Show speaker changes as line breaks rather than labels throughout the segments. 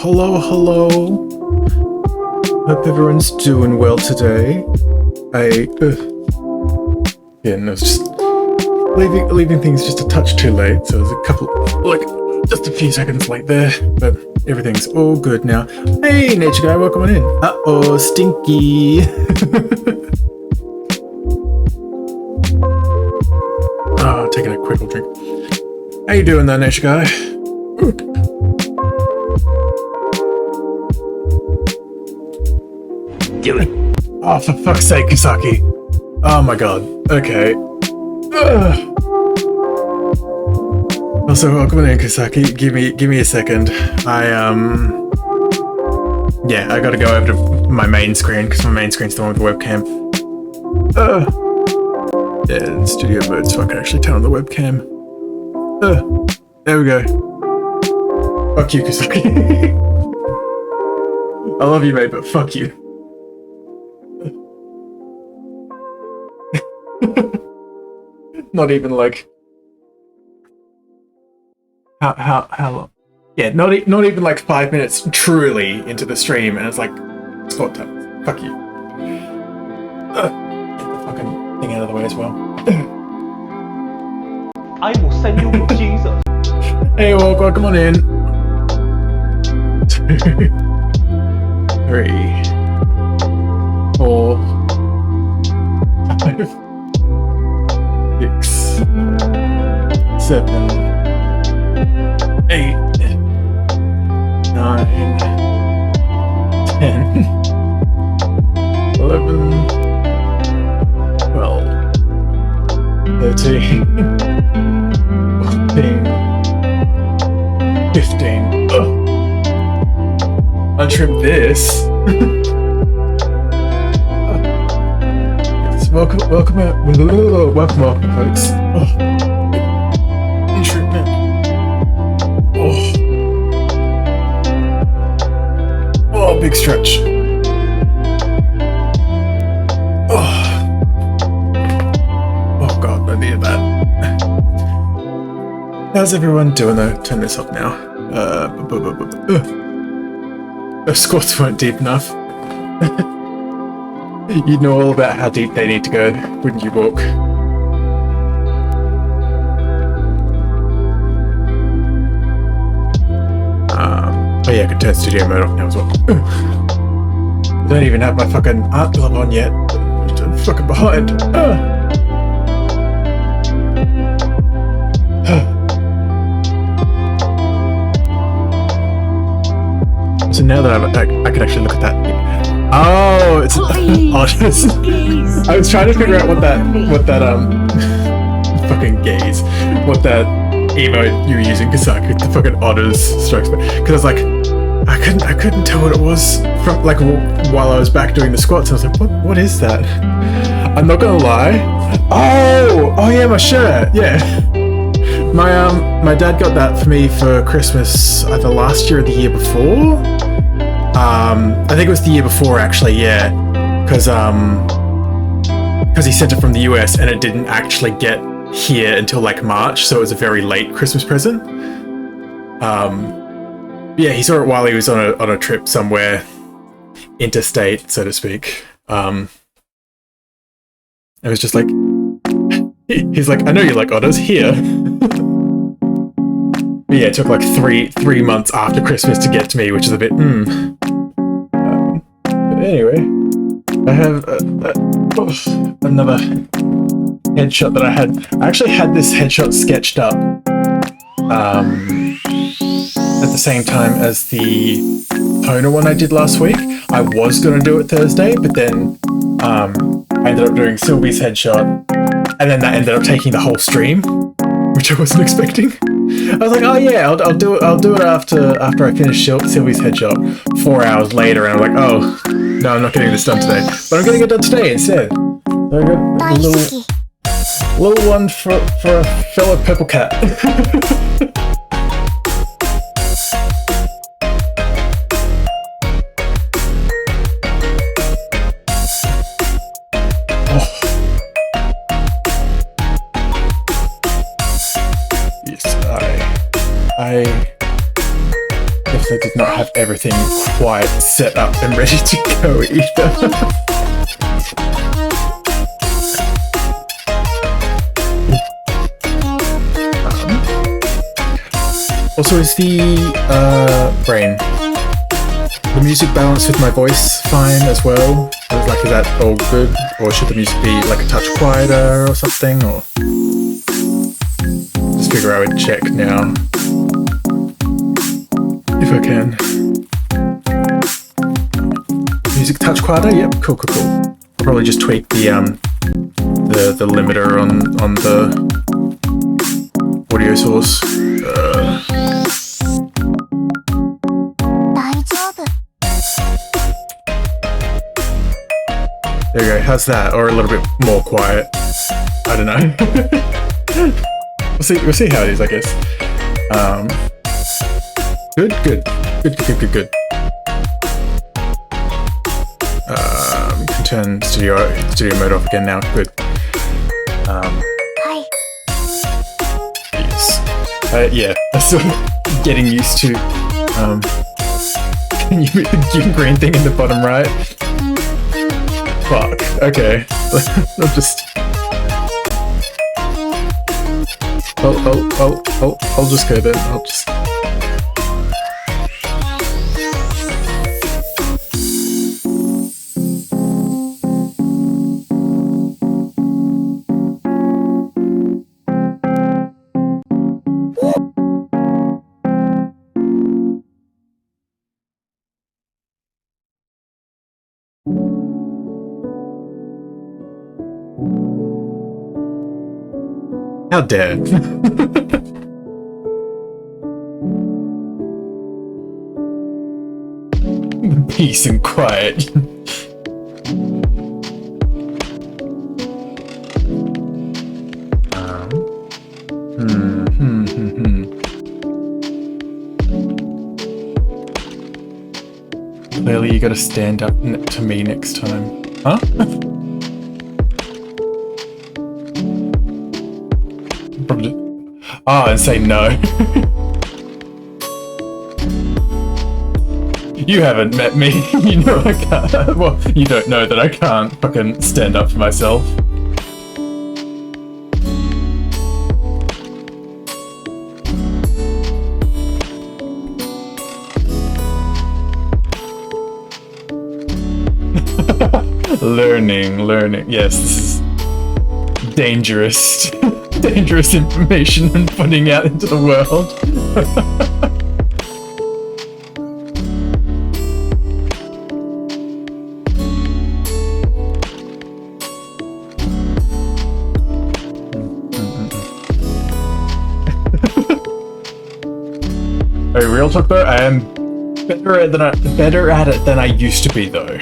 hello. Hope everyone's doing well today. It's just leaving things just a touch too late, so there's a couple, just a few seconds late there, but everything's all good now. Hey, Nature Guy, welcome on in. Uh-oh, Stinky. Taking a quick little drink. How you doing there, Nature Guy?
Do it.
Oh, for fuck's sake, Kisaki. Oh my god. Okay. Also, welcome in, Kisaki. Give me a second. I gotta go over to my main screen, because my main screen's the one with the webcam. Yeah, in studio mode, so I can actually turn on the webcam. There we go. Fuck you, Kisaki. I love you, mate, but fuck you. Not even like how long? Yeah, not even like 5 minutes truly into the stream, and it's like squat time. Fuck you. Get the fucking thing out of the way as well.
I will send you to Jesus.
Hey, welcome on in. 2, 3, 4, 5, 6, 7, 8, 9, 10, 11, 12, 13, 14, 15. Untrim this. Welcome, folks. Untrim that. Oh, big stretch. Oh god, I needed that. How's everyone doing though? Turn this up now. Those squats weren't deep enough. You'd know all about how deep they need to go, wouldn't you, Walk? Oh yeah, I can turn studio mode off now as well. I don't even have my fucking art glove on yet. I'm fucking behind. So now that I can actually look at that. Oh, it's otters. I was trying to figure out what that fucking gaze, what that emote you were using, Kisaki, the fucking otters strikes me. Because I was like, I couldn't tell what it was from while I was back doing the squats. I was like, what is that? I'm not gonna lie. Oh yeah, my shirt. Yeah. My dad got that for me for Christmas either last year or the year before. I think it was the year before actually, yeah, because he sent it from the US and it didn't actually get here until like March, so it was a very late Christmas present. Yeah, he saw it while he was on a trip somewhere interstate, so to speak. It was just like, he's like, I know you like otters, here. But yeah, it took like three months after Christmas to get to me, which is a bit, but anyway, I have another headshot that I had. I actually had this headshot sketched up at the same time as the toner one I did last week. I was going to do it Thursday, but then I ended up doing Sylvie's headshot, and then that ended up taking the whole stream, which I wasn't expecting. I was like, oh yeah, I'll do it after I finish Sylvie's headshot. 4 hours later, and I'm like, oh no, I'm not getting this done today, but I'm getting it done today instead. So I got a little one for a fellow purple cat. also did not have everything quite set up and ready to go either. Also, is the brain, the music balance with my voice fine as well? Like, is that all good? Or should the music be like a touch quieter or something? Or just figure I would check now if I can. Music touch quieter? Yep, cool. I'll probably just tweak the limiter on the audio source. There you go, how's that? Or a little bit more quiet. I don't know. We'll see how it is, I guess. Good. Can turn studio mode off again now. Good. Yes. Yeah, I'm still getting used to. Can you move the green thing in the bottom right? Fuck. Okay. I'll just. I'll just go then. I'll just. How dare. Peace and quiet. Clearly you gotta stand up to me next time. Huh? And say no. You haven't met me. You know I can't. Well, you don't know that I can't fucking stand up for myself. Learning. Yes, this is dangerous. Dangerous information and putting out into the world. Hey, real talk though, I am better at it than I used to be though.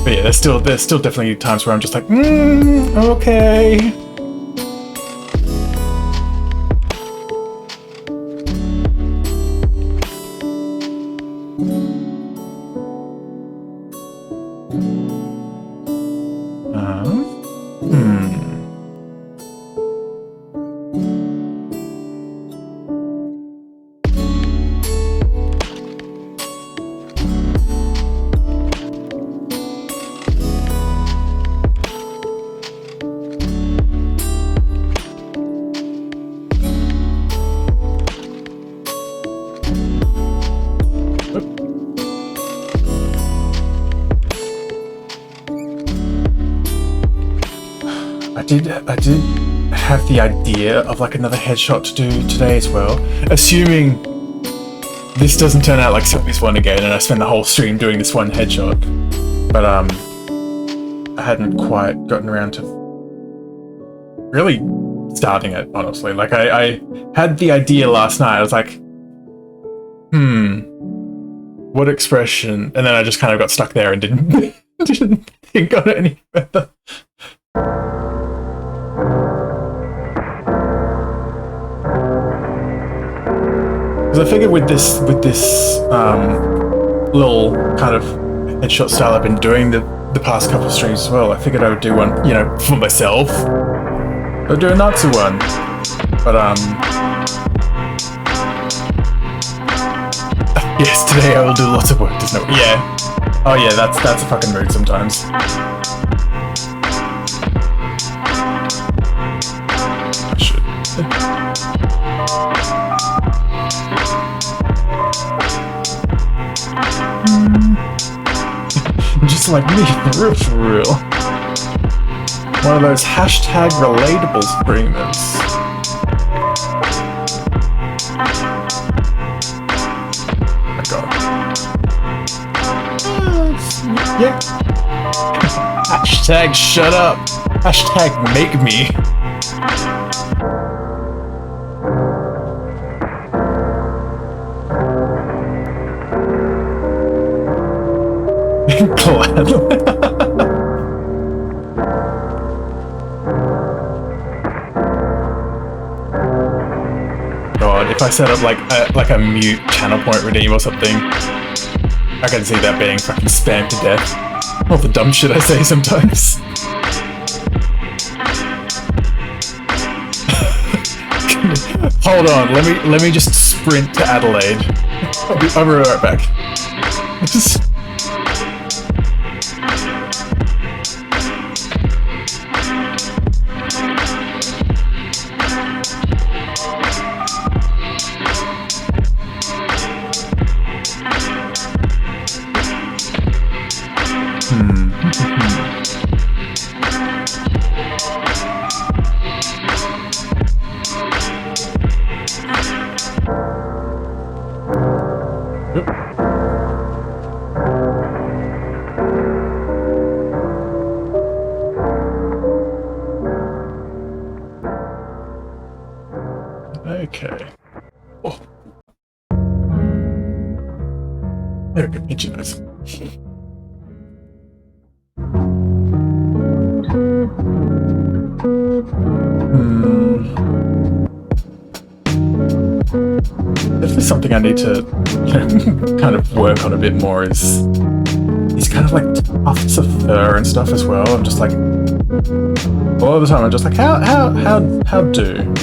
But yeah, there's still definitely times where I'm just like, okay. I did have the idea of like another headshot to do today as well, assuming this doesn't turn out like this one again and I spend the whole stream doing this one headshot. But I hadn't quite gotten around to really starting it, honestly. Like I had the idea last night. I was like, what expression? And then I just kind of got stuck there and didn't think on it any further. Because I figured with this little kind of headshot style I've been doing, that the past couple of streams as well. I figured I would do one, you know, for myself. I'll do a Natsu one. But, yes, today I will do lots of work, there's no... Yeah. Oh yeah, that's a fucking mood sometimes. I should... Just like me, for real. One of those hashtag relatable streamers. Oh my god. Yeah. Hashtag shut up. Hashtag make me. Glad. God, if I set up like a mute channel point redeem or something, I can see that being fucking spammed to death. All the dumb shit I say sometimes. Hold on, let me just sprint to Adelaide. I'll be right back. Just... Okay. Oh. There we go, itchy nose. Definitely something I need to kind of work on a bit more is these kind of like tufts of fur and stuff as well. I'm just like all the time I'm just like how do?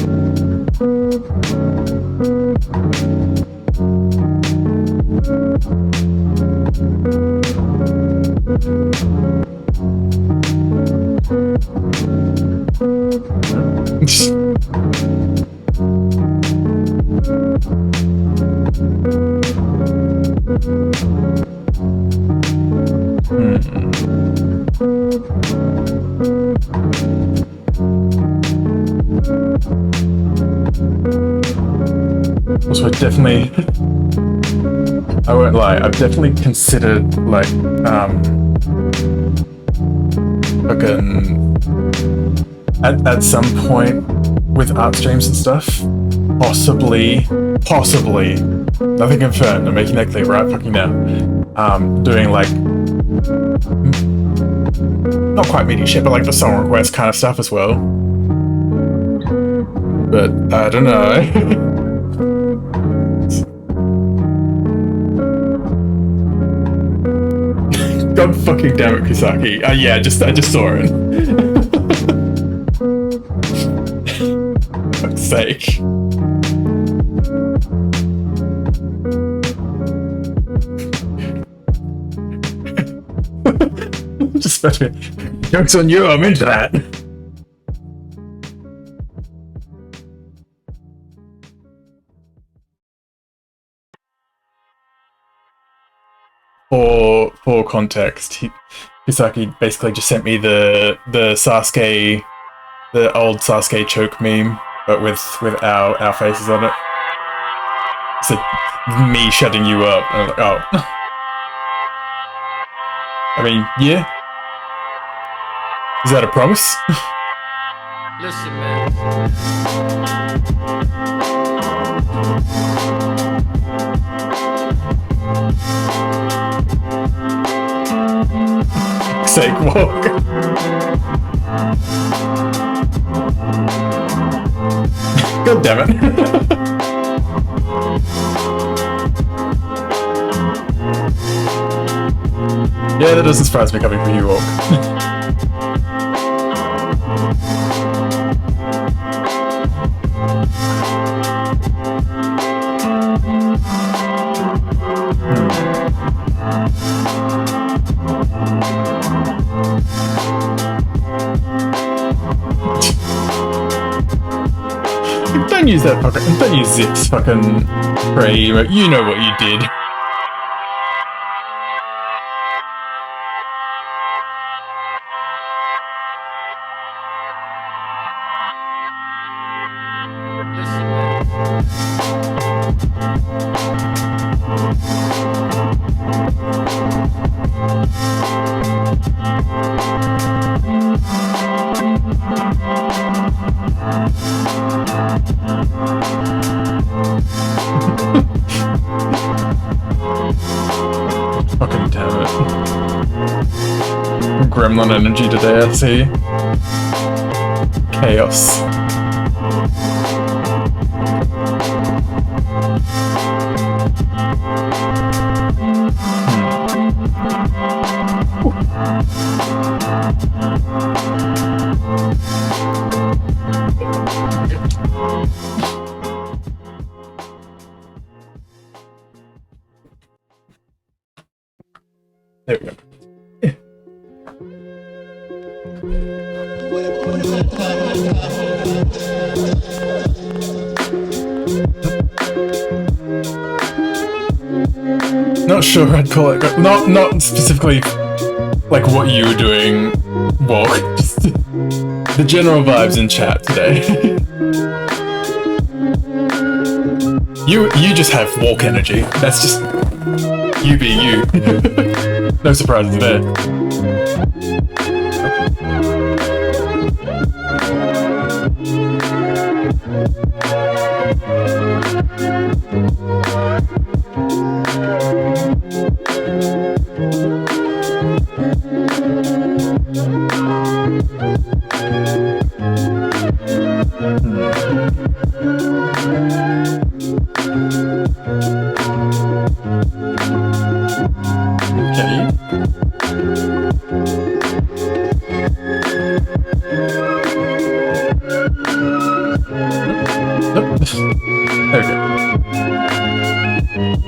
Also, definitely, I won't lie, I've definitely considered, like, fucking, at some point with art streams and stuff, possibly, nothing confirmed, I'm making that clear right fucking now, doing, like, not quite media shit, but like the song request kind of stuff as well. But, I don't know. God fucking damn it, Kisaki. Yeah, I just saw it. Fuck's sake. Just better. Joke's on you, I'm into that. For context, Kisaki basically just sent me the Sasuke, the old Sasuke choke meme, but with our faces on it. So me shutting you up. And I was like, oh. I mean, yeah. Is that a promise?
Listen, man.
Sake walk. God damn it. Yeah, that doesn't surprise me coming from you, Walk. Don't use that fucking. Don't use this fucking pray emote. You know what you did.
Listen, man.
Fucking damn it. Gremlin energy today, I see. Chaos. There we go. Not sure I'd call it. Not specifically like what you were doing, Walk. Just the general vibes in chat today. You just have Walk energy. That's just you be you. No surprises there.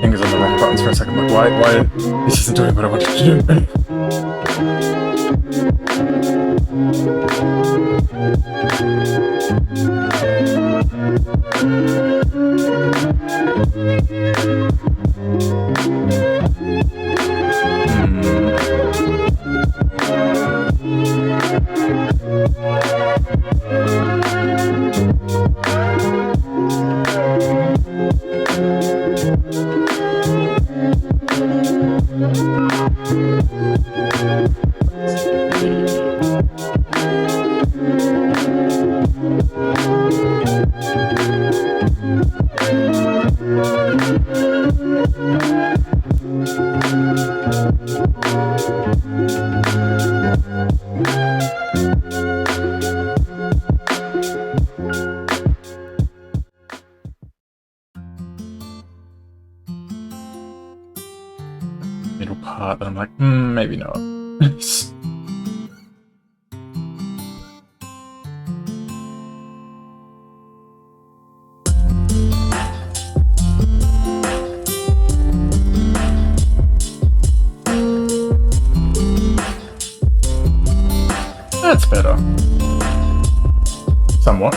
Fingers on the wrong buttons for a second. Like, why? This isn't doing what I wanted to do. Middle part, and I'm like, maybe not. That's better. Somewhat.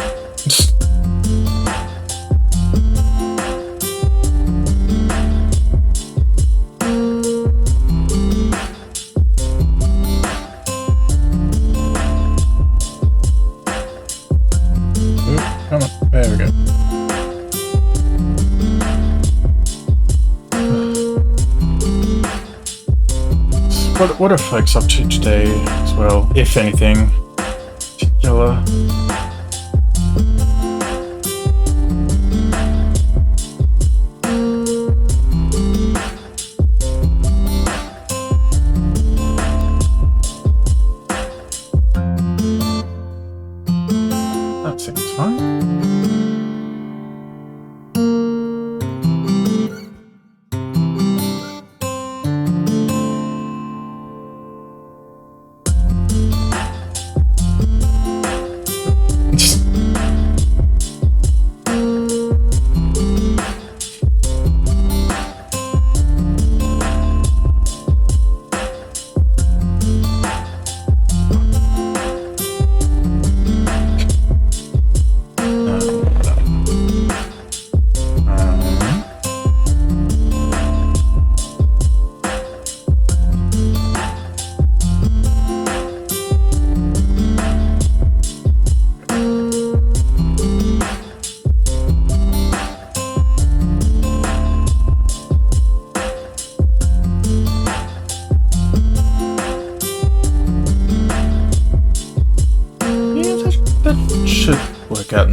Come on, there we go. What are folks up to today as well, if anything particular? That seems fine.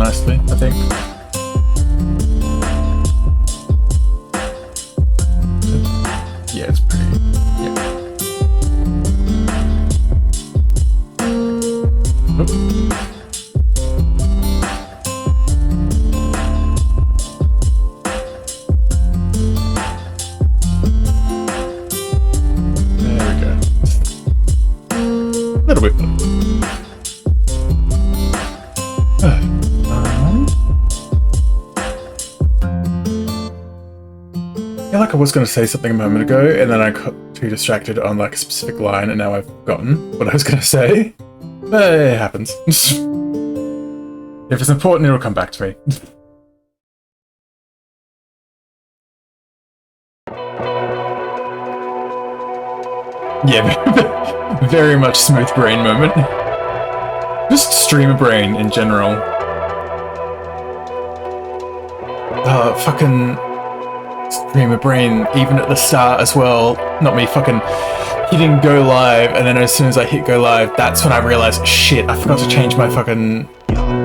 nicely, I think. Yeah, it's pretty. Yeah. Oop. There we go. A little bit better. I feel like I was going to say something a moment ago, and then I got too distracted on like a specific line, and now I've forgotten what I was going to say. But it happens. If it's important, it'll come back to me. Yeah, very much smooth brain moment. Just streamer brain in general. Fucking streamer brain, even at the start as well. Not me fucking hitting go live, and then as soon as I hit go live, that's when I realized, shit, I forgot to change my fucking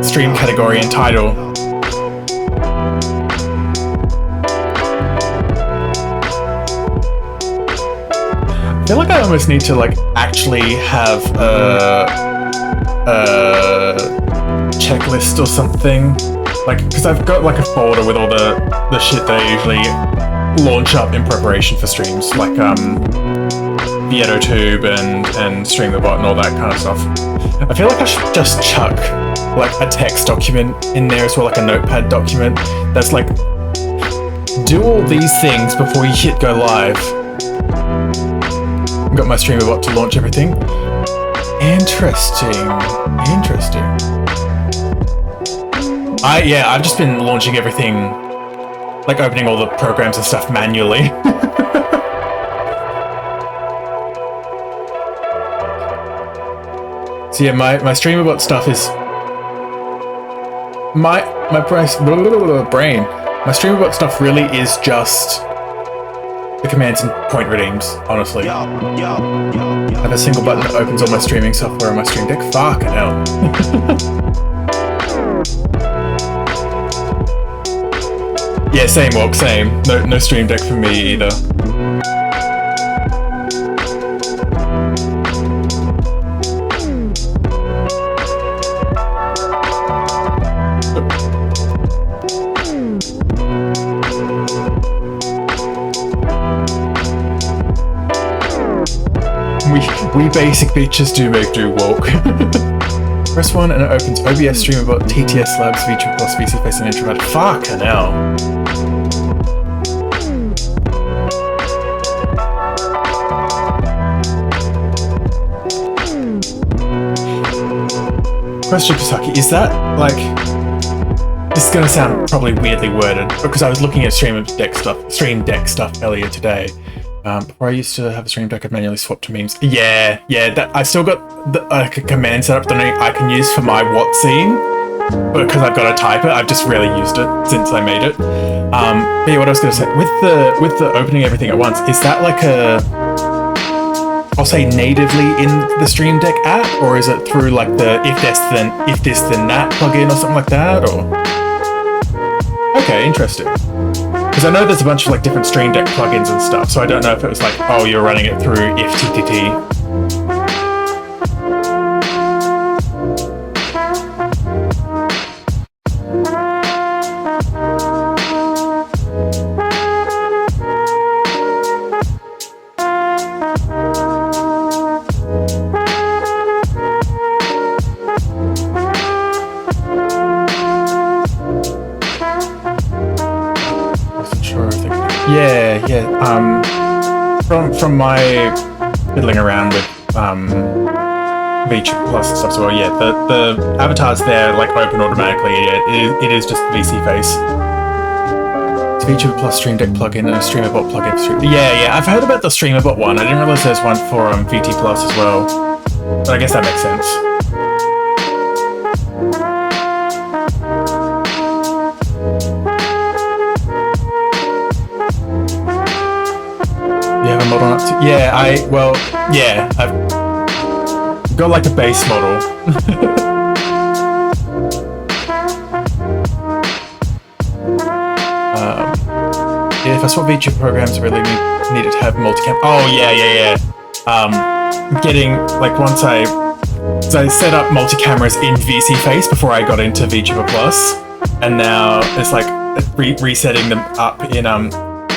stream category and title. I feel like I almost need to like actually have a checklist or something, like, because I've got like a folder with all the shit that I usually launch up in preparation for streams, like the EdoTube and StreamerBot and all that kind of stuff. I feel like I should just chuck like a text document in there as well, like a notepad document that's like, do all these things before you hit go live. Got my StreamerBot to launch everything. Interesting. I've just been launching everything, like opening all the programs and stuff manually. So yeah, my StreamerBot stuff is my brain. My StreamerBot stuff really is just the commands and point redeems, honestly. I have a single button that opens all my streaming software on my Stream Deck. Fucking hell. Yeah, same, Walk, same. No Stream Deck for me either. We basic bitches do make do, Walk. Press 1 and it opens OBS, StreamerBot, TTS Labs, VTube Plus, VCFace, and Introverted. Fucking hell. Question, Kasaki, is that, like... This is gonna sound probably weirdly worded, because I was looking at Stream Deck stuff earlier today. Before I used to have a Stream Deck, I'd manually swap to memes. Yeah, that I still got like a command set up that I can use for my what scene, but because I've got to type it, I've just rarely used it since I made it. But yeah, what I was going to say with the opening everything at once, is that like I'll say natively in the Stream Deck app, or is it through like the if this then that plugin or something like that? Or okay, interesting. Because I know there's a bunch of like different Stream Deck plugins and stuff, so I don't know if it was like, oh, you're running it through IFTTT. From my fiddling around with VTube Plus and stuff as well, yeah, the avatars there like open automatically. Yeah, it is just the VC face. It's VTube Plus Stream Deck plugin and a StreamerBot plugin for Stream. Yeah, I've heard about the StreamerBot one. I didn't realize there's one for VT Plus as well, but I guess that makes sense. Yeah, I've got like a base model. if I swap VTuber programs, I really needed to have multicam. Oh yeah. Getting like once I set up multi-cameras in VC Face before I got into VTuber Plus, and now it's like resetting them up in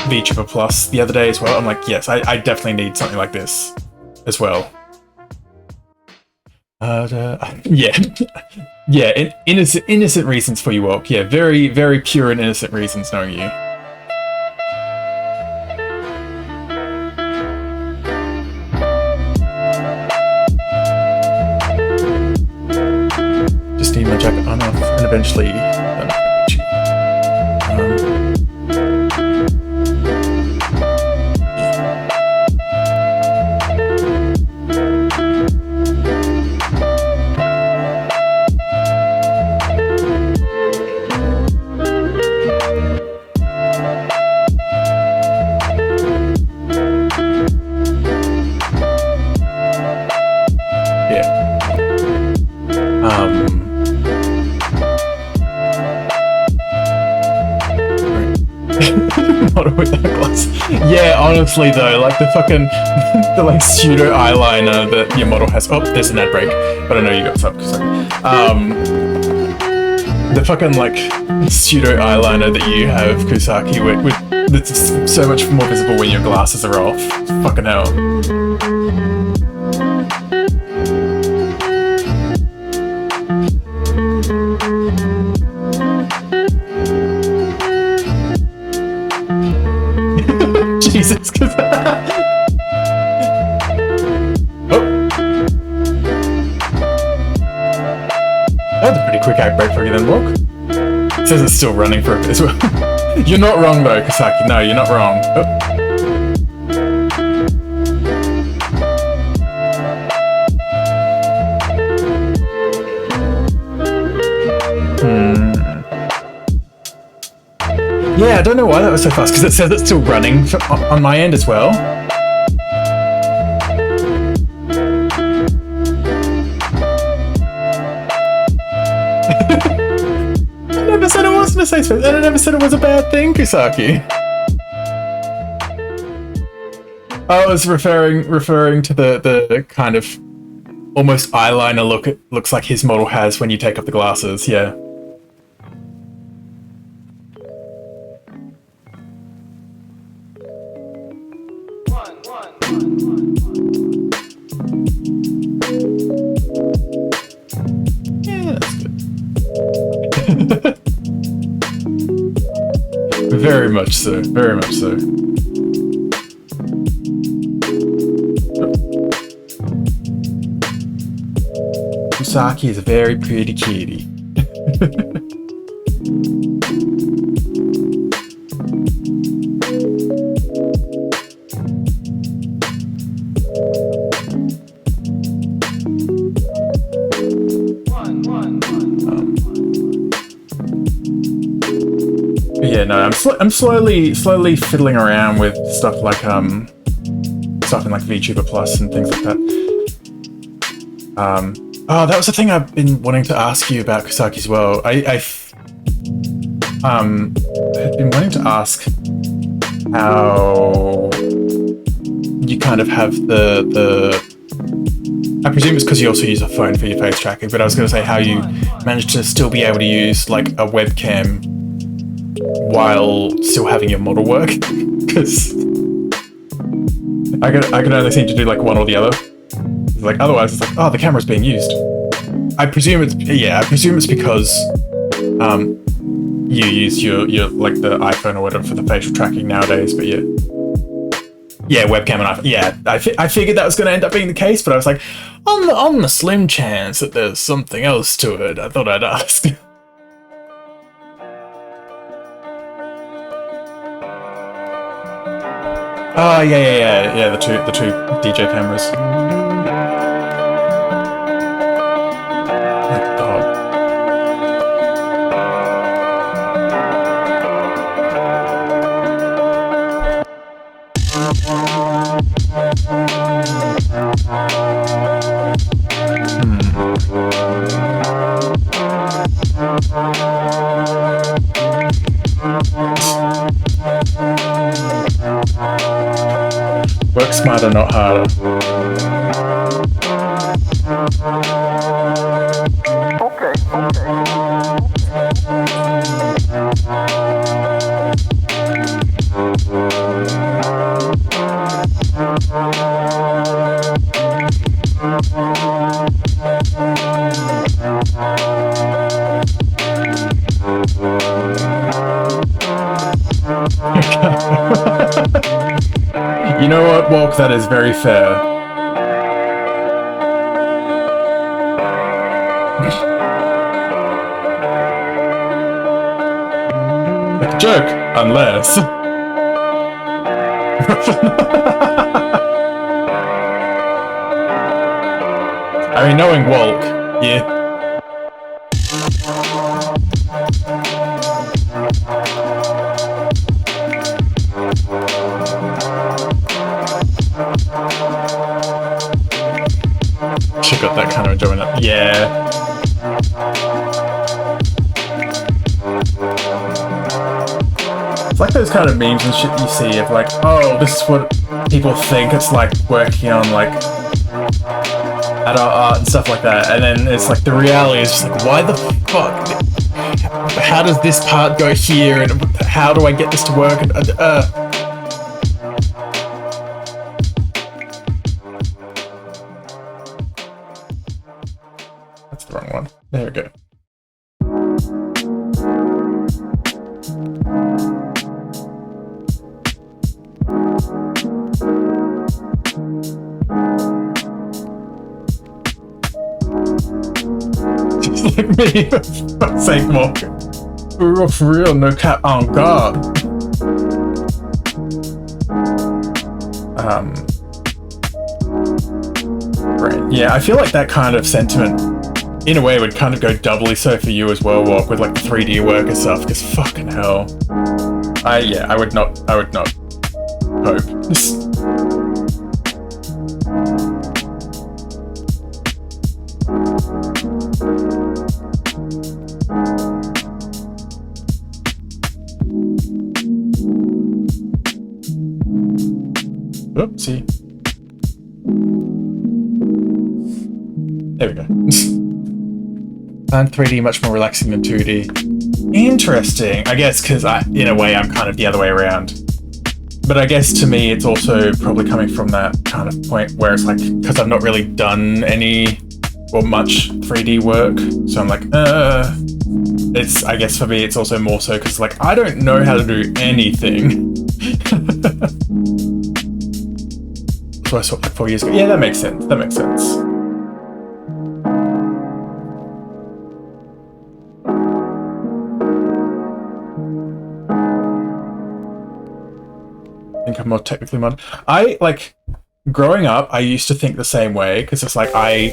VTuber Plus the other day as well. I'm like, yes, I definitely need something like this as well. Yeah, innocent reasons for you, Walk. Yeah, very, very pure and innocent reasons knowing you. Just need my jacket on off, and eventually. With that glass. Yeah, honestly though, like the fucking the like pseudo eyeliner that your model has. Oh, there's an ad break, but I know you got some. The fucking like pseudo eyeliner that you have, Kusaki, with that's so much more visible when your glasses are off. Fucking hell. Jesus, oh. That's a pretty quick act break for you then, Walk. It says it's still running for a bit as well. You're not wrong though, Kusaki. No, you're not wrong. Oh. Yeah, I don't know why that was so fast, because it says it's still running on my end as well. I never said it wasn't a safe space, and I never said it was a bad thing, Kusaki. I was referring to the kind of almost eyeliner look it looks like his model has when you take off the glasses, yeah. Very much so, very much so. Kusaki is a very pretty kitty. Yeah, no, I'm slowly fiddling around with stuff like stuff in like VTuber Plus and things like that. Oh, that was the thing I've been wanting to ask you about, Kusaki, as well. I had been wanting to ask how you kind of have the I presume it's because you also use a phone for your face tracking, but I was going to say how you managed to still be able to use like a webcam while still having your model work, because I can only seem to do like one or the other. Like otherwise, it's like, oh, the camera's being used. I presume it's because you use your like the iPhone or whatever for the facial tracking nowadays. But yeah, webcam and iPhone. Yeah, I figured that was going to end up being the case, but I was like, on the slim chance that there's something else to it, I thought I'd ask. Oh yeah, the two DJ cameras. Work smarter, not harder. You know what, Walk? That is very fair. Like a joke, unless. I mean, knowing Walk, yeah. She got that kind of enjoyment. Yeah. It's like those kind of memes and shit you see of like, oh, this is what people think it's like working on like adult art and stuff like that, and then it's like the reality is just like, why the fuck? How does this part go here, and how do I get this to work? And that's the wrong one. There we go. Just like me, for fuck's sake, Walk. For real, no cap on God. Right. Yeah, I feel like that kind of sentiment, in a way, would kind of go doubly so for you as well, Walk, with like the 3D work and stuff. Because fucking hell, I would not hope. Oopsie. There we go. And 3D much more relaxing than 2D. Interesting. I guess because in a way, I'm kind of the other way around. But I guess to me, it's also probably coming from that kind of point where it's like, because I've not really done any or much 3D work, so I'm like, it's, I guess for me, it's also more so because like, I don't know how to do anything. So I saw like 4 years ago. Yeah, that makes sense. That makes sense. I think I'm more technically modern. I like growing up, I used to think the same way because it's like I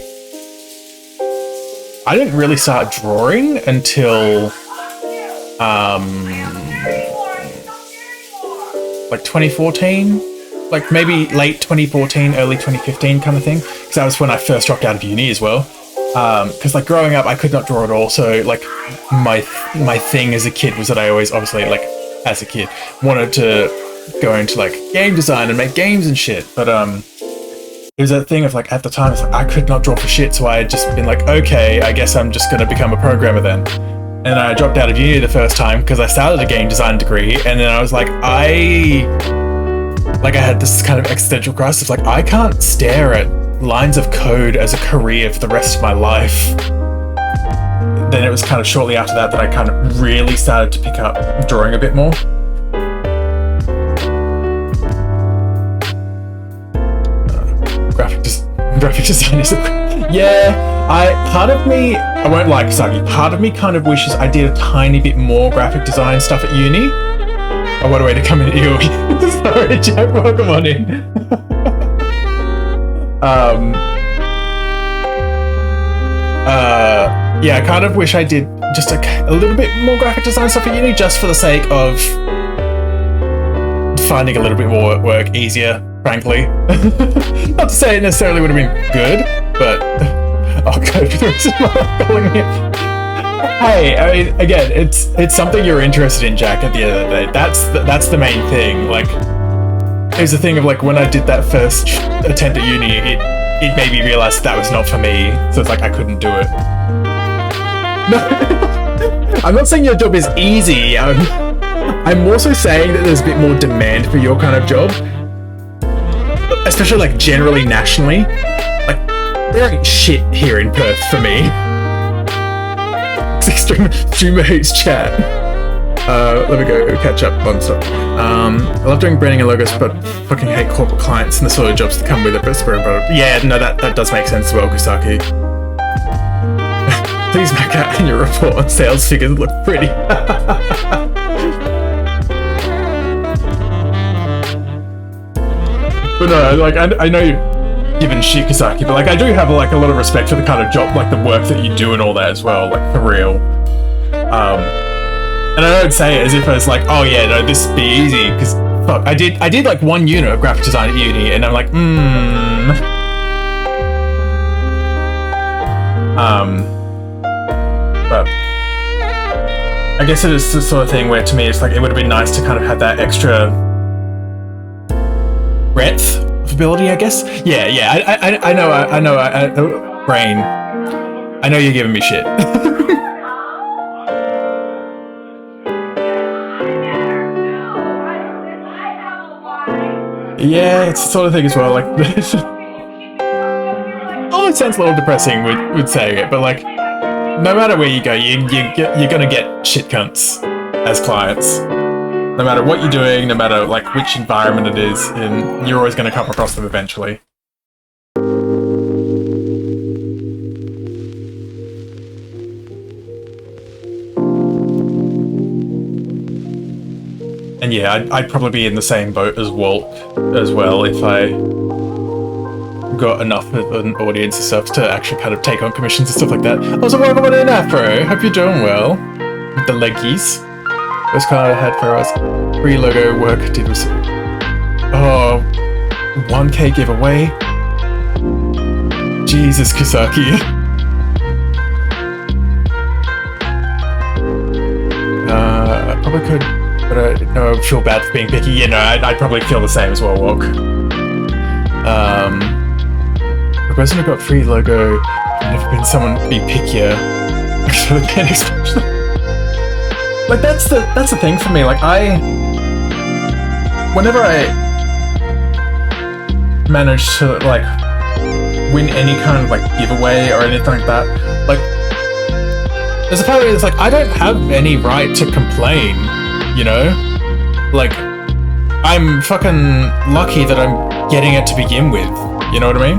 didn't really start drawing until like 2014. Like maybe late 2014, early 2015 kind of thing. Because that was when I first dropped out of uni as well. Because like growing up, I could not draw at all. So like my thing as a kid was that I always, obviously, like as a kid, wanted to go into like game design and make games and shit. But it was that thing of like at the time, it's like I could not draw for shit. So I had just been like, okay, I guess I'm just gonna become a programmer then. And I dropped out of uni the first time because I started a game design degree, and then I was like, I had this kind of existential crisis, like I can't stare at lines of code as a career for the rest of my life. Then it was kind of shortly after that I kind of really started to pick up drawing a bit more. Graphic design is part of me, I won't lie, Kasagi, part of me kind of wishes I did a tiny bit more graphic design stuff at uni. Oh, what a way to come into you. Sorry, Jack, welcome on in. Yeah, I kind of wish I did just a little bit more graphic design stuff at uni, just for the sake of finding a little bit more work easier, frankly. Not to say it necessarily would have been good, but I'll go through some calling it. Hey, I mean, again, it's something you're interested in, Jack, at the end of the day. That's the main thing. Like, is the thing of like when I did that first attempt at uni, it made me realize that was not for me. So it's like I couldn't do it. No, I'm not saying your job is easy. I'm also saying that there's a bit more demand for your kind of job, especially like generally nationally. Like there ain't shit here in Perth for me. It's extreme hoots chat. Let me go catch up on stuff. I love doing branding and logos, but fucking hate corporate clients and the sort of jobs that come with it. But yeah, no, that does make sense as well, Kusaki. Please back out in your report on sales figures look pretty. But no, like I know you're giving shit, Kusaki, but like I do have like a lot of respect for the kind of job, like the work that you do and all that as well, like for real. And I don't say it as if I was like, oh yeah, no, this would be easy, because fuck, I did like one unit of graphic design at uni, and I'm like, but I guess it is the sort of thing where to me it's like it would have been nice to kind of have that extra breadth of ability, I guess. Yeah, I know, brain. I know you're giving me shit. Yeah, it's the sort of thing as well, like, oh, it sounds a little depressing with saying it, but like, no matter where you go, you're gonna get shit cunts as clients. No matter what you're doing, no matter like which environment it is, and you're always gonna come across them eventually. And yeah, I'd probably be in the same boat as Walt as well if I got enough of an audience and stuff to actually kind of take on commissions and stuff like that. Also, welcome on in, Afro. Hope you're doing well. With the leggies. First card I had for us. Free logo work did was 1K giveaway. Jesus, Kusaki. I probably could. But I feel bad for being picky. Yeah, no, I'd probably feel the same as well, Walk. The person who got free logo, I've never been someone be pickier. Actually, like that's the thing for me. Like whenever I manage to like win any kind of like giveaway or anything like that, like there's a part of me that's like I don't have any right to complain. You know, like I'm fucking lucky that I'm getting it to begin with. You know what I mean?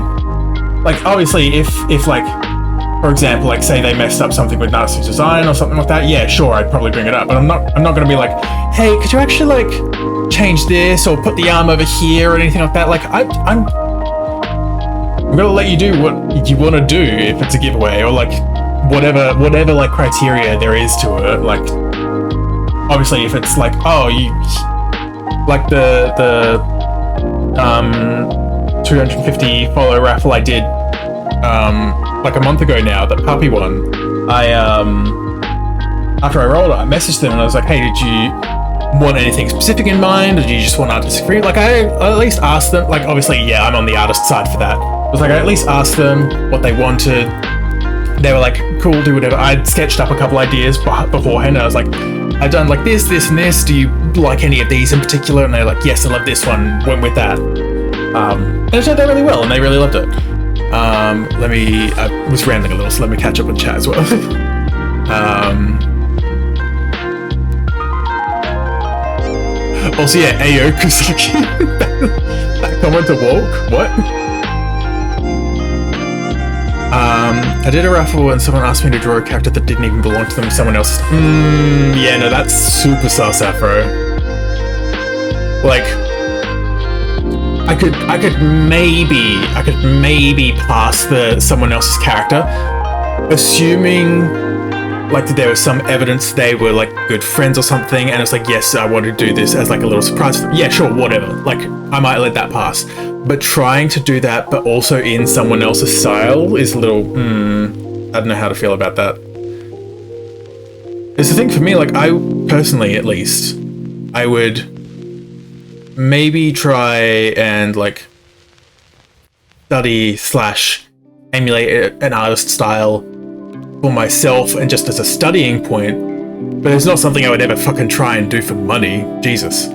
Like obviously, if like, for example, like say they messed up something with Natsu's design or something like that, yeah, sure, I'd probably bring it up. But I'm not gonna be like, hey, could you actually like change this or put the arm over here or anything like that? Like I'm gonna let you do what you want to do if it's a giveaway or like whatever like criteria there is to it, like. Obviously, if it's like, oh, you like the 250 follow raffle I did like a month ago now, that puppy one. I after I rolled it, I messaged them and I was like, hey, did you want anything specific in mind, or did you just want artistic free? Like I at least asked them. Like obviously, yeah, I'm on the artist side for that. I was like, I at least asked them what they wanted. They were like, cool, do whatever. I'd sketched up a couple ideas beforehand. And I was like, I've done like this, and this. Do you like any of these in particular? And they're like, yes, I love this one. Went with that. And it turned out really well, and they really loved it. I was rambling a little, so let me catch up with chat as well. Also, yeah, Ayo Kusaki. That comment to Walk? What? I did a raffle and someone asked me to draw a character that didn't even belong to them, someone else. Yeah, no, that's super sus, Afro. Like, I could maybe pass the someone else's character, assuming like that there was some evidence they were like good friends or something, and it's like, yes, I want to do this as like a little surprise. Yeah, sure, whatever. Like, I might let that pass. But trying to do that, but also in someone else's style is a little, I don't know how to feel about that. It's the thing for me, like, I personally, at least, I would maybe try and like study / emulate an artist style for myself and just as a studying point, but it's not something I would ever fucking try and do for money. Jesus.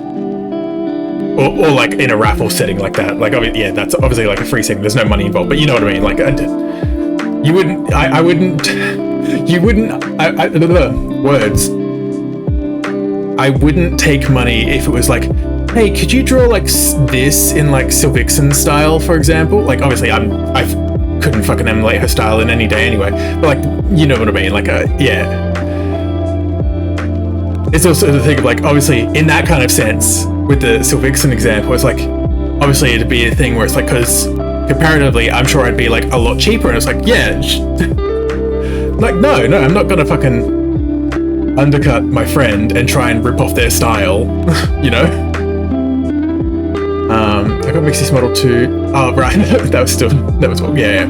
Or like in a raffle setting like that. Like, yeah, that's obviously like a free setting. There's no money involved, but you know what I mean. Like, you wouldn't. I wouldn't. You wouldn't. Words. I wouldn't take money if it was like, hey, could you draw like this in like Sylvixen style, for example? Like, obviously, I couldn't fucking emulate her style in any day anyway. But like, you know what I mean? Like, yeah. It's also the thing of like, obviously, in that kind of sense, with the Sylvixen example, it's like, obviously it'd be a thing where it's like, because comparatively, I'm sure I'd be like a lot cheaper, and it's like, yeah, like, no, I'm not gonna fucking undercut my friend and try and rip off their style, you know? I got Mixie's model too. Oh, right, that was all, yeah.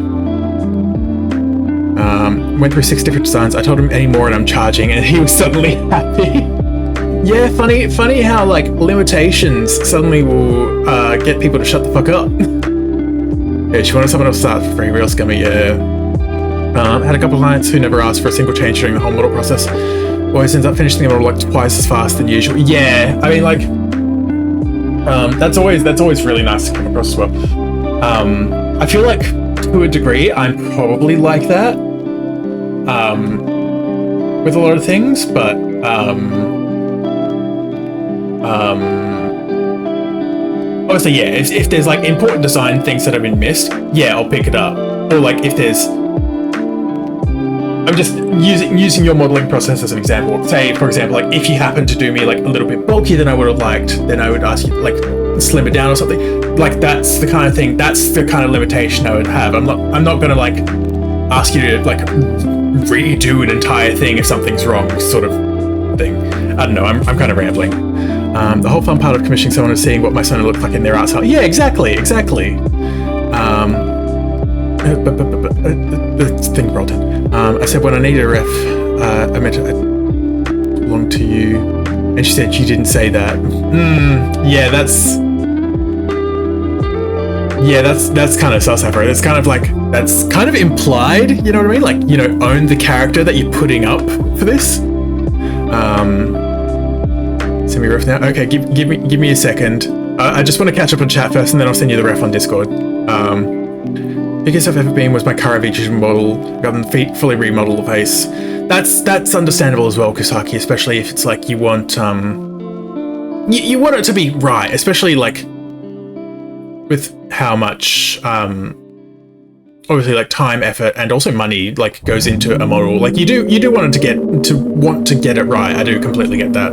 Went through 6 different designs. I told him any more and I'm charging, and he was suddenly happy. Yeah, funny how like limitations suddenly will get people to shut the fuck up. Yeah, she wanted someone else to start for free, real scummy, yeah. Had a couple of clients who never asked for a single change during the whole model process. Always ends up finishing the model like twice as fast than usual. Yeah, I mean like, that's always really nice to come across as well. I feel like to a degree I'm probably like that with a lot of things, but obviously, yeah, if there's like important design things that have been missed, yeah, I'll pick it up. Or like if there's, I'm just using your modeling process as an example. Say, for example, like if you happen to do me like a little bit bulkier than I would have liked, then I would ask you like slim it down or something. Like that's the kind of thing, that's the kind of limitation I would have. I'm not gonna like ask you to like redo an entire thing if something's wrong, sort of thing. I don't know, I'm kind of rambling. The whole fun part of commissioning someone is seeing what my son looks like in their art style. Yeah, exactly. The thing rolled in. I said, when I needed a ref, I meant it belonged to you. And she said, you didn't say that. Yeah, that's kind of sus, Afro. That's kind of like, that's kind of implied, you know what I mean? Like, you know, own the character that you're putting up for this. Send me a ref now. Okay, give me a second. I just want to catch up on chat first, and then I'll send you the ref on Discord. Biggest I've ever been was my Karavision model. Got them fully remodeled the face. That's understandable as well, Kusaki. Especially if it's like you want you want it to be right, especially like with how much obviously like time, effort, and also money like goes into a model. Like you do want it to get it right. I do completely get that.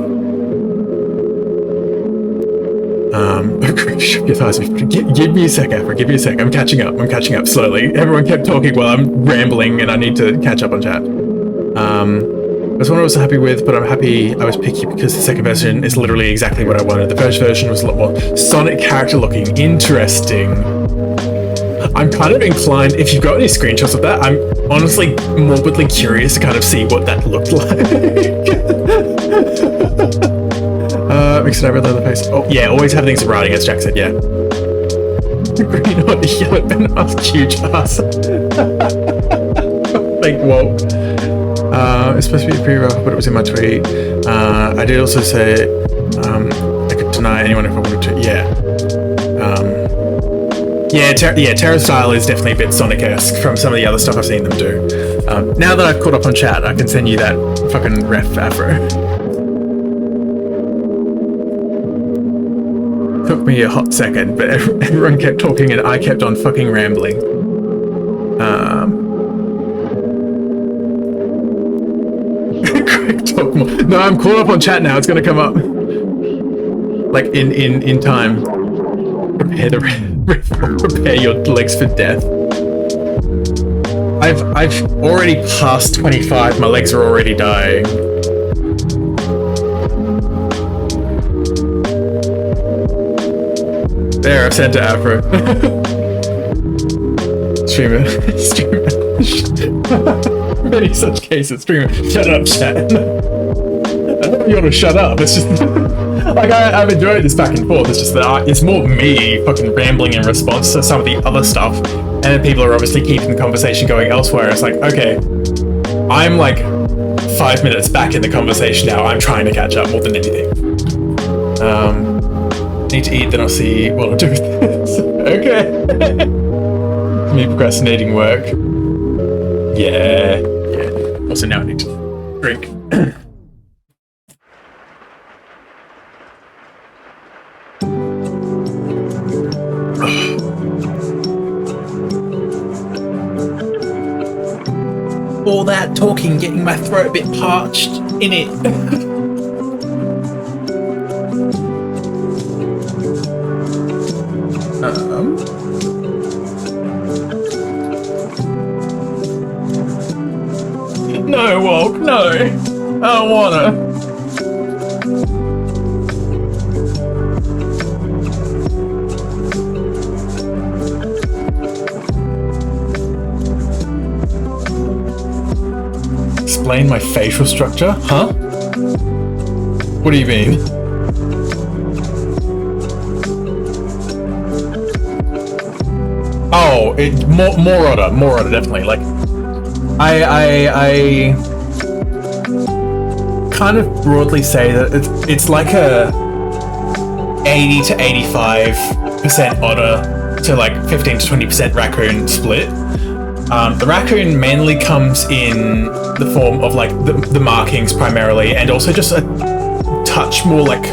Your thighs. Give me a sec, Afro. Give me a sec. I'm catching up slowly. Everyone kept talking while I'm rambling, and I need to catch up on chat. That's one I was happy with, but I'm happy I was picky because the second version is literally exactly what I wanted. The first version was a lot more Sonic character looking. Interesting. I'm kind of inclined, if you've got any screenshots of that, I'm honestly morbidly curious to kind of see what that looked like. Mix it over the other face. Oh, yeah, always have things in writing, as Jack said, yeah. Green or yellow Ben asked huge ass. Like, whoa. It's supposed to be a pre-roll, but it was in my tweet. I did also say I could deny anyone if I wanted to. Yeah. Terra style is definitely a bit Sonic-esque from some of the other stuff I've seen them do. Now that I've caught up on chat, I can send you that fucking ref, Afro. Took me a hot second, but everyone kept talking and I kept on fucking rambling. Talk more. No, I'm caught up on chat now. It's gonna come up. Like in time. Prepare your legs for death. I've already passed 25. My legs are already dying. There, I've sent it to Afro. Streamer. Many such cases. Streamer, shut up, chat. I don't want you all to shut up. It's just Like, I'm enjoying this back and forth. It's just that it's more me fucking rambling in response to some of the other stuff. And people are obviously keeping the conversation going elsewhere. It's like, okay, I'm like 5 minutes back in the conversation now. I'm trying to catch up more than anything. Need to eat, then I'll see what I'll do with this. Okay. Me procrastinating work. Yeah. Also now I need to drink. All that talking getting my throat a bit parched in it. No, Walk, no. I don't wanna. Explain my facial structure? Huh? What do you mean? Oh, more order, definitely. Like, I kind of broadly say that it's like a 80 to 85% otter to like 15 to 20% raccoon split. The raccoon mainly comes in the form of like the markings primarily, and also just a touch more like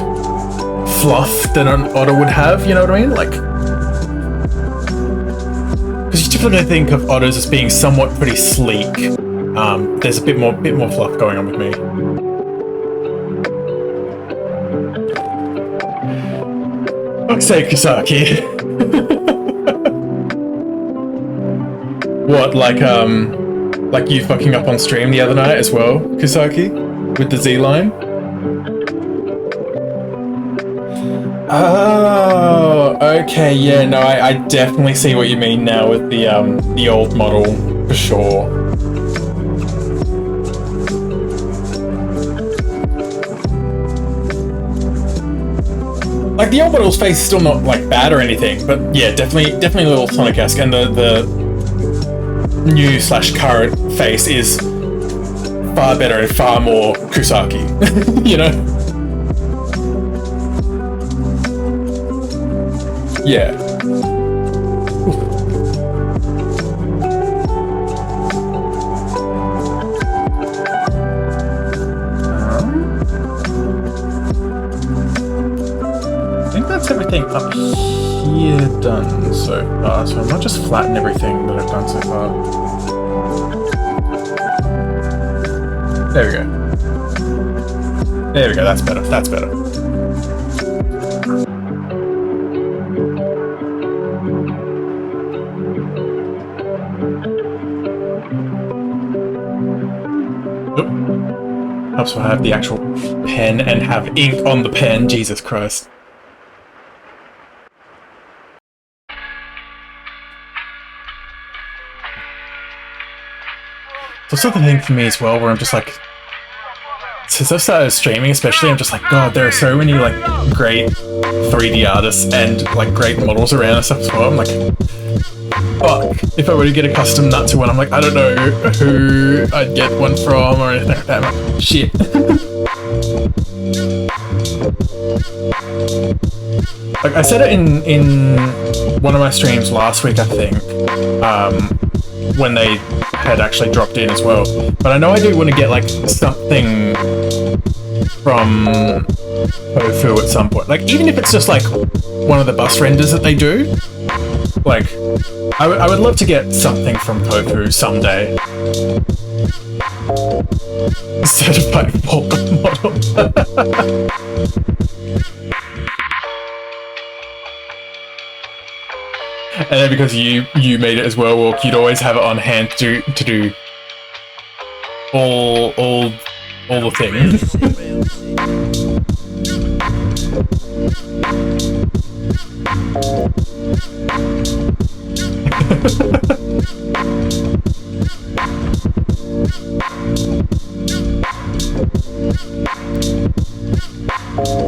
fluff than an otter would have, you know what I mean? Like, because you typically think of otters as being somewhat pretty sleek. There's a bit more fluff going on with me. Fuck's sake, Kisaki. What, like you fucking up on stream the other night as well, Kisaki? With the Z-line? Oh, okay, yeah, no, I definitely see what you mean now with the old model, for sure. Like, the old model's face is still not, like, bad or anything, but yeah, definitely a little Sonic-esque, and the new / current face is far better and far more Kusaki, you know? Yeah. I think that's everything up here done so far, so I might just flatten everything that I've done so far. There we go. There we go, that's better, that's better. Oop. Helps if I have the actual pen and have ink on the pen, Jesus Christ. It's also the thing for me as well, where I'm just like, since I've started streaming especially, I'm just like, God, there are so many like great 3D artists and like great models around and stuff as well. I'm like, fuck, if I were to get a custom nut to one, I'm like, I don't know who I'd get one from or anything like that. I'm like, shit. Like, I said it in one of my streams last week, I think, when they had actually dropped in as well. But I know I do want to get like something from Tofu at some point. Like, even if it's just like one of the bus renders that they do. Like, I would love to get something from Tofu someday. Certified Volk model. And then because you made it as well, Walk, you'd always have it on hand to do all the things.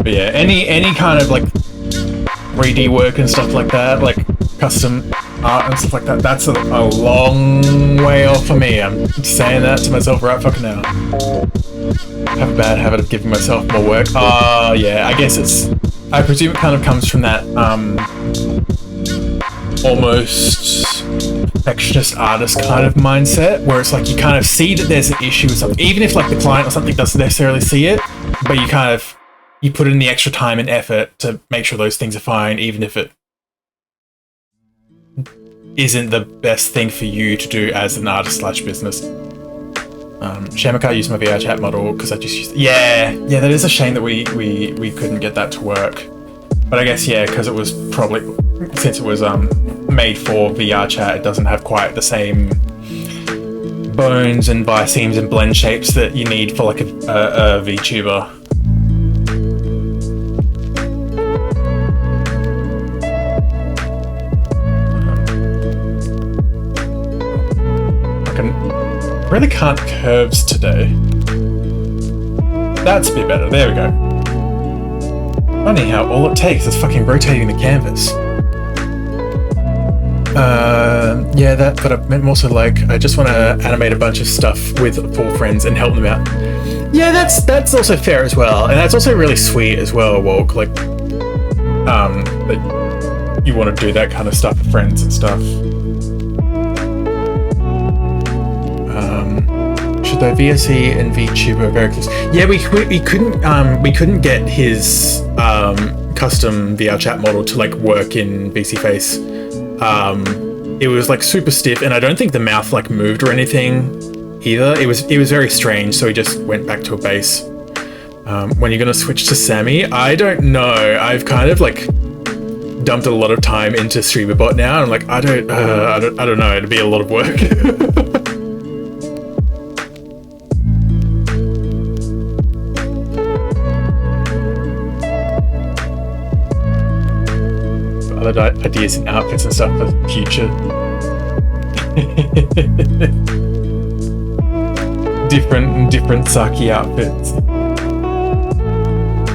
But yeah, any kind of like 3D work and stuff like that, like custom art and stuff like that, that's a long way off for me. I'm saying that to myself right fucking now. I have a bad habit of giving myself more work. Yeah, I guess I presume it kind of comes from that, almost perfectionist artist kind of mindset, where it's like you kind of see that there's an issue with something, even if like the client or something doesn't necessarily see it, but you put in the extra time and effort to make sure those things are fine, even if it isn't the best thing for you to do as an artist slash business. Shame I can't use my VR chat model because I just used it. Yeah, that is a shame that we couldn't get that to work. But I guess, yeah, because it was probably, since it was made for VR chat, it doesn't have quite the same bones and biseams and blend shapes that you need for like a VTuber. Really can't curves today. That's a bit better. There we go. Funny how all it takes is fucking rotating the canvas. Yeah, that, but I meant more so like, I just want to animate a bunch of stuff with 4 friends and help them out. Yeah, that's also fair as well. And that's also really sweet as well, Walk. Like, that you want to do that kind of stuff with friends and stuff. Though VSE and VTuber are very close. Yeah, we couldn't get his custom VR chat model to like work in VC Face. It was like super stiff, and I don't think the mouth like moved or anything either. It was very strange, so he just went back to a base. When you're gonna switch to Sammy, I don't know. I've kind of like dumped a lot of time into StreamerBot now, and I'm like, I don't know. It'd be a lot of work. Other ideas and outfits and stuff for the future. different Saki outfits.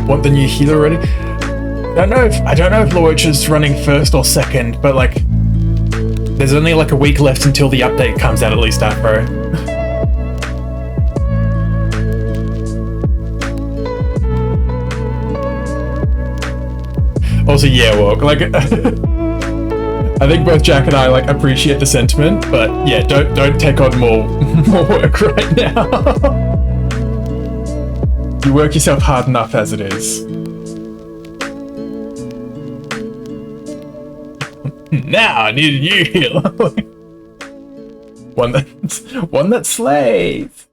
Want the new healer already? I don't know if Lorch is running first or second, but like there's only like a week left until the update comes out, at least, Afro. Also, yeah, Walk, like, I think both Jack and I, like, appreciate the sentiment, but yeah, don't take on more work right now. You work yourself hard enough as it is. Now I need a new healer. one that slays.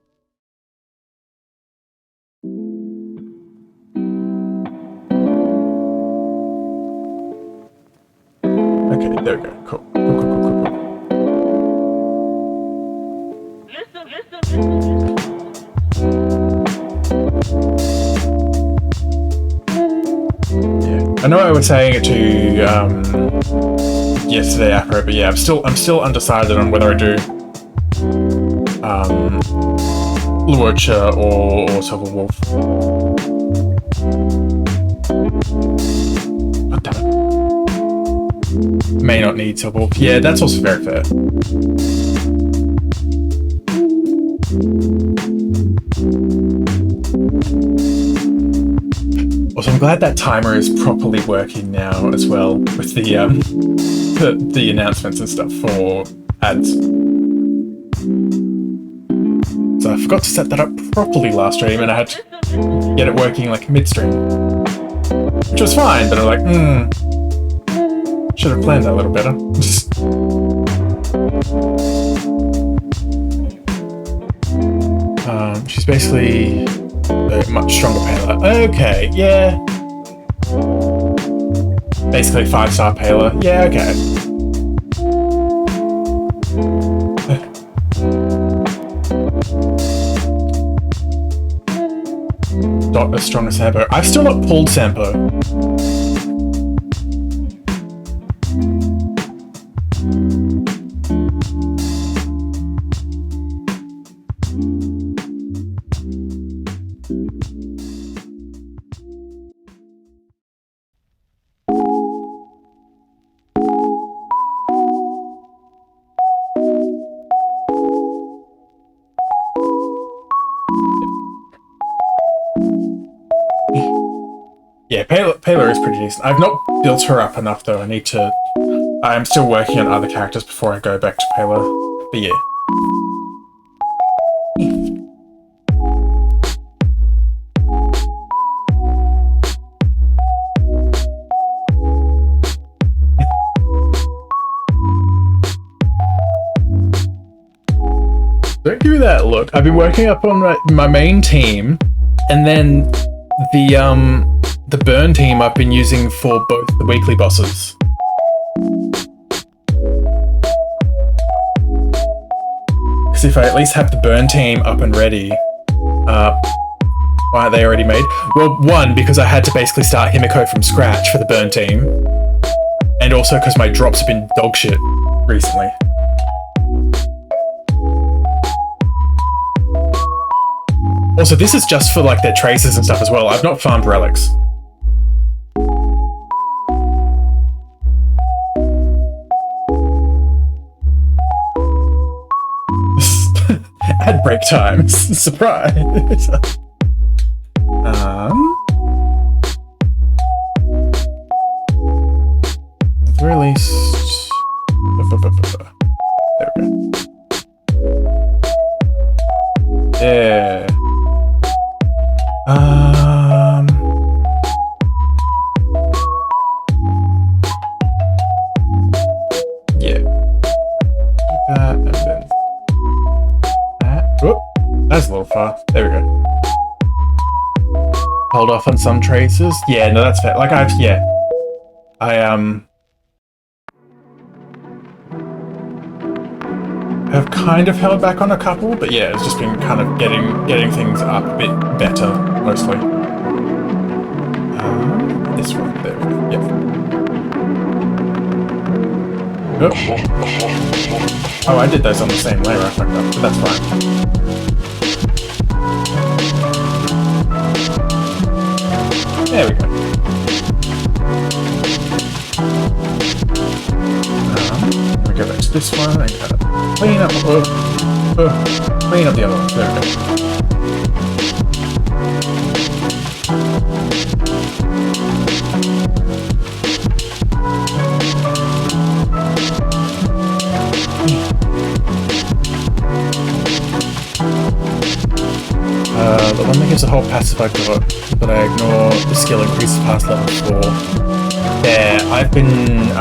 Okay, there we go. Cool. Yeah, I know I was saying it to yesterday, Afro, but yeah, I'm still undecided on whether I do Luocha or Silver Wolf. Oh, damn it. May not need Silver Wolf. Yeah, that's also very fair. Also, I'm glad that timer is properly working now as well with the announcements and stuff for ads. So I forgot to set that up properly last stream, and I had to get it working like midstream, which was fine. But I'm like, should have planned that a little better. She's basically a much stronger Paler. Okay, yeah. Basically 5-star Paler. Yeah, okay. Not as strong as Sampo. I've still not pulled Sampo. Yeah, Payla is pretty decent. I've not built her up enough though. I need to. I'm still working on other characters before I go back to Payla. But yeah. Don't give me that look. I've been working up on my main team, and then the burn team I've been using for both the weekly bosses. Because if I at least have the burn team up and ready, why aren't they already made? Well, one, because I had to basically start Himiko from scratch for the burn team, and also because my drops have been dog shit recently. Also, this is just for like their traces and stuff as well. I've not farmed relics. At break time. Surprise. At the very least. There we go. Yeah. Yeah. That and then that. Whoop, that's a little far. There we go. Hold off on some traces. Yeah, no, that's fair. Like I have kind of held back on a couple, but yeah, it's just been kind of getting things up a bit better, mostly. This one, there we go. Yep. Oh. Oh, I did those on the same layer, I fucked up, but that's fine. There we go. Let me go back to this one and kind of clean up, clean up the other ones. There we go. The one that gives a whole passive I got, but I ignore the skill increases past level 4. There, I've been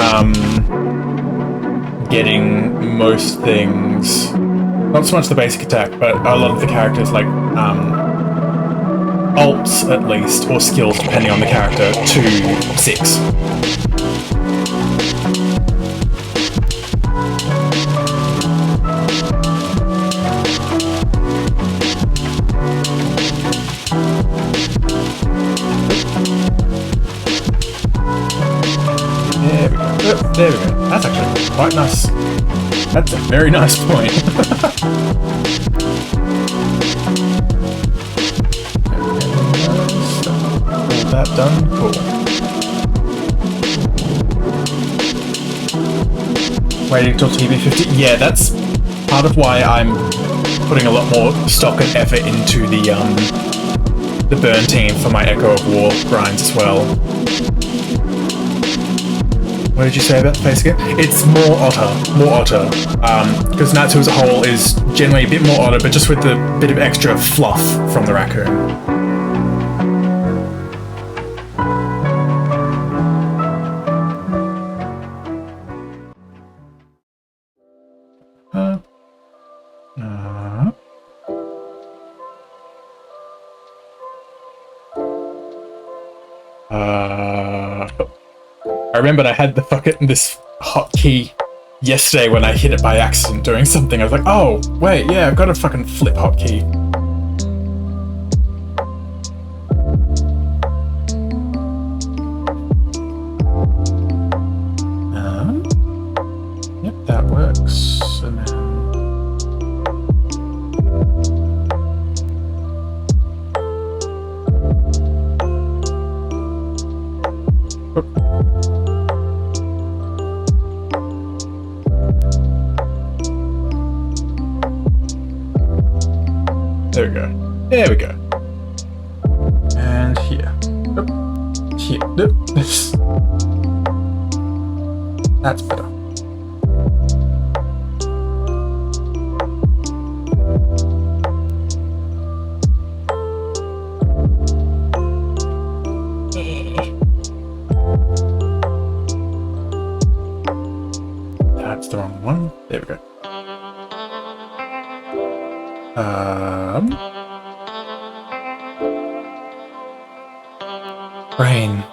getting most things, not so much the basic attack, but a lot of the characters, like ults at least, or skills depending on the character, to 6. There we go. That's actually quite nice. That's a very nice point. All that done. Cool. Waiting till TB50. Yeah, that's part of why I'm putting a lot more stock and effort into the burn team for my Echo of War grinds as well. What did you say about the face again? It's more otter. Because Natsu as a whole is generally a bit more otter, but just with the bit of extra fluff from the raccoon. I remembered I had this hotkey yesterday when I hit it by accident doing something. I was like, oh, wait, yeah, I've got a fucking flip hotkey. Yep, that works. And then... There we go. And here. here. That's better. That's the wrong one. There we go. Brain.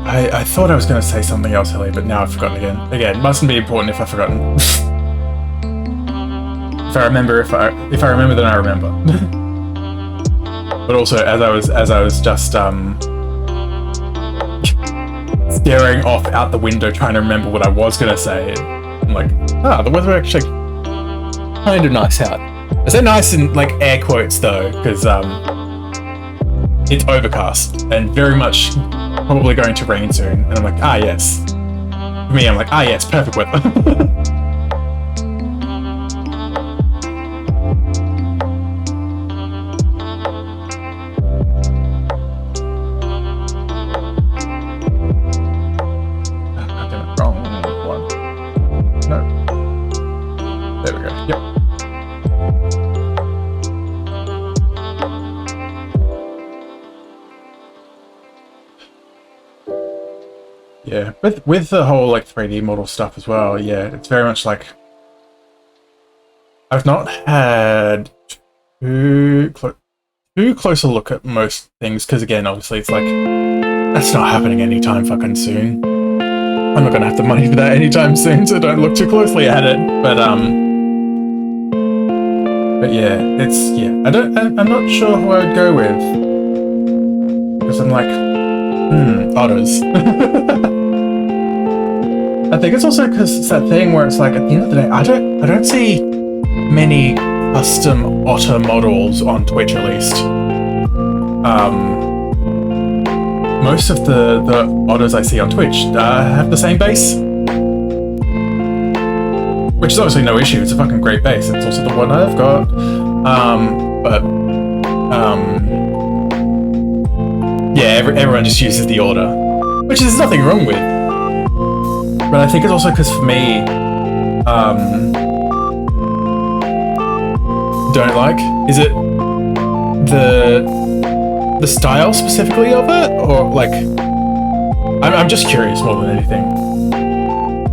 I thought I was going to say something else earlier, but now I've forgotten again. Again, mustn't be important if I've forgotten. If I remember, if I remember, then I remember. But also, as I was just staring off out the window, trying to remember what I was going to say, I'm like, the weather actually kind of nice out. I say nice in like air quotes though, because it's overcast and very much probably going to rain soon. And I'm like, yes. For me, I'm like, yes, perfect weather. I did it wrong. One. No. There we go. Yep. Yeah, with the whole like 3D model stuff as well, yeah, it's very much like I've not had too close a look at most things, because again, obviously it's like that's not happening anytime fucking soon. I'm not gonna have the money for that anytime soon, so don't look too closely at it. But yeah, I'm not sure who I would go with, because I'm like, otters. I think it's also because it's that thing where it's like, at the end of the day, I don't see many custom otter models on Twitch, at least. Most of the otters I see on Twitch have the same base, which is obviously no issue. It's a fucking great base. It's also the one I've got. Yeah, everyone just uses the order, which there's nothing wrong with. But I think it's also because for me, don't like, is it the style specifically of it, or like, I'm just curious more than anything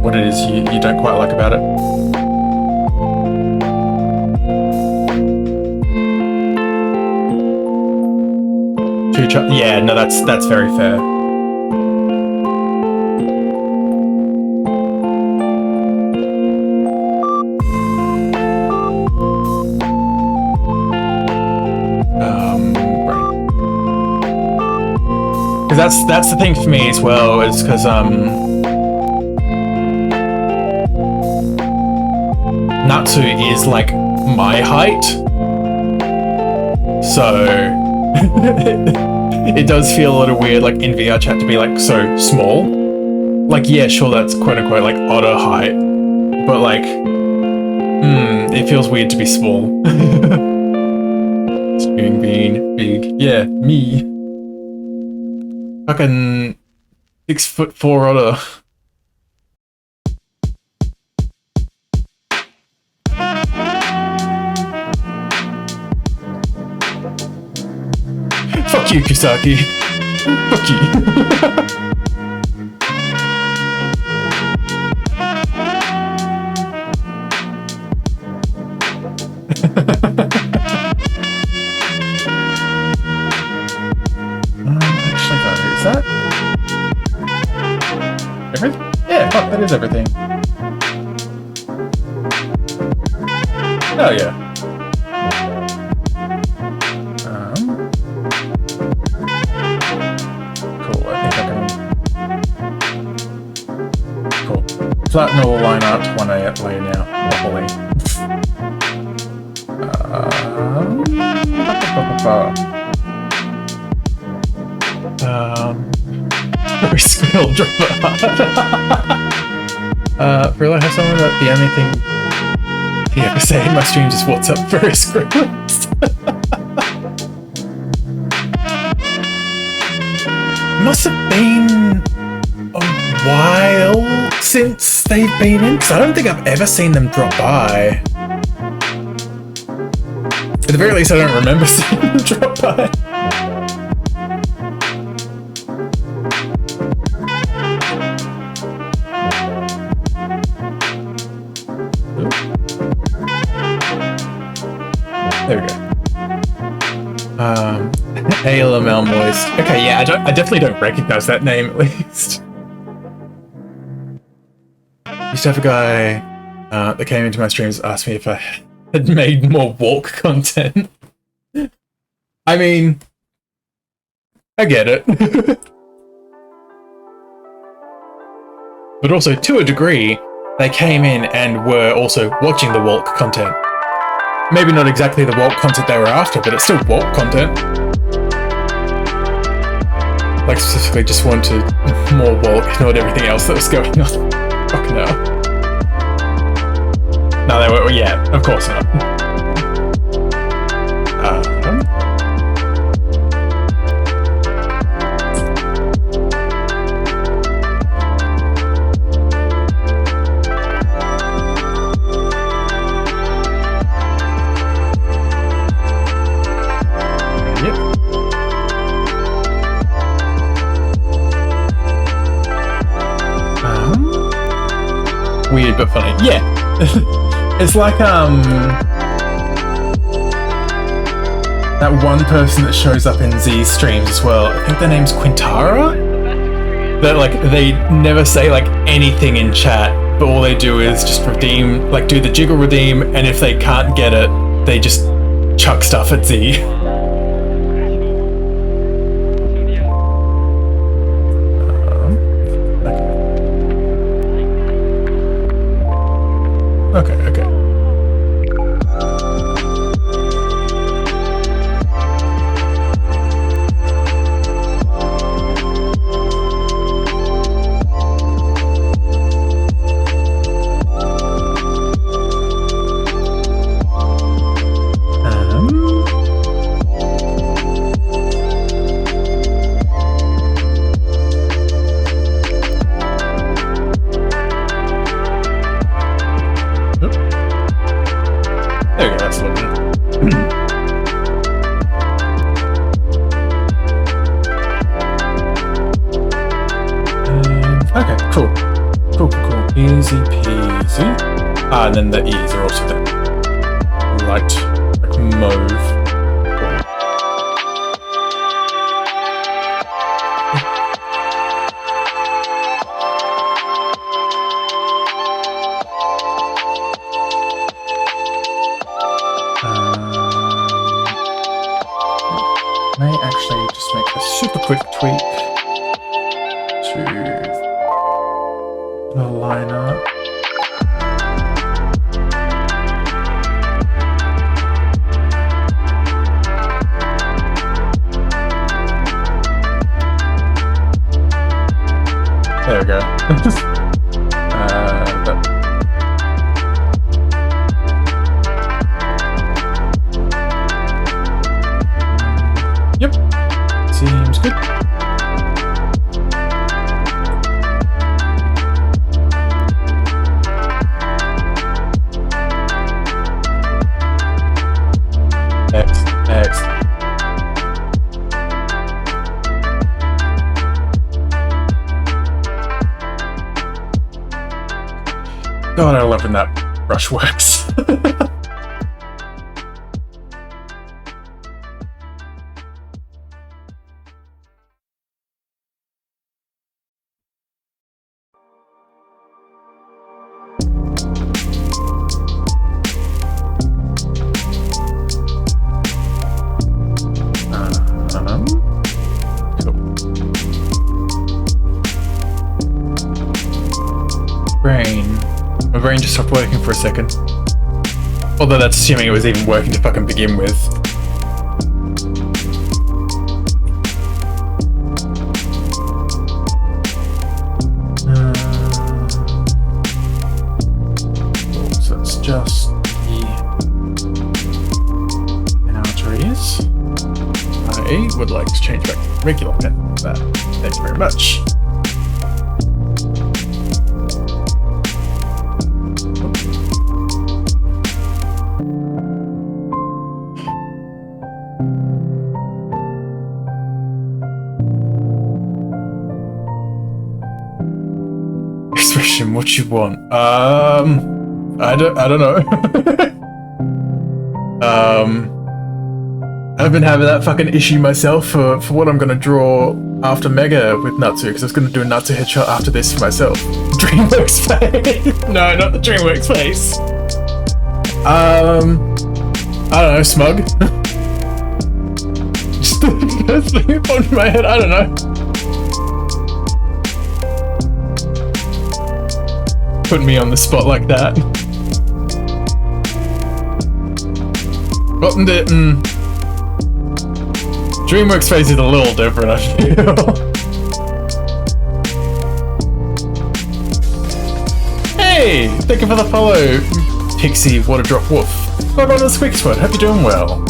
what it is you don't quite like about it. Yeah, no, that's very fair. Because that's the thing for me as well, is because Natsu is like my height, so it does feel a little weird, like in VR chat, to be like so small. Like, yeah, sure, that's quote unquote like otter height, but like, it feels weird to be small. Being big, yeah, me. Fucking 6'4" otter. Fuck you, Kisaki. Fuck you. Actually, no, is that everything? Yeah, fuck, that is everything. Oh yeah. Cool, I think I can... Cool. Flatten all the line out to 1A layer now, properly. Very squirrel dropper. Really have someone that the only thing he ever say in my streams is what's up for his script. Must have been a while since they've been in, because I don't think I've ever seen them drop by. At the very least, I don't remember seeing them drop by. There we go. ALML Moist. Okay, yeah, I definitely don't recognize that name at least. Used to have a guy that came into my streams asked me if I had made more walk content. I mean, I get it. But also, to a degree, they came in and were also watching the walk content. Maybe not exactly the walk content they were after, but it's still walk content. Like, specifically just wanted more walk, ignored everything else that was going on. Fucking hell. No, they were, yeah, of course not. Weird but funny. Yeah. It's like that one person that shows up in Z streams as well. I think their name's Quintara. That like they never say like anything in chat, but all they do is just redeem, like do the jiggle redeem, and if they can't get it, they just chuck stuff at Z. Okay, okay. Easy peasy. And then the E's are also there. Right. Like mauve. May actually just make a super quick tweak to the lineup. There we go. Yep. Seems good. Next. God, I love when that brush works. My brain just stopped working for a second. Although that's assuming it was even working to fucking begin with. So it's just would like to change back to regular pen. Thank you very much. Expression, what you want? I don't know. I've been having that fucking issue myself for what I'm gonna draw after Mega with Natsu, because I was gonna do a Natsu headshot after this for myself. DreamWorks face. No, not the DreamWorks face. I don't know, smug. Just the first thing that popped in my head. I don't know. Put me on the spot like that. What DreamWorks face is a little different, I feel. Hey! Thank you for the follow, Pixie Waterdrop Wolf. Welcome to the Squeak Squad, hope you're doing well.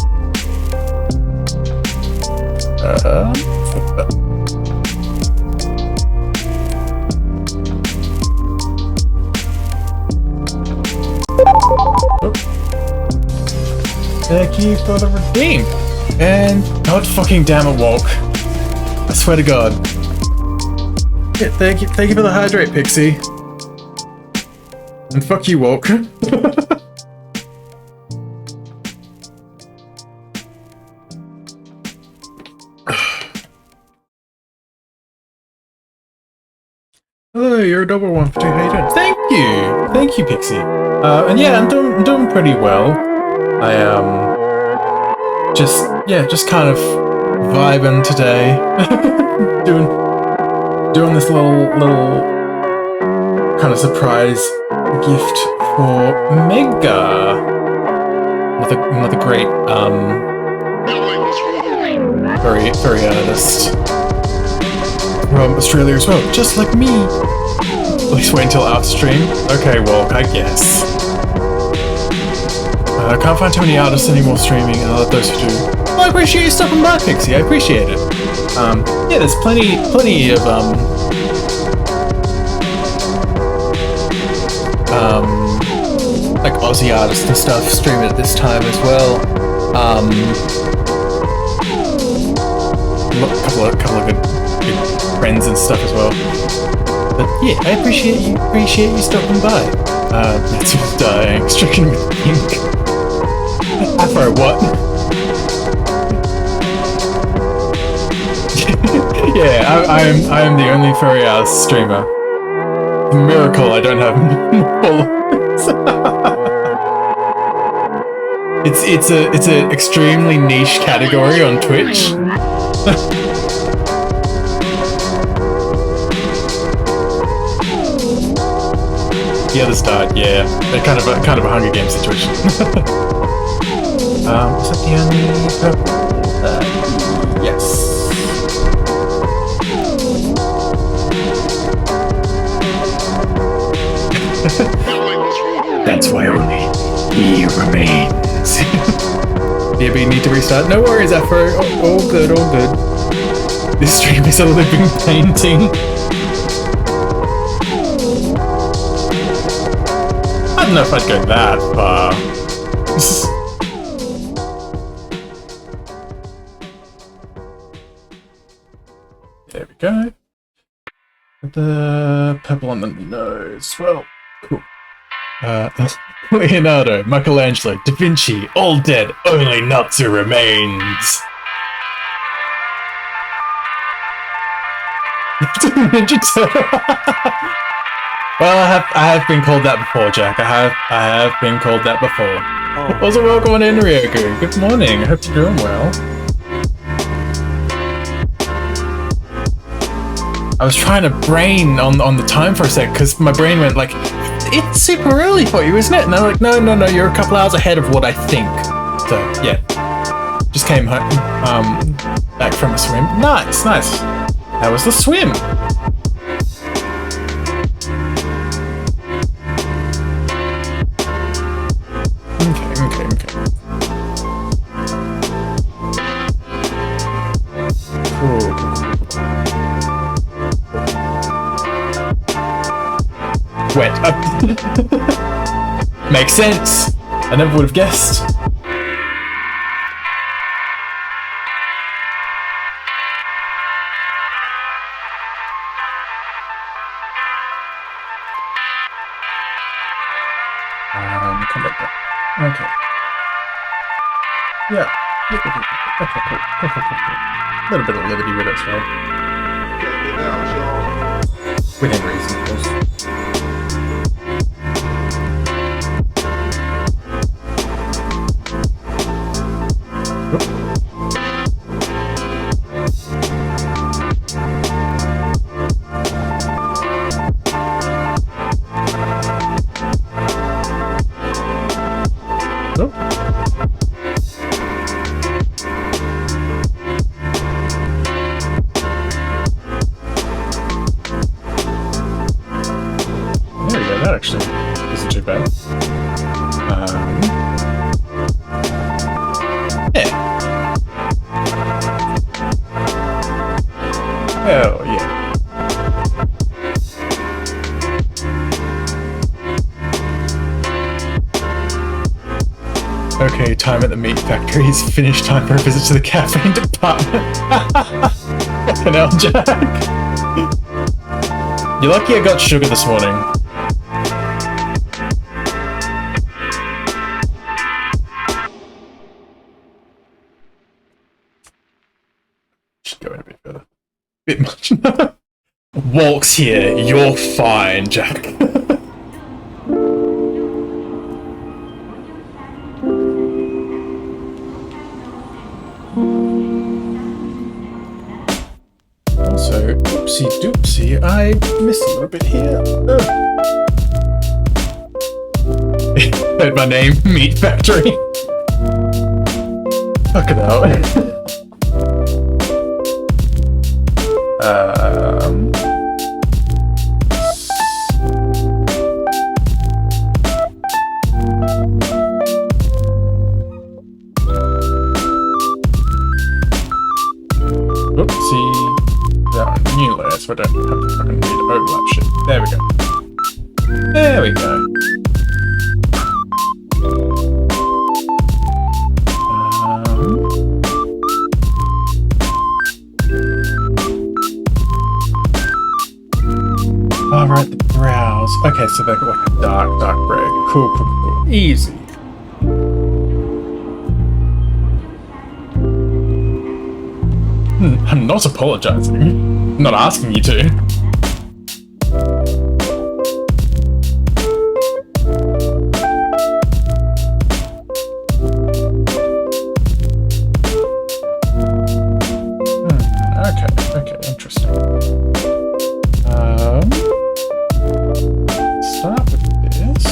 Thank you for the redeem. And god fucking damn it, Walk. I swear to God. Yeah, thank you for the hydrate, Pixie. And fuck you, Walk. Hello, you're a double one for 2. How you doing? Thank you, Pixie. And yeah, I'm doing pretty well. I just kind of vibing today. doing this little kind of surprise gift for Mega. Another great very artist from Australia as well, just like me. At least wait until after stream. Okay, well, I guess. I can't find too many artists anymore streaming, and I love those who do. Well, I appreciate you stopping by, Pixie. I appreciate it. Yeah, there's plenty of like Aussie artists and stuff streaming at this time as well. A couple of good friends and stuff as well. But yeah, I appreciate you stopping by. That's just dying, stricken with pink. Afro, what? Yeah, I am the only furry ass streamer. Miracle I don't have followers. It's a extremely niche category on Twitch. The others died, yeah. They're kind of a Hunger Games situation. Is that the only purple? Yes. That's why only he remains. Yeah, but you need to restart. No worries, Afro. All good, all good. This stream is a living painting. I don't know if I'd go that far. There we go. The purple on the nose. Well, cool. Leonardo, Michelangelo, Da Vinci, all dead. Only Natsu remains. Ninja Turtle. Well, I have been called that before, Jack. I have been called that before. Oh. Also, welcome on in, Ryoku. Good morning. I hope you're doing well. I was trying to brain on the time for a sec because my brain went like, it's super early for you, isn't it? And I'm like, no, you're a couple hours ahead of what I think. So yeah, just came home, back from a swim. Nice. That was the swim. Okay. Wet. Makes sense. I never would have guessed. Come back there. Okay. Yeah. Okay, cool. A little bit of liberty with it as well. Within reason, of course. That actually isn't too bad. Yeah. Hell yeah. Okay, time at the meat factory is finished. Time for a visit to the caffeine department. Fucking hell, Jack. You're lucky I got sugar this morning. Going a bit further. Bit much. Walks here, you're fine, Jack. Also, oopsie doopsie, I missed a little bit here. Heard my name, Meat Factory. Fuck it out. Oopsie. There are new layers, so I don't have to fucking read overlap shit. There we go. There we go. Alright, the brows. Okay, so they're like a dark gray. Cool. Easy. I'm not apologizing. I'm not asking you to. Okay, interesting. Start with this.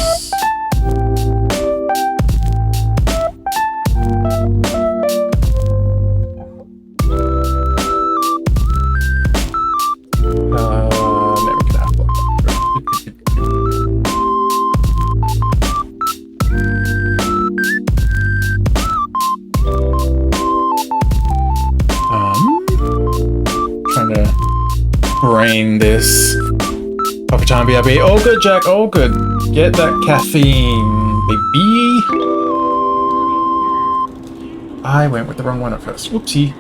Then we can have one. Trying to brain this. Papa time, BRB. All good, Jack. All good. Get that caffeine, baby. I went with the wrong one at first. Whoopsie.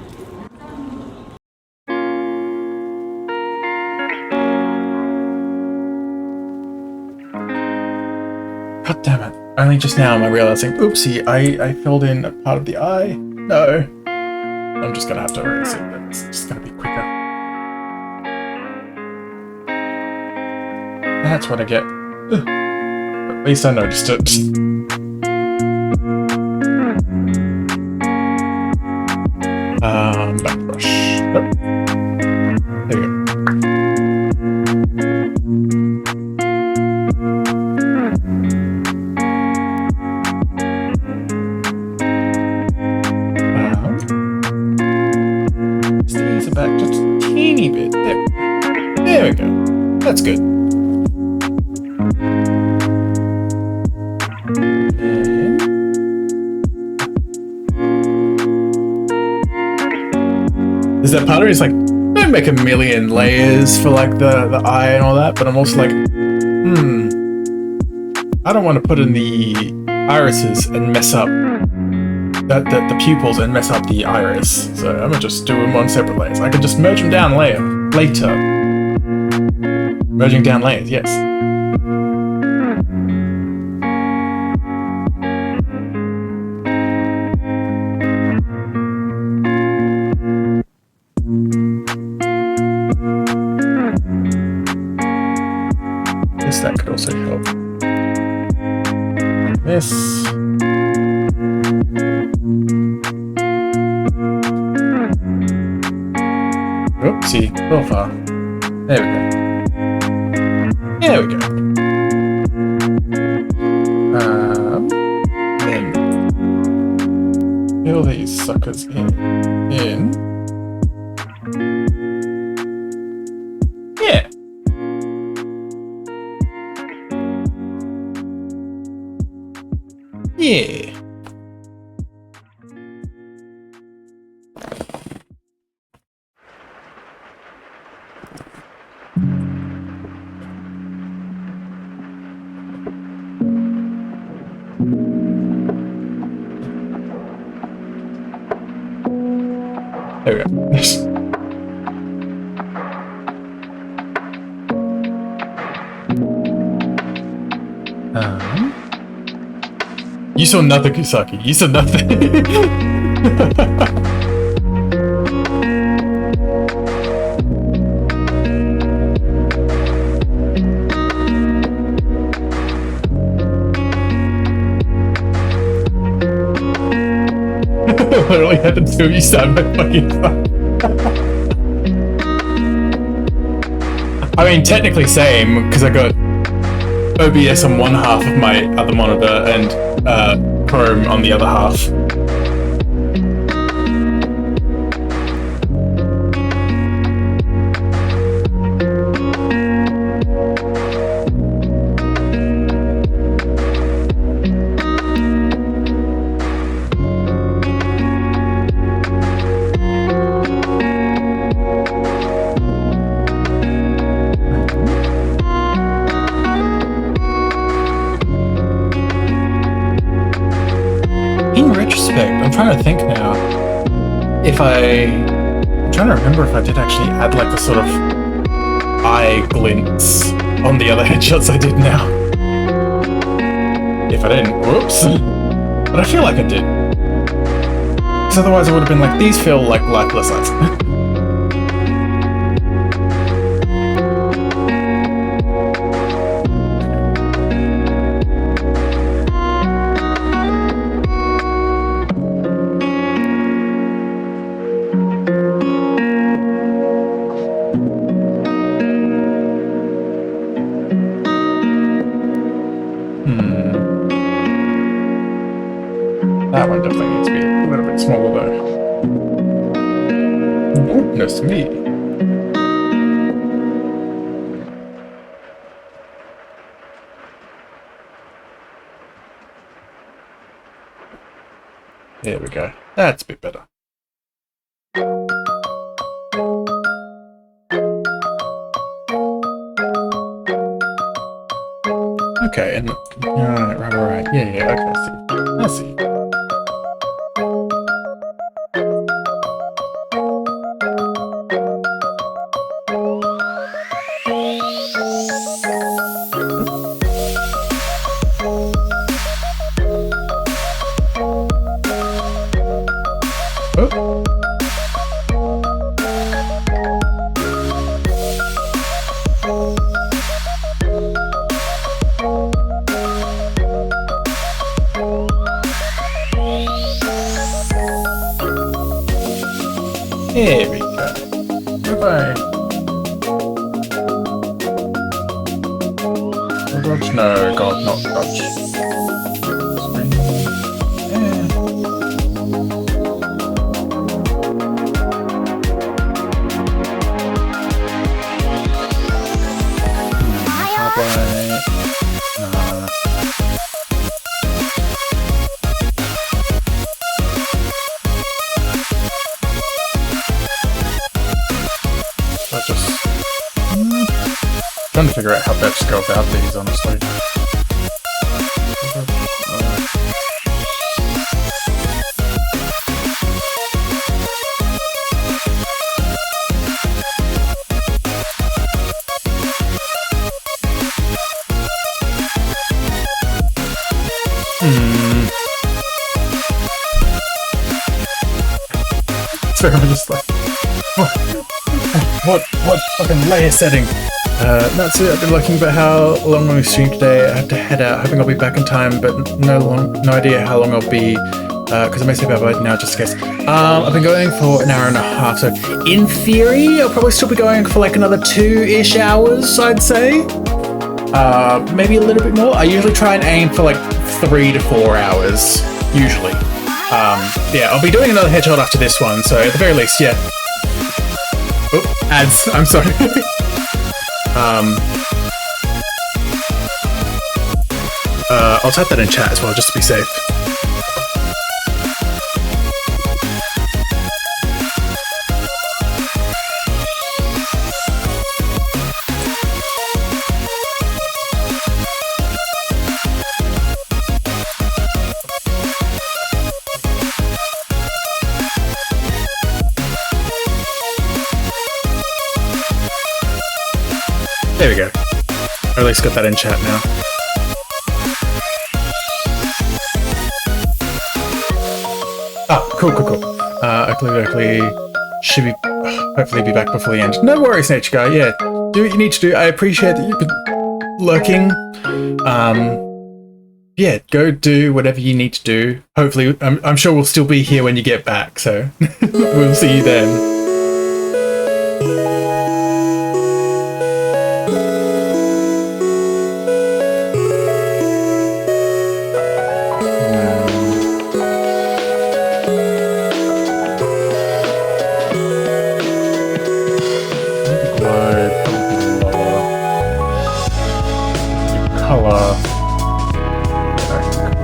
God damn it. Only just now am I realizing, oopsie, I filled in a part of the eye. No. I'm just gonna have to erase it. It's just gonna be quicker. That's what I get. Ugh. At least I noticed it. Back brush. Nope. There we go. Stays it back just a teeny bit. There we go. That's good. There's that part where it's like, don't make a million layers for like the eye and all that, but I'm also like, I don't want to put in the irises and mess up the pupils and mess up the iris. So I'm gonna just do them on separate layers. I can just merge them down later. Merging down layers, yes. Guess that could also help. This. Oopsie, so far. There we go. There we go. Then fill these suckers in. Yeah. Yeah. There we go. You saw nothing, Kisaki. You saw nothing. Literally had to do you start my fucking phone. I mean, technically same, because I got OBS on one half of my other monitor and Chrome on the other half. I'm trying to think now if I'm trying to remember if I did actually add like the sort of eye glints on the other headshots I did now. If I didn't, whoops. But I feel like I did. Because otherwise it would have been like, these feel like lifeless eyes. That one definitely needs to be a little bit smaller though. Goodness me. There we go. That's a bit better. Okay, and right. Yeah, okay, I see. There we go. Bye-bye. No dodge? No, God, not dodge. Spring. Yeah. Bye-bye. Trying to figure out how best to go about these, honestly. It's very much just like, what fucking layer setting? That's it. I've been looking about how long we stream today. I have to head out, hoping I'll be back in time, but no idea how long I'll be, because I may sleep out by now just in case. I've been going for an hour and a half, so in theory, I'll probably still be going for like another 2-ish hours, I'd say. Maybe a little bit more. I usually try and aim for like 3 to 4 hours, usually. Yeah, I'll be doing another headshot after this one, so at the very least, yeah. Oh, ads. I'm sorry. I'll type that in chat as well, just to be safe. There we go. Or at least got that in chat now. Ah, cool. Oakley should be hopefully be back before the end. No worries, Nature Guy. Yeah, do what you need to do. I appreciate that you've been lurking. Yeah, go do whatever you need to do. Hopefully, I'm sure we'll still be here when you get back. So we'll see you then.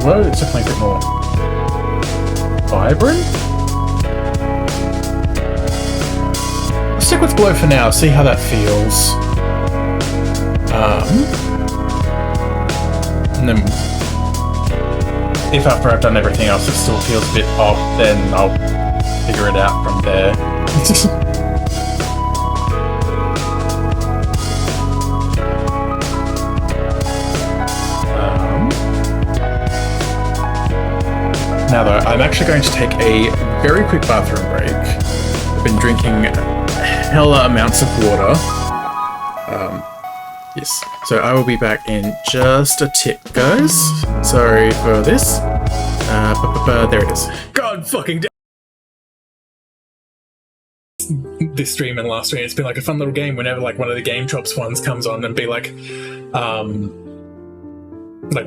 Well, it's definitely a bit more vibrant. I'll stick with glow for now, see how that feels. And then if after I've done everything else it still feels a bit off, then I'll figure it out from there. Now though, I'm actually going to take a very quick bathroom break. I've been drinking hella amounts of water. Yes, so I will be back in just a tick, guys. Sorry for this. There it is. God fucking damn. This stream and last stream, it's been like a fun little game whenever like one of the Game Chops ones comes on and be like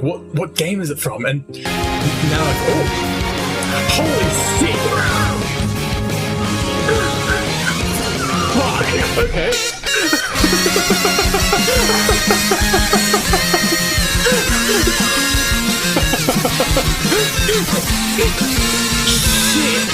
what game is it from? And now like, oh, holy shit! Why? Okay. Shit!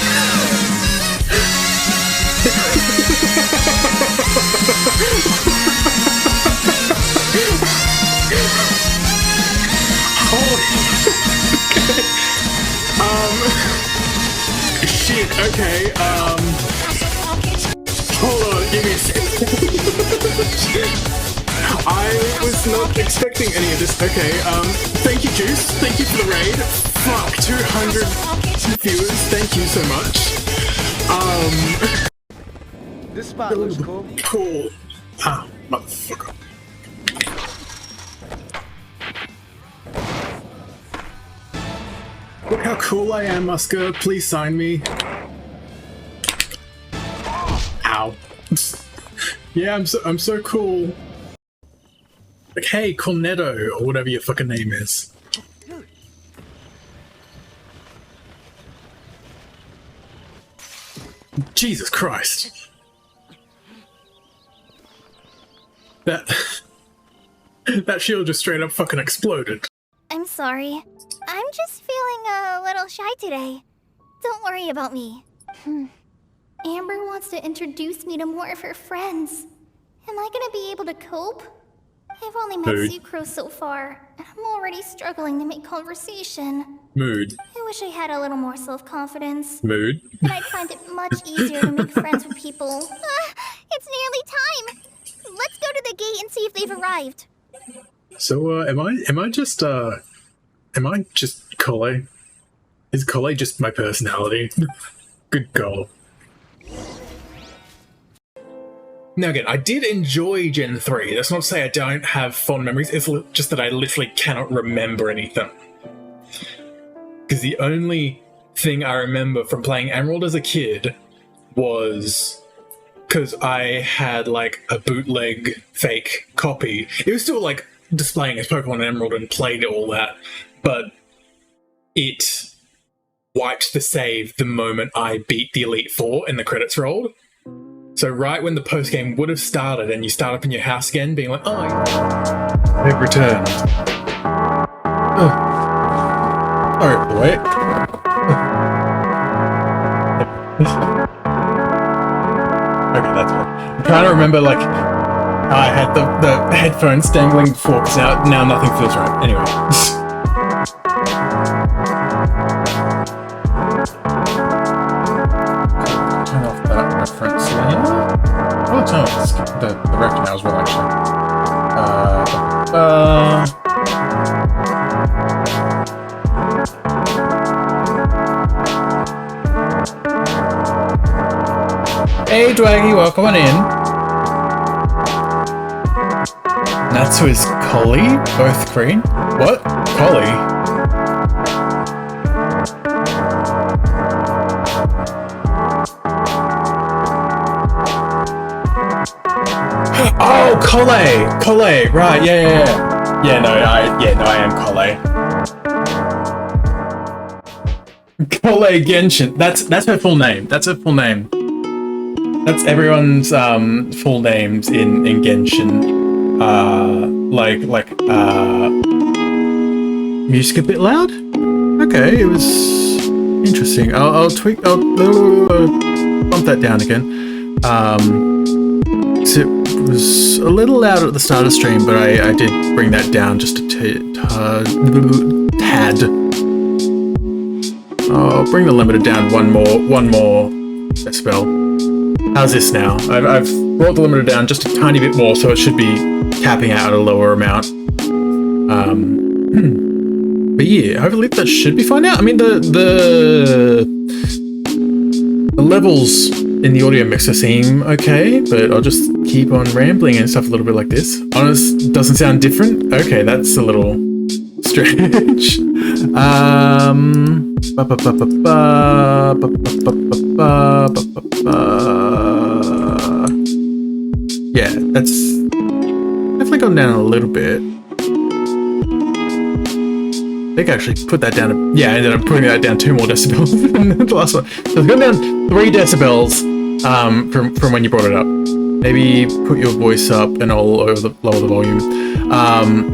Shit, okay, hold on, give me a second. I was not expecting any of this. Okay, thank you, Juice. Thank you for the raid. Fuck, 200 viewers. Thank you so much.
This spot looks cool.
Cool. Ah, motherfucker. Look how cool I am, Muska. Please sign me. Ow. Yeah, I'm so cool. Like, hey, Cornetto, or whatever your fucking name is. Jesus Christ. That shield just straight up fucking exploded.
I'm sorry. I'm just feeling a little shy today. Don't worry about me. Amber wants to introduce me to more of her friends. Am I gonna be able to cope? I've only met
Mood.
Sucrose so far, and I'm already struggling to make conversation.
Mood.
I wish I had a little more self-confidence.
Mood.
Then I'd find it much easier to make friends with people. It's nearly time! Let's go to the gate and see if they've arrived.
So, am I just Collei? Is Collei just my personality? Good goal. Now again, I did enjoy Gen 3. That's not to say I don't have fond memories, it's just that I literally cannot remember anything. Because the only thing I remember from playing Emerald as a kid was because I had like a bootleg fake copy. It was still like displaying as Pokemon Emerald and played all that, but it wiped the save the moment I beat the Elite Four and the credits rolled. So right when the post-game would have started and you start up in your house again, being like, oh, they've returned. Sorry for the wait. Okay, that's fine. I'm trying to remember, like, how I had the headphones dangling before, because now nothing feels right. Anyway. Turn off that reference here. Oh, turn off the record now as well, actually. Hey Dwaggy, welcome on in. Natsu is Collie, both green. What? Collie? Oh, Collie, right, yeah. Yeah, no, I am Collie. Collie Genshin, that's her full name. That's her full name. That's everyone's full names in Genshin. Music a bit loud? Okay, it was interesting. I'll tweak. I'll bump that down again. So it was a little loud at the start of the stream, but I did bring that down just a tad. I'll bring the limiter down one more decibel. How's this now? I've brought the limiter down just a tiny bit more, so it should be capping out at a lower amount. But yeah, hopefully that should be fine now. I mean, the levels in the audio mixer seem okay, but I'll just keep on rambling and stuff a little bit like this. Honest, doesn't sound different? Okay, that's a little strange. Yeah, that's definitely gone down a little bit. I think I actually put that down. I ended up putting that down 2 more decibels than the last one. So it's gone down 3 decibels from when you brought it up. Maybe put your voice up and I'll lower the volume.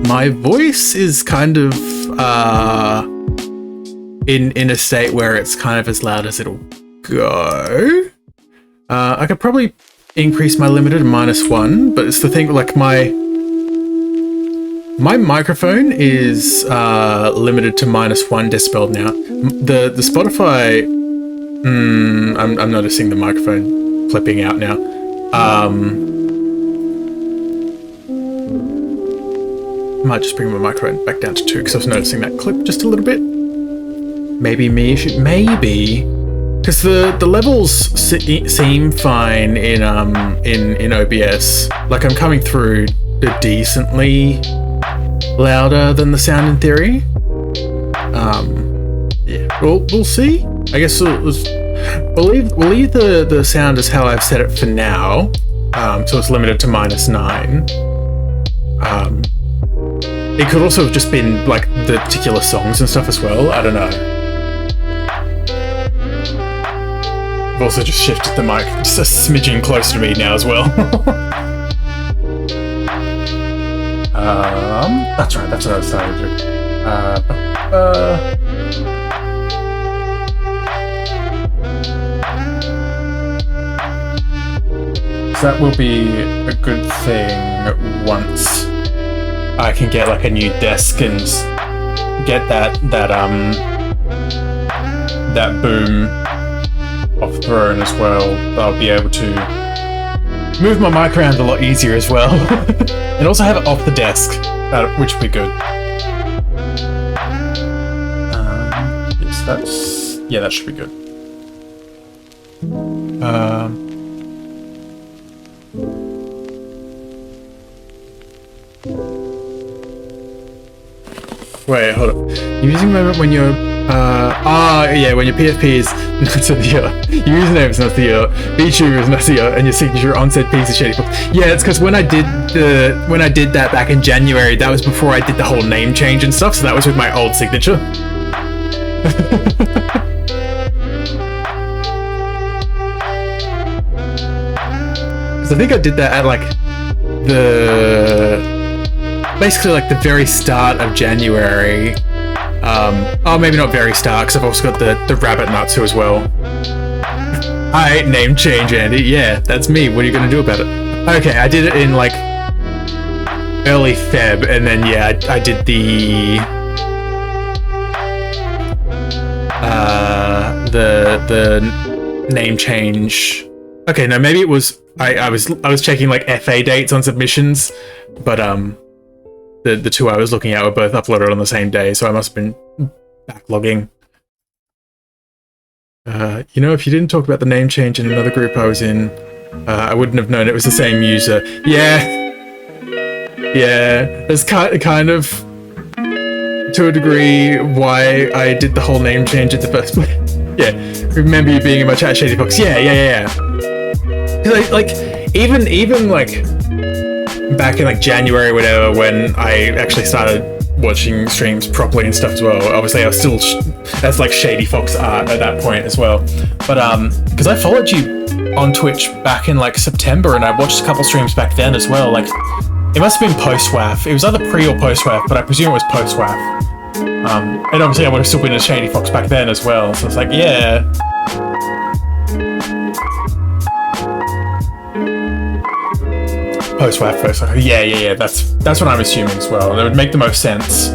My voice is kind of in a state where it's kind of as loud as it'll go. I could probably increase my limiter to -1, but it's the thing, like my microphone is limited to -1 decibel now. The Spotify, I'm noticing the microphone clipping out now. I might just bring my microphone back down to 2 because I was noticing that clip just a little bit. Maybe because the levels seem fine in OBS. Like I'm coming through decently louder than the sound in theory. Yeah, we'll see. I guess we'll leave the sound as how I've set it for now. So it's limited to -9. It could also have just been like the particular songs and stuff as well. I don't know. I've also just shifted the mic just a smidgen closer to me now as well. That's right, that's what I was starting to do. So that will be a good thing once I can get like a new desk and get that boom off throne as well. I'll be able to move my mic around a lot easier as well. And also have it off the desk, which would be good. Yes, that should be good. Wait, hold on. You're using a moment when your when your PFP is Natsuyo, your username is Natsuyo, VTuber is Natsuyo, and your signature on said piece is Shady Fox. Yeah, it's because when I did that back in January, that was before I did the whole name change and stuff, so that was with my old signature. Because I think I did that at like basically like the very start of January. Maybe not very start, because I've also got the rabbit Natsu as well. Hi, name change, Andy. Yeah, that's me. What are you gonna do about it? Okay, I did it in like early Feb, and then yeah, I did the name change. Okay, no, maybe it was I was checking like FA dates on submissions, but the two I was looking at were both uploaded on the same day, so I must have been backlogging. You know, if you didn't talk about the name change in another group I was in, I wouldn't have known it was the same user. Yeah, that's kind of, to a degree, why I did the whole name change in the first place. Yeah, remember you being in my chat, Shady Fox. Yeah. Like, even like back in like January or whatever, when I actually started watching streams properly and stuff as well. Obviously I was still that's like Shady Fox art at that point as well, but because I followed you on Twitch back in like September, and I watched a couple streams back then as well. Like, it must have been post WAF. It was either pre or post WAF, but I presume it was post WAF. And obviously I would have still been a Shady Fox back then as well, so it's like, yeah. Post WAF, post WAF. Yeah. That's what I'm assuming as well. That would make the most sense.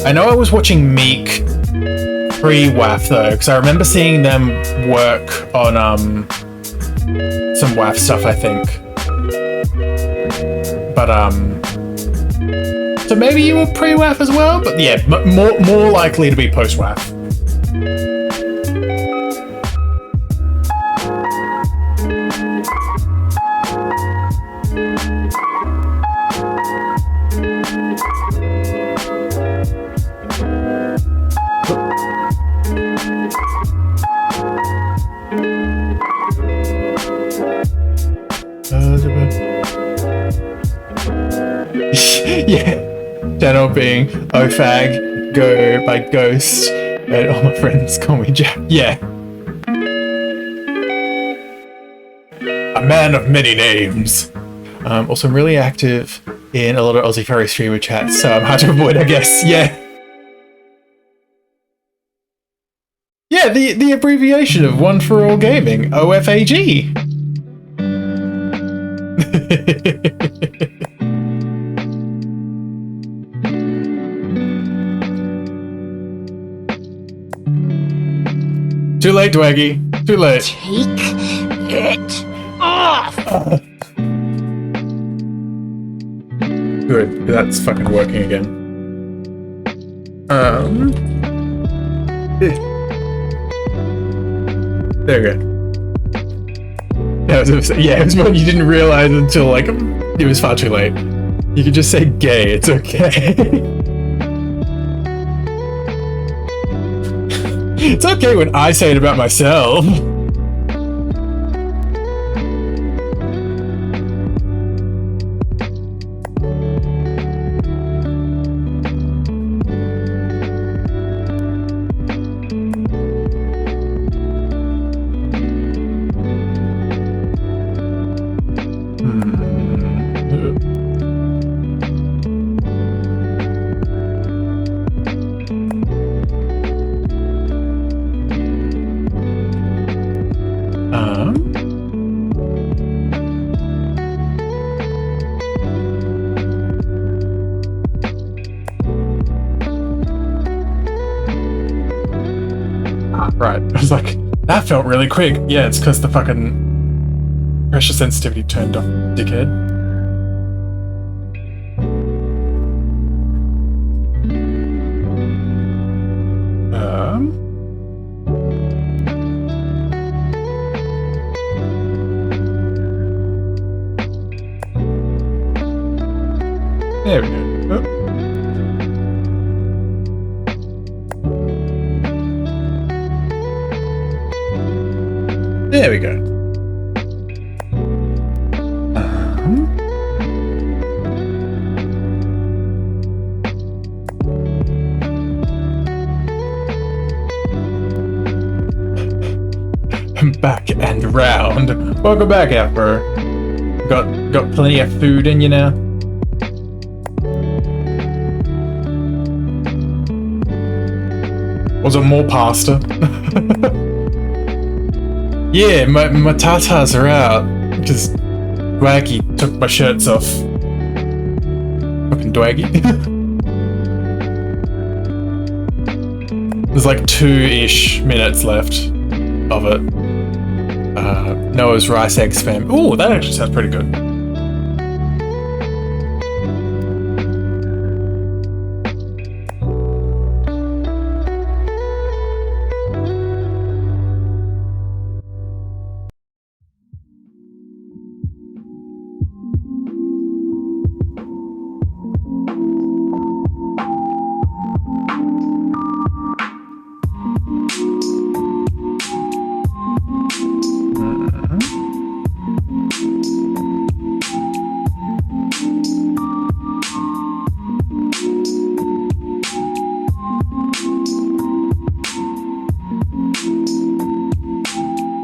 I know I was watching Meek pre-WAF though, because I remember seeing them work on some WAF stuff, I think. But so maybe you were pre-WAF as well, but yeah, more likely to be post-WAF. Yeah, channel being OFAG, go by Ghost, and all my friends call me Jack. Yeah. A man of many names. Also, I'm really active in a lot of Aussie Furry streamer chats, so I'm hard to avoid, I guess. Yeah. Yeah, the abbreviation of One for All Gaming, OFAG. Too late, Dwaggy. Too late.
Take it off!
Good. That's fucking working again. There we go. It was one you didn't realize until, like, it was far too late. You could just say gay, it's okay. It's okay when I say it about myself. Right, I was like, that felt really quick. Yeah, it's because the fucking pressure sensitivity turned off, dickhead. There we go. Oh. There we go. Back and round. Welcome back, Emperor. Got plenty of food in you now. Was it more pasta? Yeah, my tatas are out because Dwaggy took my shirts off. Fucking Dwaggy. There's like 2-ish minutes left of it. Noah's rice egg spam. Ooh, that actually sounds pretty good.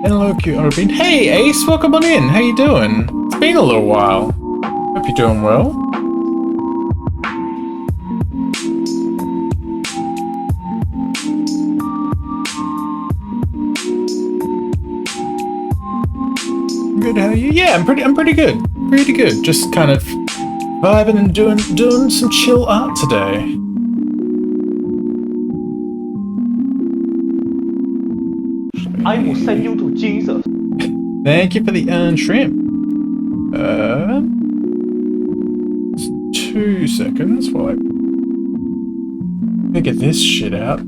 Hello, cute Orbine. Hey, Ace, welcome on in. How you doing? It's been a little while. Hope you're doing well. Good, how are you? Yeah, I'm pretty good. Pretty good. Just kind of vibing and doing some chill art today.
I will send you to Jesus.
Thank you for the shrimp. 2 seconds while I figure this shit out.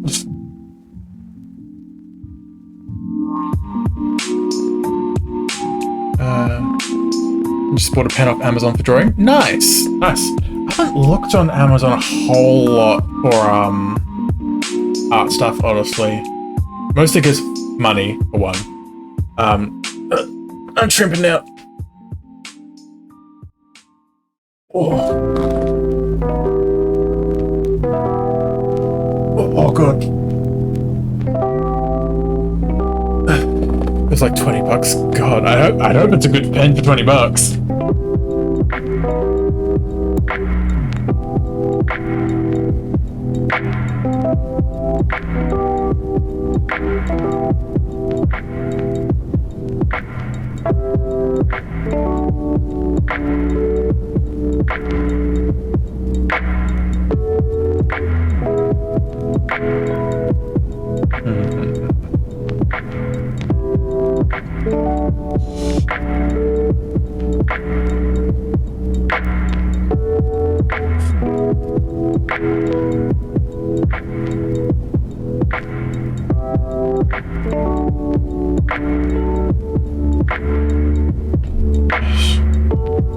Just bought a pen off Amazon for drawing. Nice, nice. I haven't looked on Amazon a whole lot for art stuff, honestly. Mostly because money, for one. I'm shrimping now. Oh god. It's like $20. God, I hope it's a good pen for $20.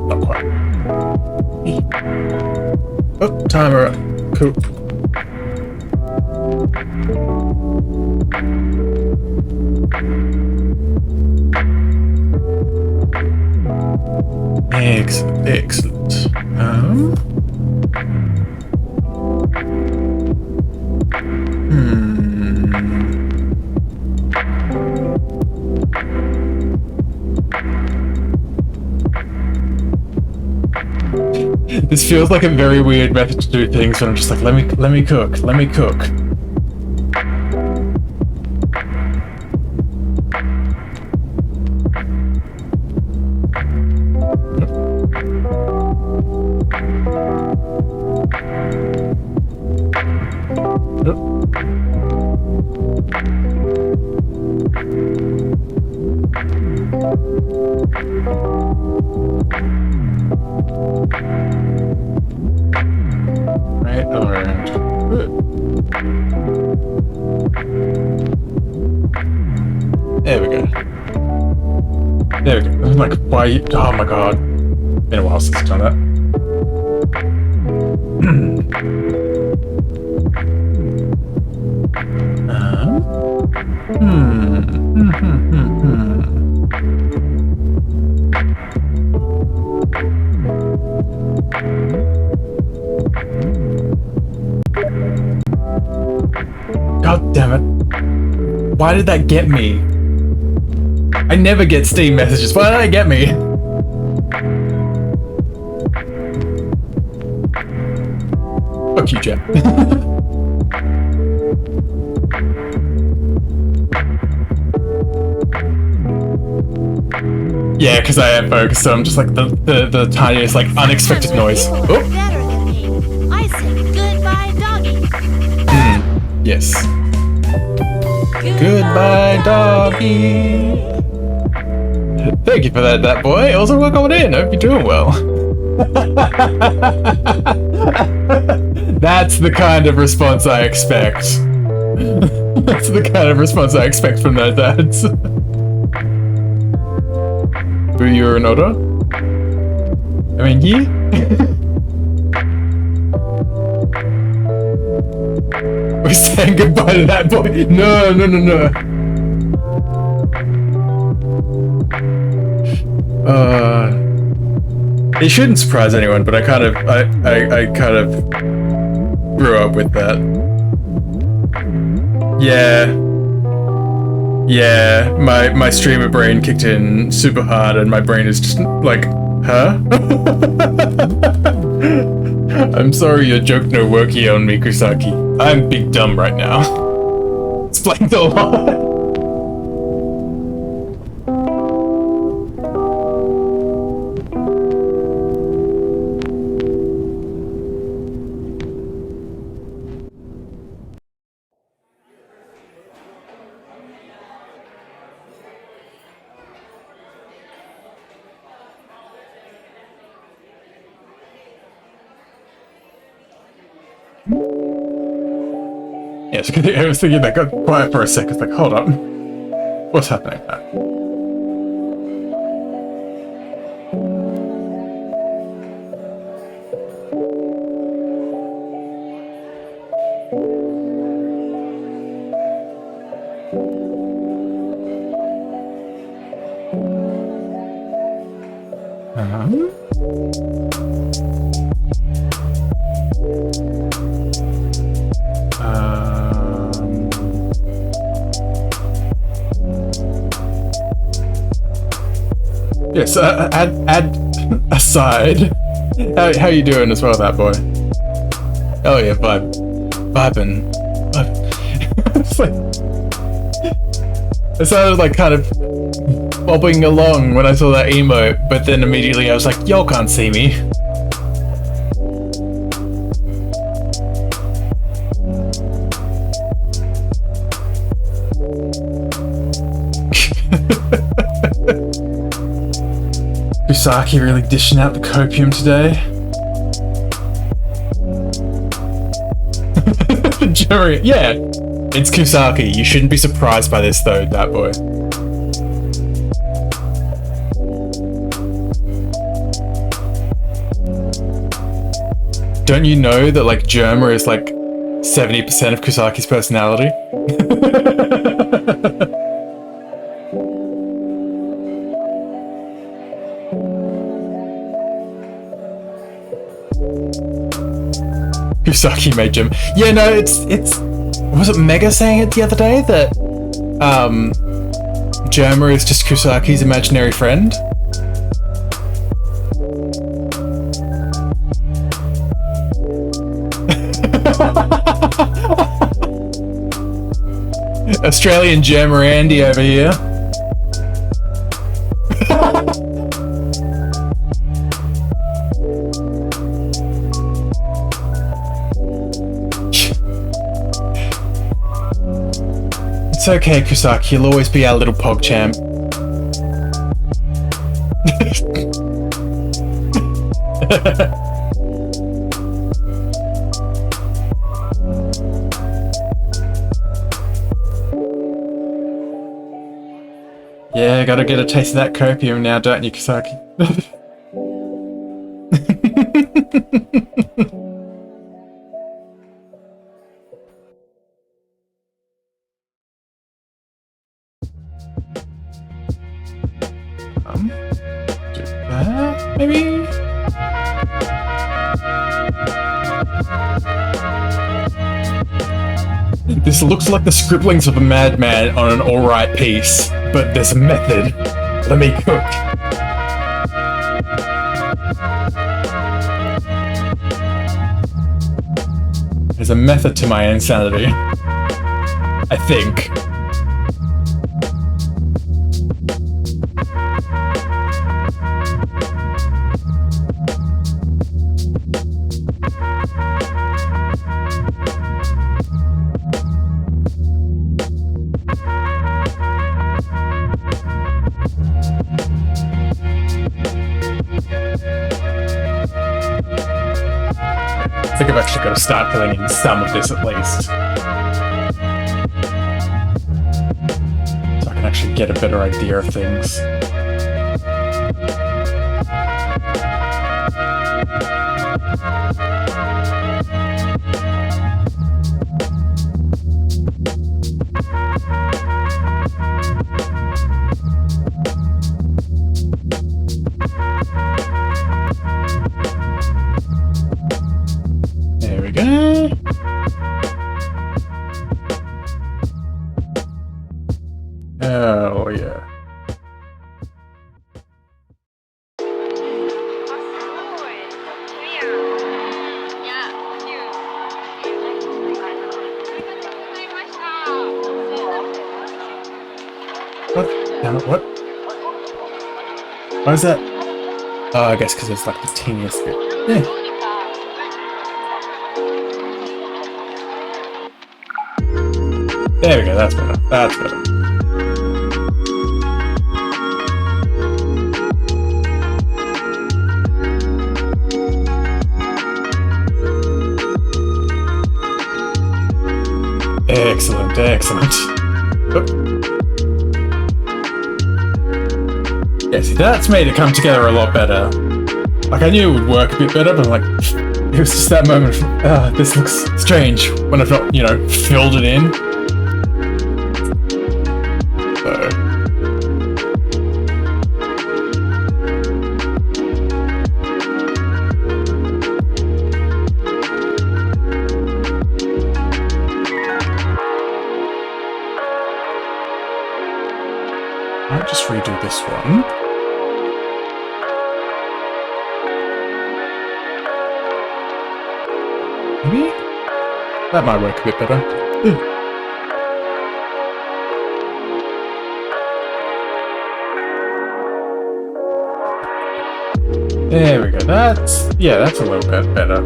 Not quite. Oh, timer up. Cool. Excellent. This feels like a very weird method to do things, and I'm just like, let me cook. Right around. There we go. I'm like, why? Oh my god. Been a while since I've done that. God damn it. Why did that get me? I never get Steam messages. Why did that get me? Fuck you, Jen. Yeah, because I am focused, so I'm just like the tiniest, like, unexpected noise.
People
Oh!
are better than me. I said goodbye, doggy.
Yes. Goodbye, doggy. Thank you for that boy. Also, welcome in. Hope you're doing well. That's the kind of response I expect. That's the kind of response I expect from their dads. Were you an order? I mean, yeah. We're saying goodbye to that boy. No. It shouldn't surprise anyone, but I kind of grew up with that. Yeah, my streamer brain kicked in super hard, and my brain is just like, huh? I'm sorry your joke no worky on me, Kusaki. I'm big dumb right now. Explains a lot. Yes, I was thinking that got quiet for a sec. It's like, hold up. What's happening now? Yes, add aside. How you doing as well, that boy? Oh yeah, vibing. It's like, it sounded like kind of bobbing along when I saw that emote, but then immediately I was like, y'all can't see me. Kusaki really dishing out the copium today. Jerry, yeah, it's Kusaki. You shouldn't be surprised by this though, that boy. Don't you know that like Germa is like 70% of Kusaki's personality? Kusaki made Jim. Yeah, no, it's was it Mega saying it the other day that Germa is just Kusaki's imaginary friend? Australian Germa Andy over here. It's okay, Kusaki. You'll always be our little pog champ. Yeah, gotta get a taste of that copium now, don't you, Kusaki? Do that, maybe? This looks like the scribblings of a madman on an alright piece, but there's a method. Let me cook. There's a method to my insanity. I think. I think I've actually got to start filling in some of this at least. So I can actually get a better idea of things. There we go. Oh, yeah. What? Damn it, what? Why is that? Oh, I guess because it's like the teeniest bit. Yeah. There we go, that's better. That's better. Excellent, excellent. Oh. Yeah, see, that's made it come together a lot better. Like, I knew it would work a bit better, but like, it was just that moment of, this looks strange when I've not, you know, filled it in. So. I'll just redo this one. Maybe? That might work a bit better. Ooh. There we go. That's a little bit better.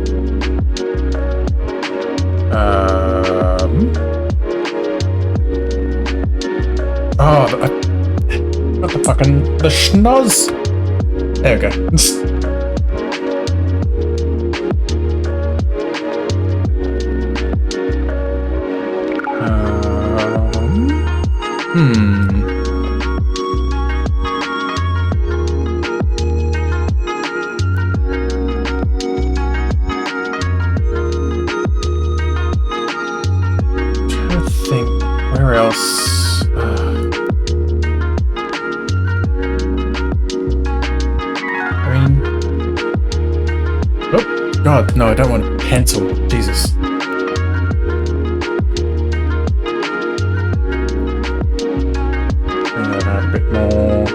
What the fucking the schnoz? There we go. Trying to think where else. Oh God, no! I don't want pencil. Jesus. Bring that out a bit more.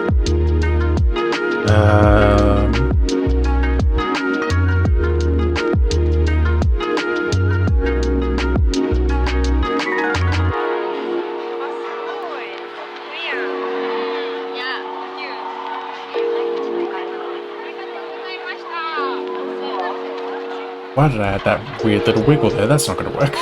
Why did I add that weird little wiggle there? That's not going to work.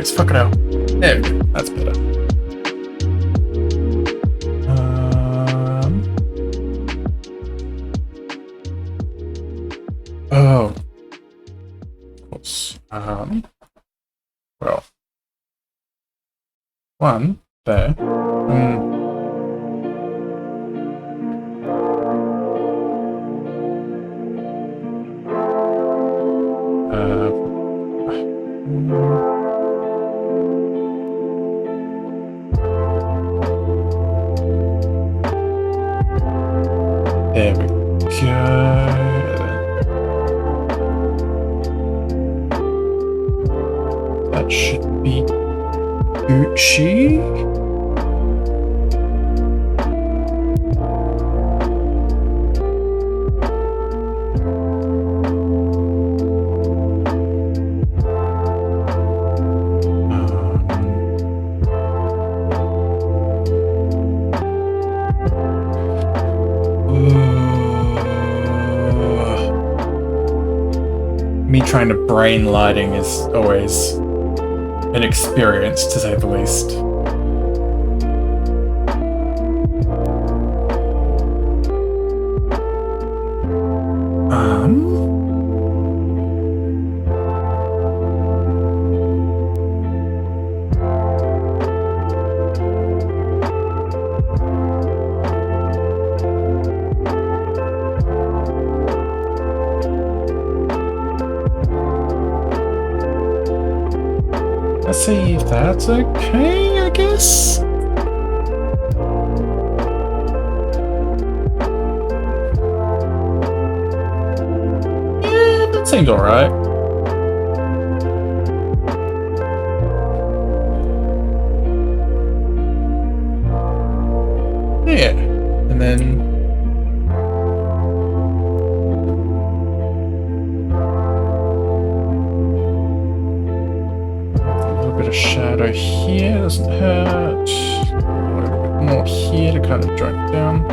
noise. Fuck it out. There we go. That's better. Oh. Of course. Well. One there. There we go. That should be Gucci. Me trying to brain lighting is always an experience, to say the least. Let's see if that's okay, I guess. Yeah, that seems alright. Yeah, and then shadow here doesn't hurt. A little bit more here to kind of drag down.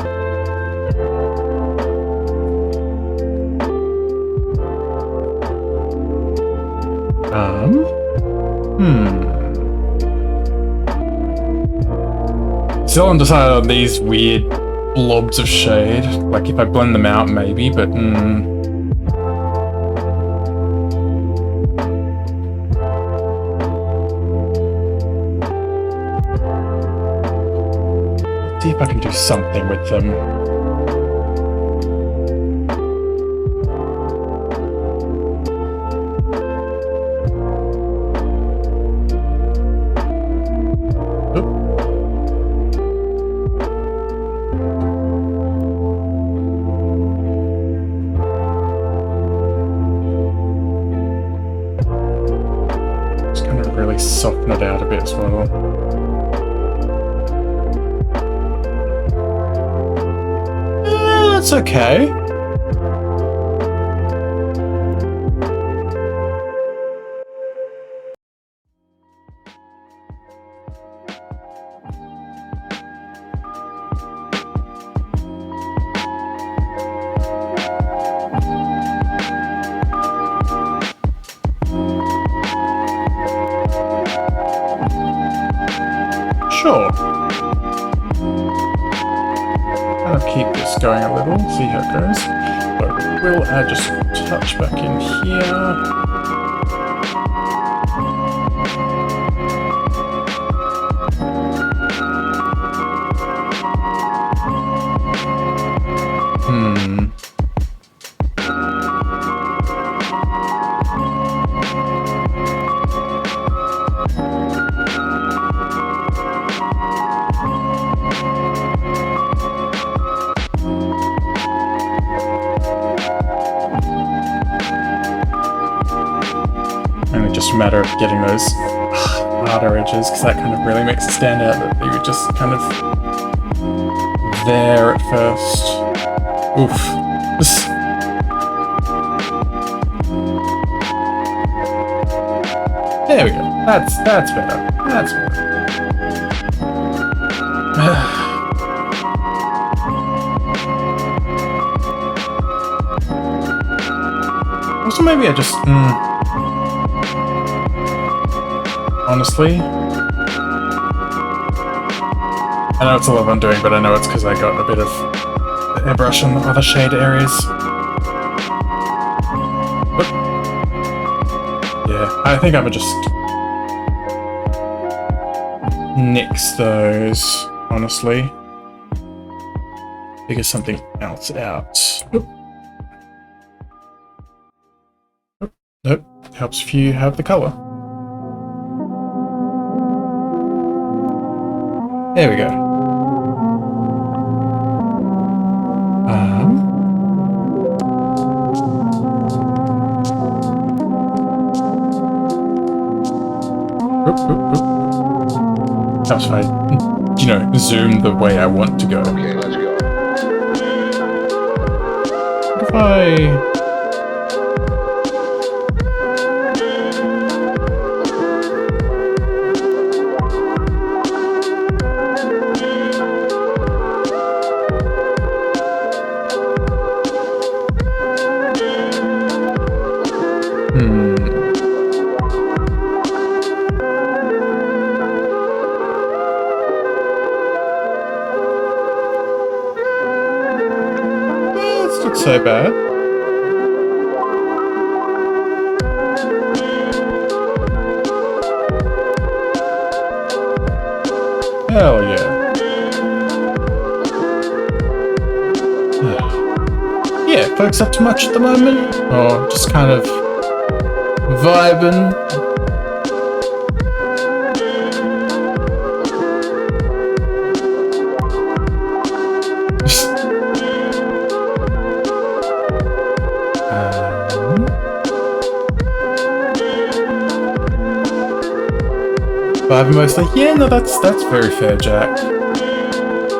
Still undecided on these weird blobs of shade. Like if I blend them out, maybe, but see if I can do something with them. Just kind of really soften it out a bit as well. That's okay. Sure. I'll keep this going a little, see how it goes. But we'll add just a touch back in here. And it's just a matter of getting those harder edges, because that kind of really makes it stand out that they were just kind of there at first. Oof. There we go. That's better. That's better. Also, maybe I just... honestly. I know it's a lot I'm doing, but I know it's because I got a bit of airbrush on the other shade areas. But yeah, I think I would just nix those, honestly. Figure something else out. Oop. Oop. Nope, helps if you have the color. There we go. Oop, oop, oop. Helps if I, you know, zoom the way I want to go.
Okay, let's go.
If I... It's not so bad. Hell yeah. Yeah, folks up too much at the moment? Or just kind of vibing? Vibing mostly? Yeah, no, that's very fair, Jack.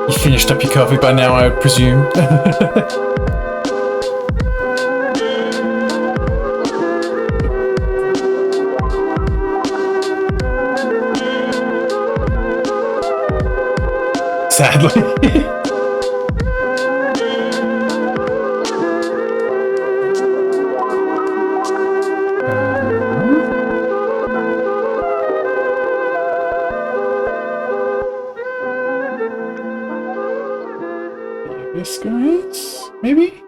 You finished up your coffee by now, I presume. Sadly. This guys, maybe?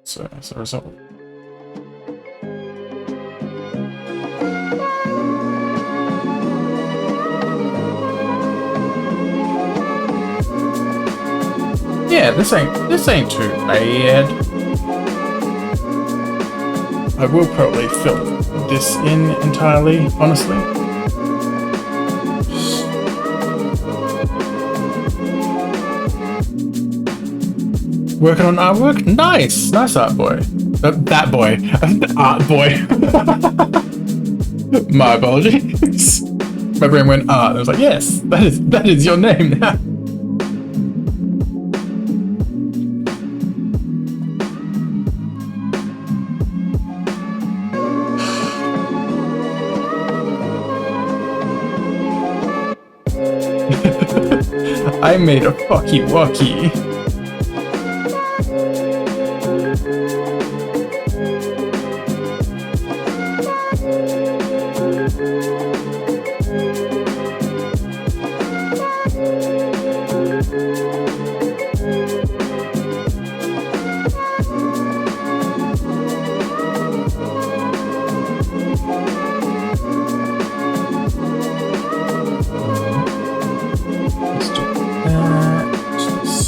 So as a result. Yeah, this ain't too bad. I will probably fill this in entirely, honestly. Working on artwork? Nice! Nice art boy. That boy. Art boy. My apologies. My brain went art and I was like, yes, that is your name now. I made a fucky wucky.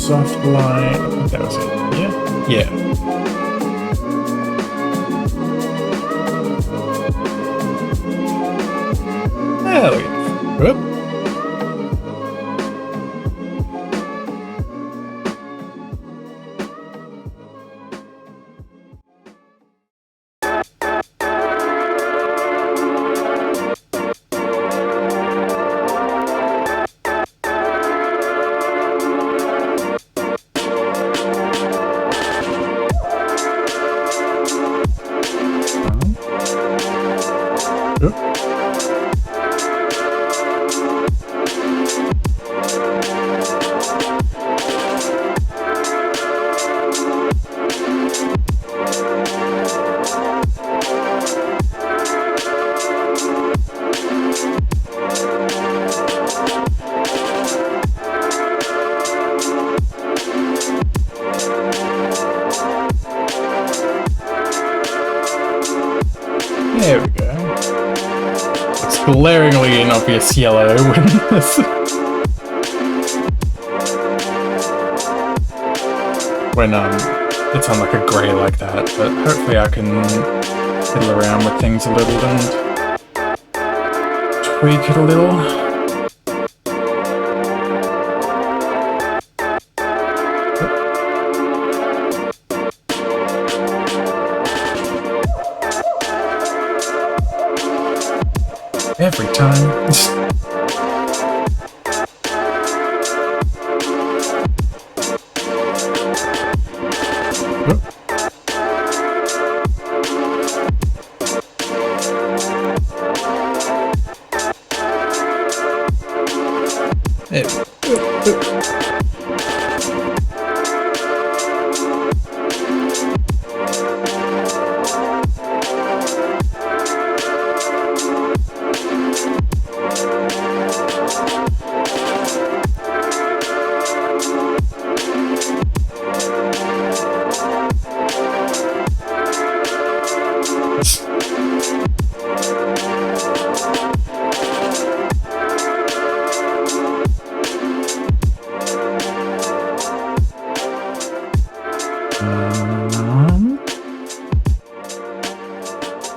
Soft line. I think that was it. Yeah? Yeah. Hell yeah. Whoop. glaringly an obvious yellow when it's on like a grey like that, but hopefully I can fiddle around with things a little and tweak it a little. Every time.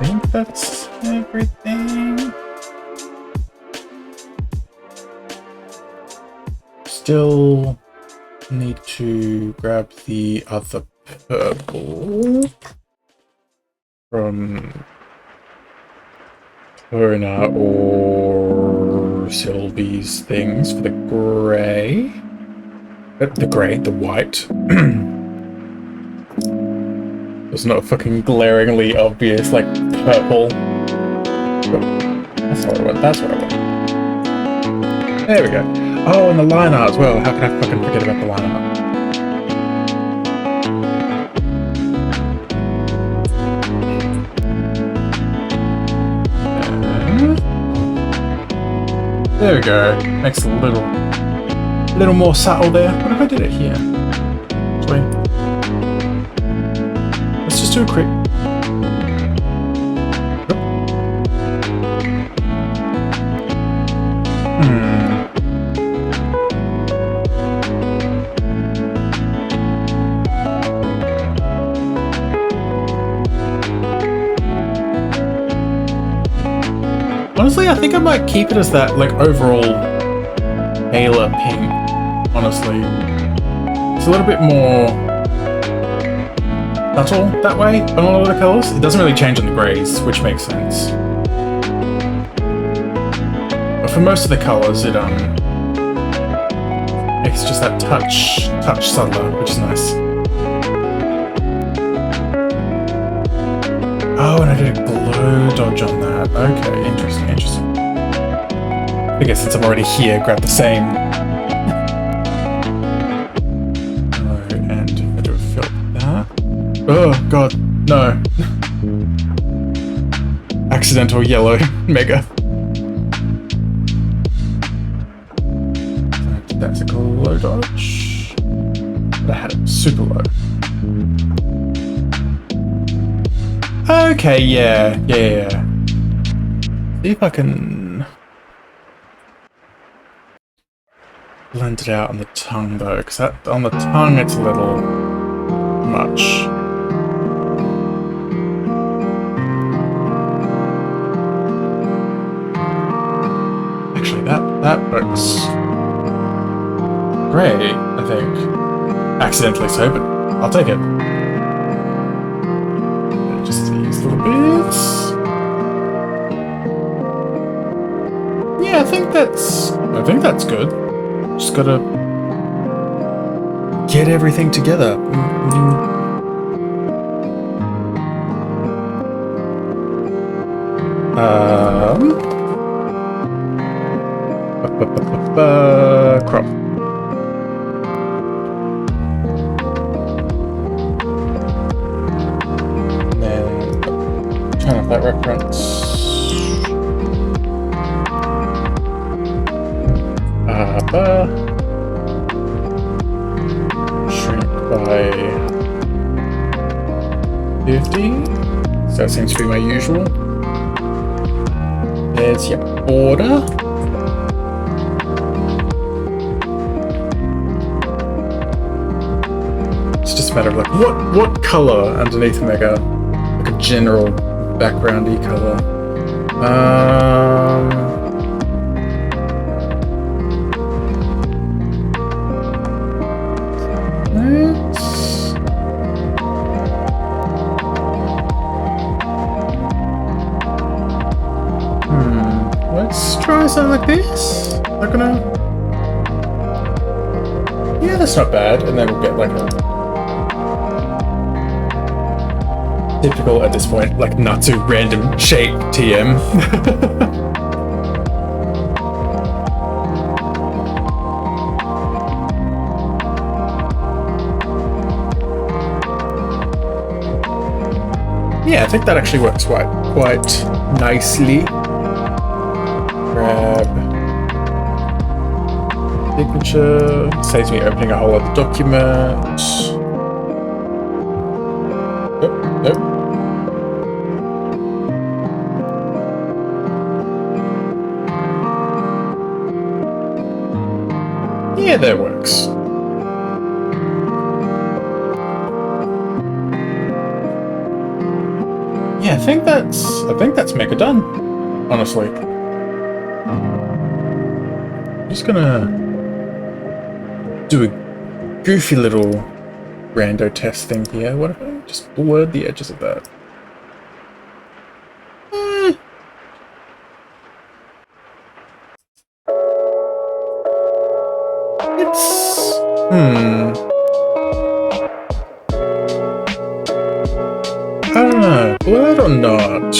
I think that's everything. Still need to grab the other purple from Lorna or Sylvie's things for the grey. The white. It's not fucking glaringly obvious, like, purple. That's what I want, that's what I want. There we go. Oh, and the line art as well. How can I fucking forget about the line art? There we go. Makes it a little more subtle there. What if I did it here? Wait. Let's just do a quick. Honestly, I think I might keep it as that, like, overall paler pink, honestly. It's a little bit more subtle that way on all of the colours. It doesn't really change on the greys, which makes sense. But for most of the colours, it makes just that touch subtler, which is nice. Oh, and I did a glow dodge on that. Okay, interesting. I guess since I'm already here, grab the same. Oh, and I do a fill that. Oh god, no. Accidental yellow mega. That's a glow dodge. But I had it super low. Okay, yeah. See if I can blend it out on the tongue though, because on the tongue it's a little much. Actually, that works great, I think. Accidentally so, but I'll take it. Just these little bits. Yeah, I think that's good. Just gotta get everything together. Crop. And then turn off that reference. Shrink by 50. So that seems to be my usual. There's, yeah, order. It's just a matter of like what color underneath Mega, like a general backgroundy color. Let's try something like this. Not gonna. Yeah, that's not bad. And then we'll get like a typical at this point, like Natsu random shape TM. Yeah, I think that actually works quite nicely. Grab signature, saves me opening a whole other document. Nope. Yeah, that works. Yeah, I think that's mega done, honestly. I'm just gonna do a goofy little rando test thing here. What if I just blurred the edges of that? I don't know, blurred or not?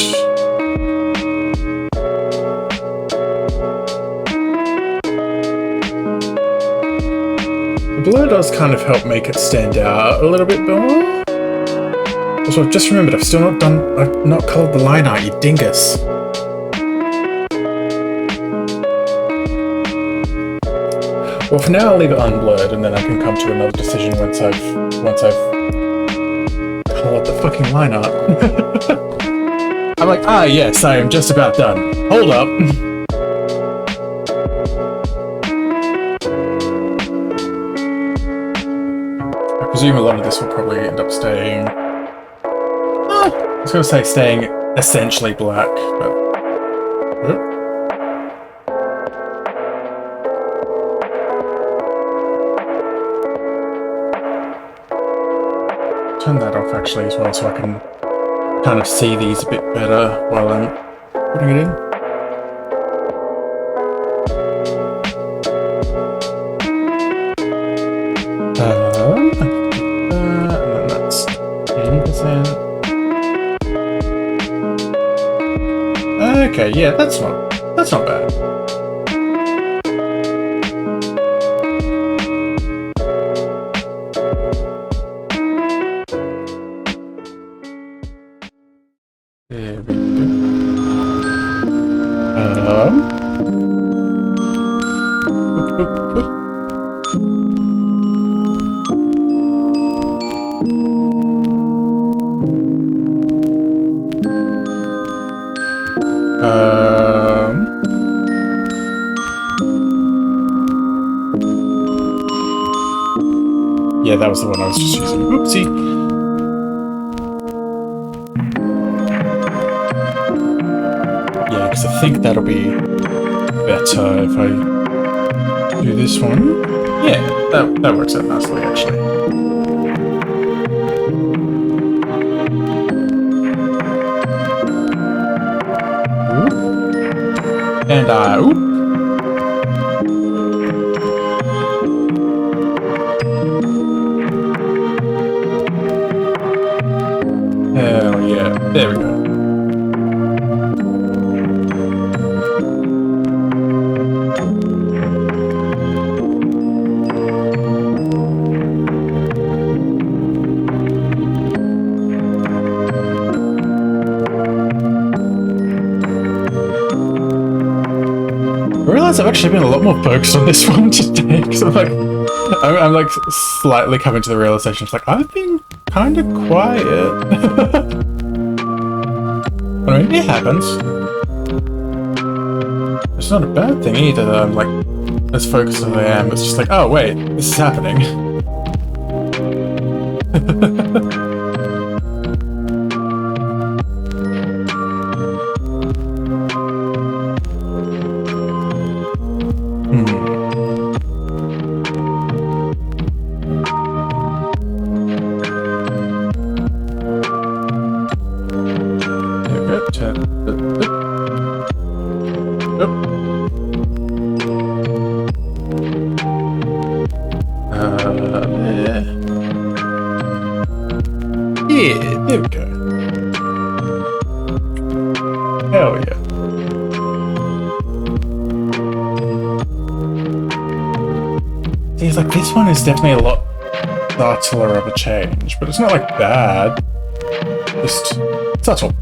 The blur does kind of help make it stand out a little bit more. Also, I've just remembered I've not colored the line art, you dingus. Well, for now I'll leave it unblurred, and then I can come to another decision once I've colored the fucking line art. I'm like, yes, I am just about done. Hold up. I presume a lot of this will probably end up staying. I was gonna say staying essentially black, but. Turn that off actually as well, so I can kind of see these a bit better while I'm putting it in. And then that's 80%. Okay, yeah, that's not bad. There we go. Yeah, that was the one I was just using. Oopsie. Because I think that'll be better if I do this one. Yeah, that works out nicely actually. Oop. And oop. Hell yeah, there we go. I realize I've actually been a lot more focused on this one today, because I'm like slightly coming to the realization, it's like, I've been kind of quiet. But I mean, it happens. It's not a bad thing either that I'm like as focused as I am. It's just like, oh wait, this is happening. Yeah, there we go. Hell yeah. See, it's like this one is definitely a lot subtler of a change, but it's not like bad. Just subtle.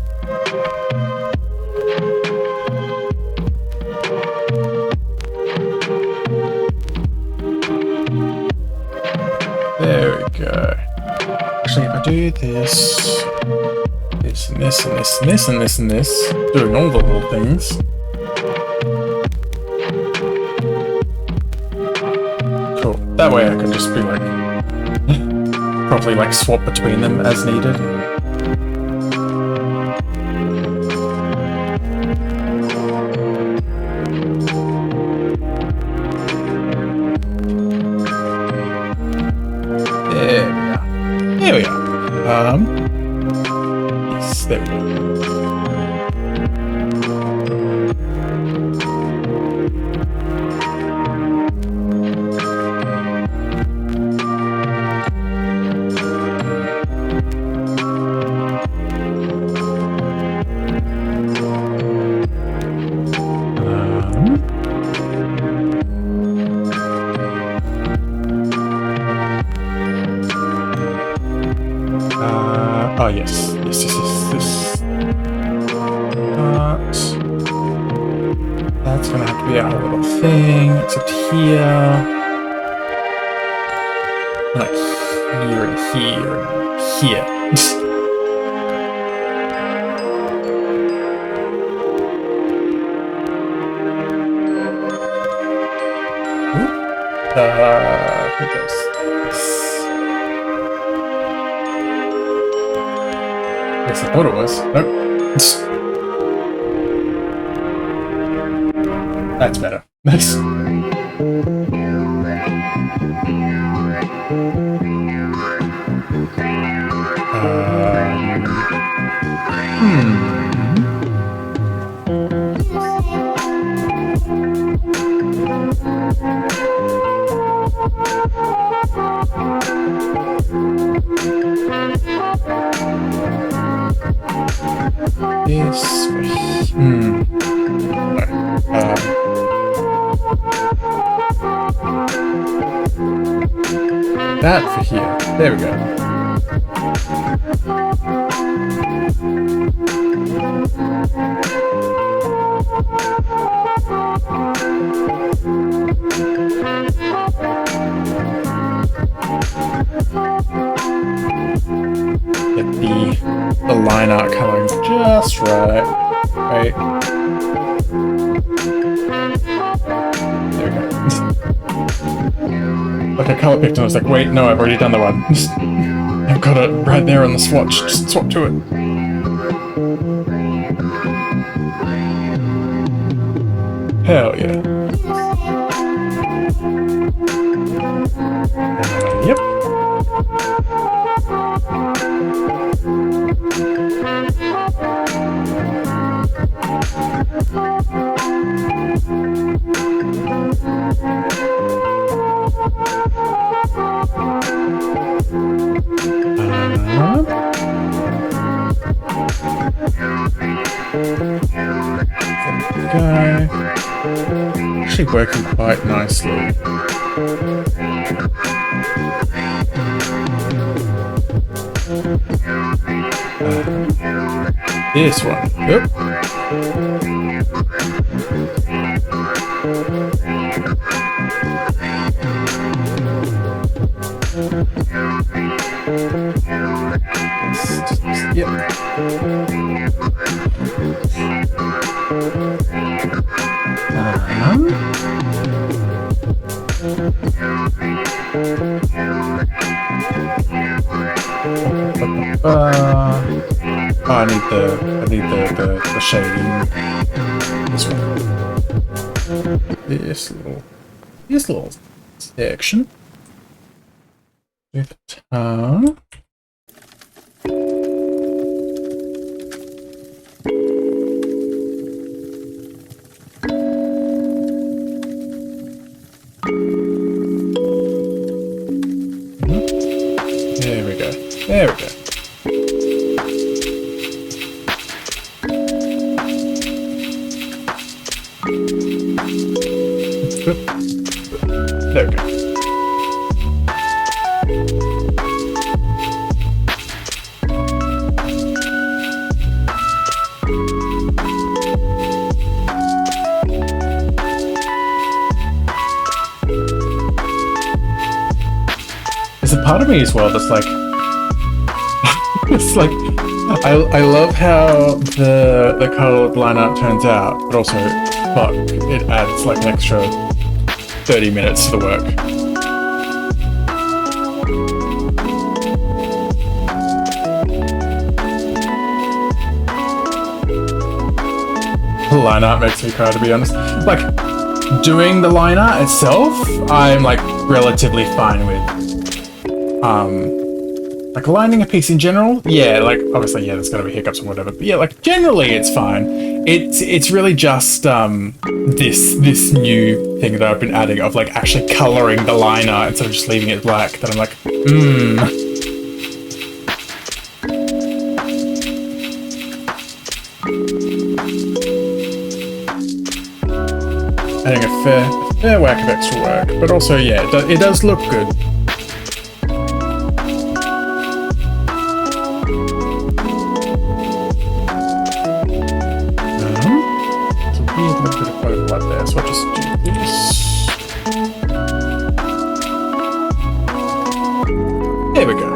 There we go. Actually, if I do this, this and this and this and this and this and this, doing all the little things. Cool. That way I can just be like, probably like swap between them as needed. There we are. Yes, there we go. Oh yes, yes. That's gonna have to be our little thing. Except here, like here and here and here. Who goes? Yes, I thought it was. Nope. That's better. Nice. This. That for here. There we go. Get the line art coloring just right. Right. There we go. Like I color picked and I was like, wait, no, I've already done the one. I've got it right there on the swatch. Just swap to it. Hell yeah. Yep. Actually working quite nicely. This one. Yep. Yep. Oh, I need the shading. This one. This little section. With tongue. There we go. There we go. There we go. There's a part of me as well that's like, it's like, I love how the colored line art turns out, but also, fuck, it adds like an extra 30 minutes to the work. The line art makes me cry, to be honest. Like, doing the line art itself, I'm like relatively fine with. Like lining a piece in general, yeah, like obviously, yeah, there's gonna be hiccups or whatever, but yeah, like generally it's fine. It's really just this new thing that I've been adding of like actually coloring the line art instead of just leaving it black that I'm like, adding a fair whack of extra work, but also yeah, it does look good. So I'll just do this. There we go.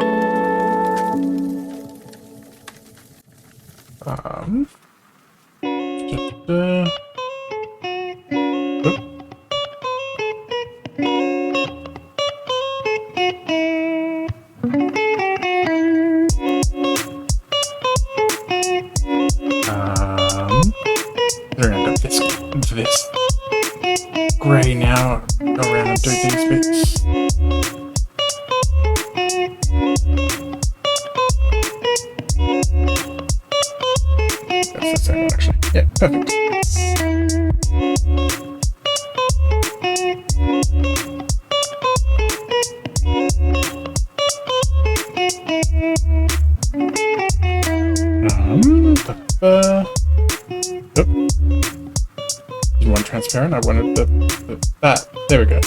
This grey now. Go around and do these bits. That's the same one, actually. Yeah, perfect. Didn't want transparent, I wanted that. There we go.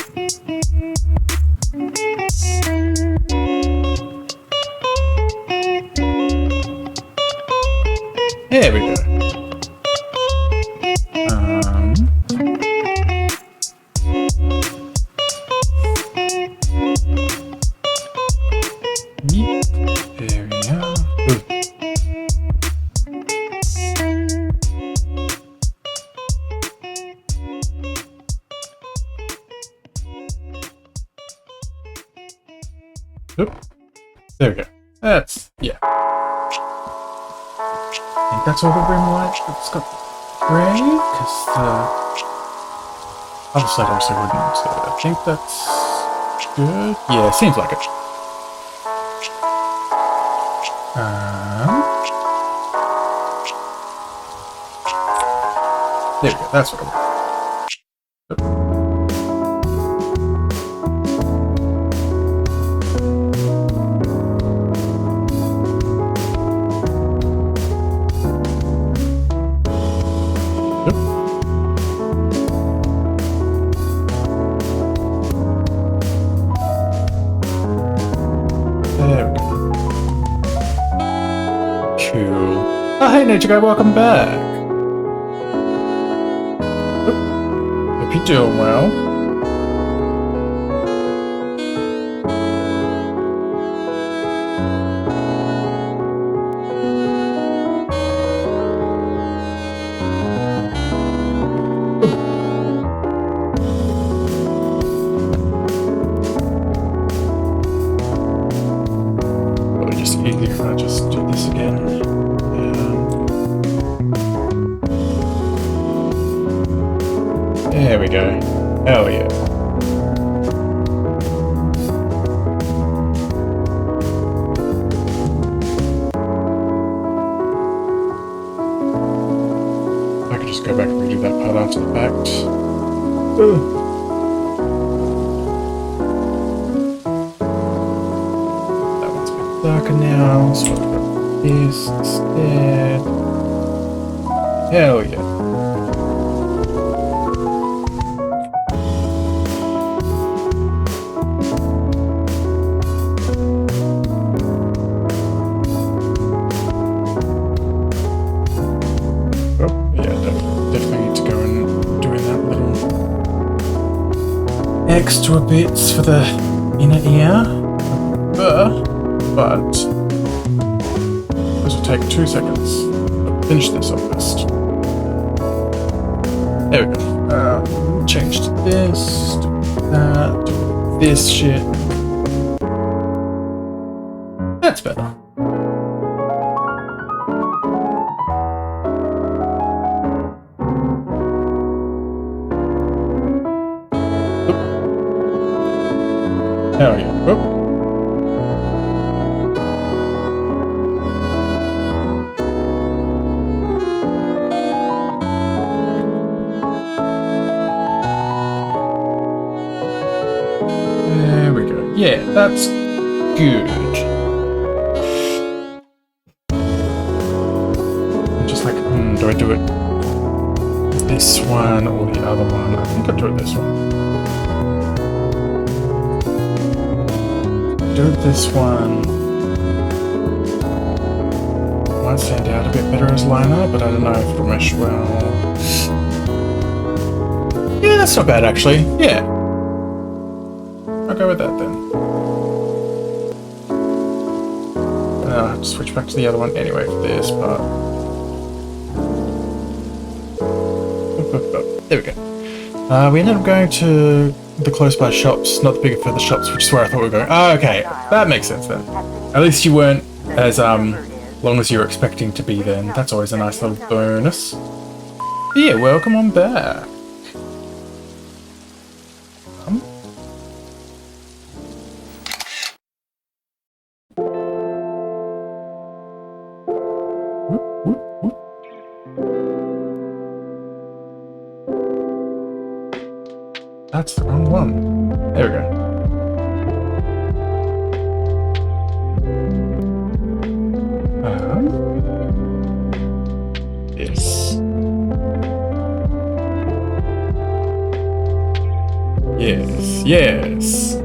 There we go. There we go. Ooh. Oop. There we go. That's, yeah. I think that's all the rim light that's got grey, because the other side also wouldn't, so I think that's good. Yeah, seems like it. There we go, that's what I want. There we go. Cool. Oh, hey, Nature Guy, welcome back. Hope you're doing well. it's easy if I just do this again. There we go. Hell yeah. I could just go back and redo that part after the fact. Ugh. Darker now, so I'll put this instead. Hell yeah. Oh, yeah, definitely need to go and doing that little extra bits for the inner ear. But this will take 2 seconds. Finish this off first. There we go. Change to this, to that, to this shit. That's better. Oop. Hell yeah. Oop. Yeah, that's good. I'm just like, do I do it this one or the other one? I think I'll do it this one. Do it this one. Might stand out a bit better as liner, but I don't know if it'll mesh well. Yeah, that's not bad actually. Yeah. I'll go with that then. I'll have to switch back to the other one anyway for this part. There we go. We ended up going to the close by shops, not the bigger further shops, which is where I thought we were going. Oh, okay, that makes sense then. At least you weren't as long as you were expecting to be then. That's always a nice little bonus. But yeah, welcome on back. That's the wrong one. There we go. Yes. Yes, yes.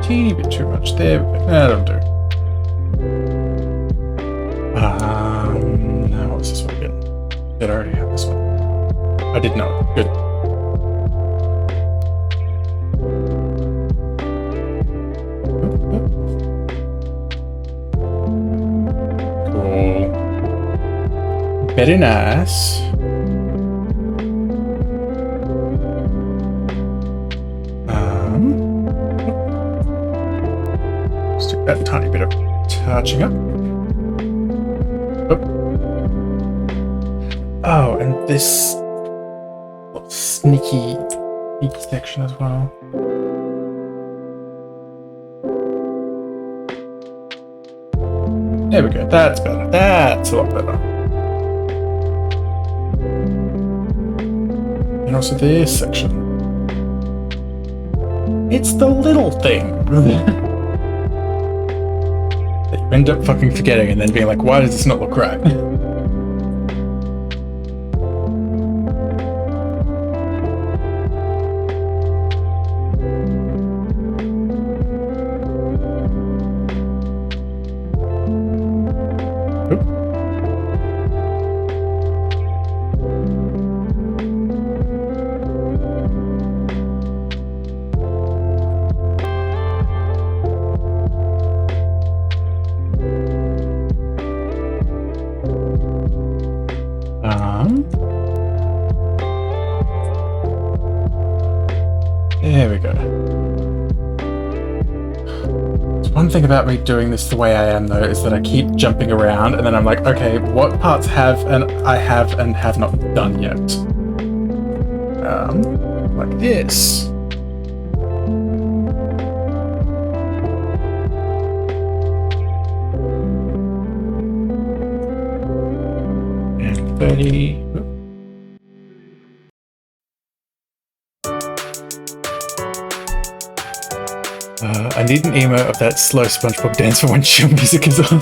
Teeny bit too much there. That'll do. Now what's this one again? Did I already have this one? I did not. Good. Cool. Very nice. That tiny bit of touching up. Oh, and this little sneaky section as well. There we go. That's better. That's a lot better. And also this section. It's the little thing. End up fucking forgetting and then being like, why does this not look right? There we go. One thing about me doing this the way I am, though, is that I keep jumping around, and then I'm like, okay, what parts I have not done yet? Like this. And 30. I need an emote of that slow SpongeBob dance for when chill music is on.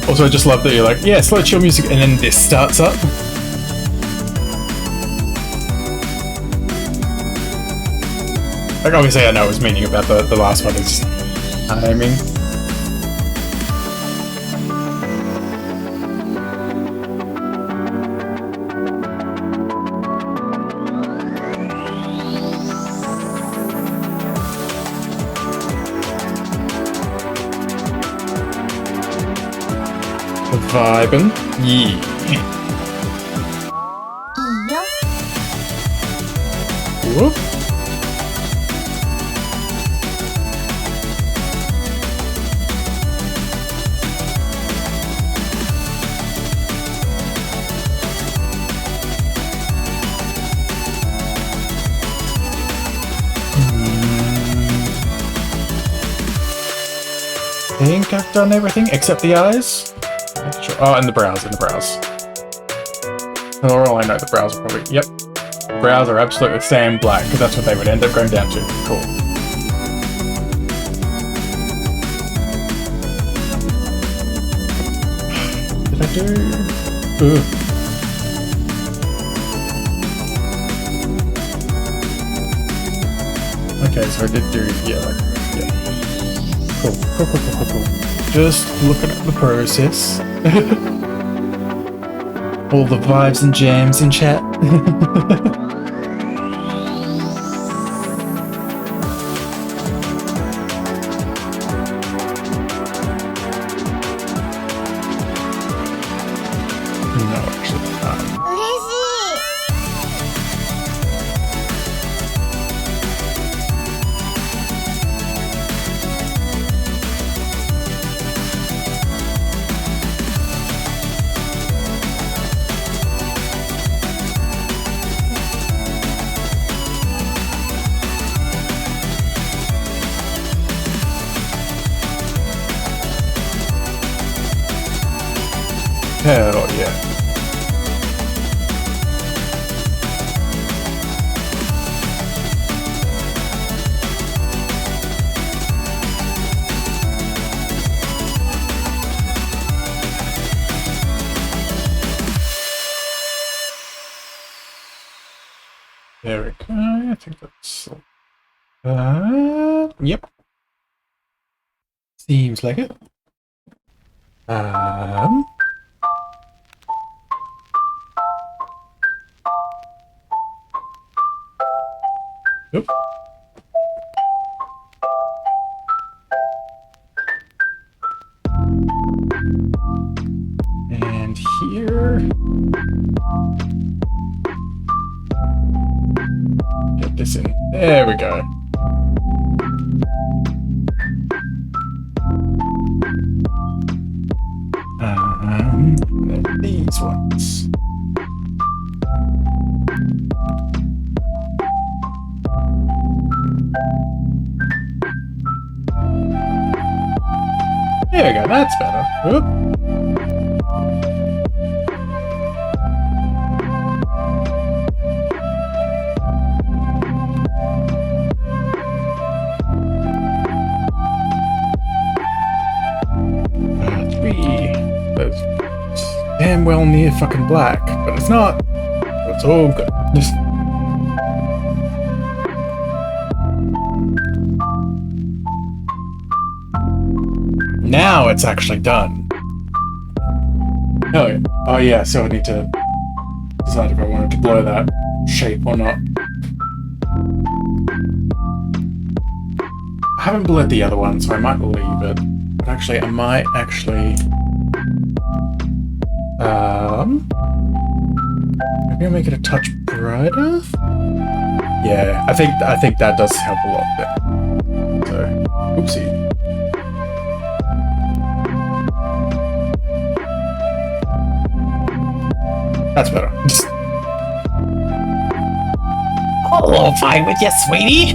Also, I just love that you're like, yeah, slow chill music, and then this starts up. Like, obviously I know what I was meaning about the last one is timing. Vibin'. Yeah. Whoop. I think I've done everything except the eyes. Sure. Oh, and the brows, For all I know, the brows are probably, yep. The brows are absolutely the same black, because that's what they would end up going down to. Cool. Did I do? Ooh. Okay, so I did do, yeah, like, yeah. Cool. Just looking at the process. All the vibes and jams in chat. No, actually, hell yeah. There we go. I think that's yep. Seems like it. Oop. And here. Get this in. There we go. Then these ones. There we go, that's better. Oop. That's damn well near fucking black, but it's not. It's all good. Now it's actually done. Oh yeah. Oh yeah, so I need to decide if I wanted to blur that shape or not. I haven't blurred the other one, so I might leave it. But actually, I might actually... maybe I'll make it a touch brighter? Yeah, I think that does help a lot there. So, oopsie. That's better.
Oh, fine with you, sweetie.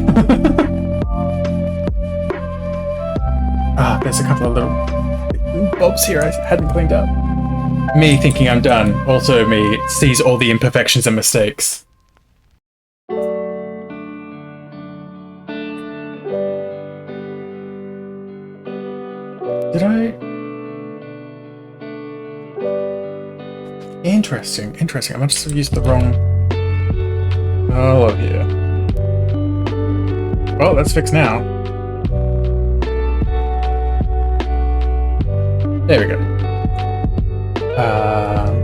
There's a couple of little bobs here I hadn't cleaned up. Me thinking I'm done. Also me sees all the imperfections and mistakes. Did I... Interesting. I must have used the wrong... Oh, love you. Well, that's fixed now. There we go.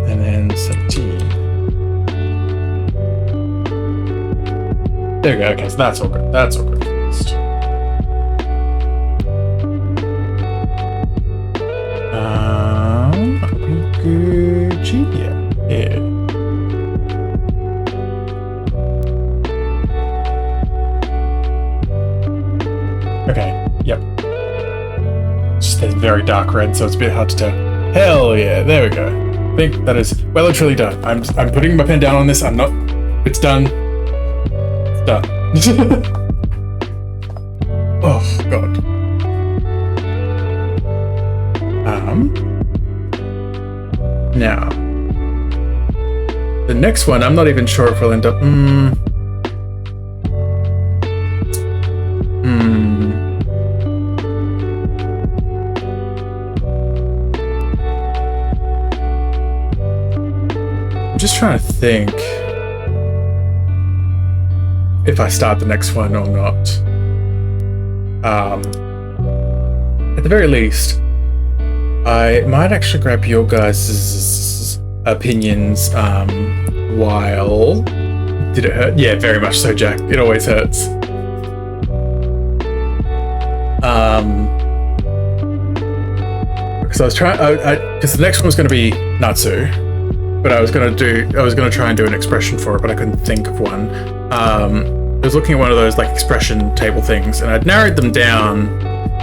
And then 17. There we go. Okay, so that's all good. That's all good. Are we good? Yeah. Okay. Yep. Just a very dark red, so it's a bit hard to tell. Hell yeah! There we go. I think that is well and truly done. I'm putting my pen down on this. I'm not. It's done. It's done. Oh god. Now, the next one, I'm not even sure if we'll end up. I'm just trying to think if I start the next one or not. At the very least, I might actually grab your guys' opinions while... Did it hurt? Yeah, very much so, Jack. It always hurts. Because I was trying... Because the next one was going to be Natsu, but I was going to try and do an expression for it, but I couldn't think of one. I was looking at one of those like expression table things, and I'd narrowed them down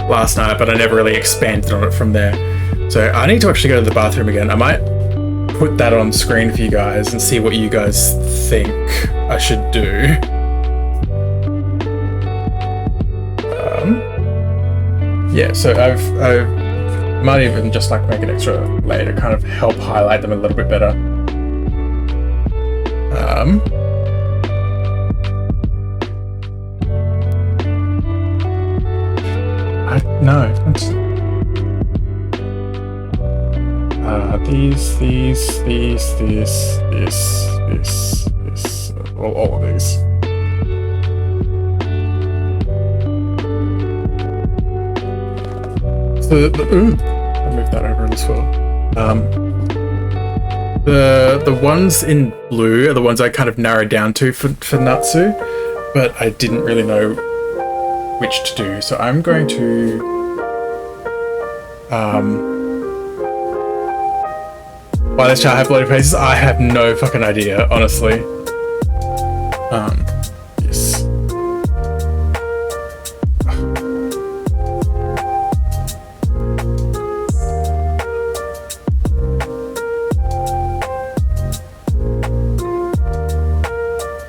last night, but I never really expanded on it from there. So I need to actually go to the bathroom again. I might put that on screen for you guys and see what you guys think I should do. Yeah, so I might even just like make an extra layer to kind of help highlight them a little bit better. No. These, all of these. So, I'll move that over as well. The ones in blue are the ones I kind of narrowed down to for Natsu, but I didn't really know which to do. So I'm going to why this child have bloody faces? I have no fucking idea, honestly. Yes.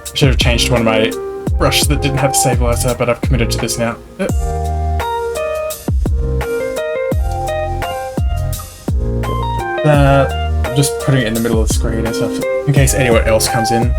I should have changed one of my brushes that didn't have a stabilizer, but I've committed to this now. Just putting it in the middle of the screen and stuff, in case anyone else comes in.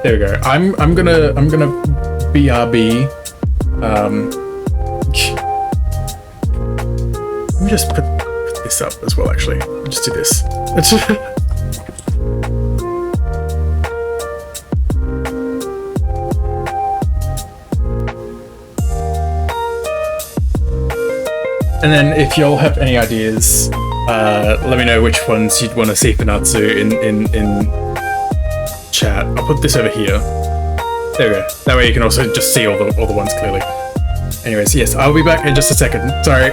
There we go. I'm gonna BRB. Let me just put this up as well, actually. Just do this. And then if y'all have any ideas, let me know which ones you'd want to see for Natsu in chat. I'll put this over here. There we go. That way you can also just see all the ones clearly. Anyways, yes, I'll be back in just a second. Sorry.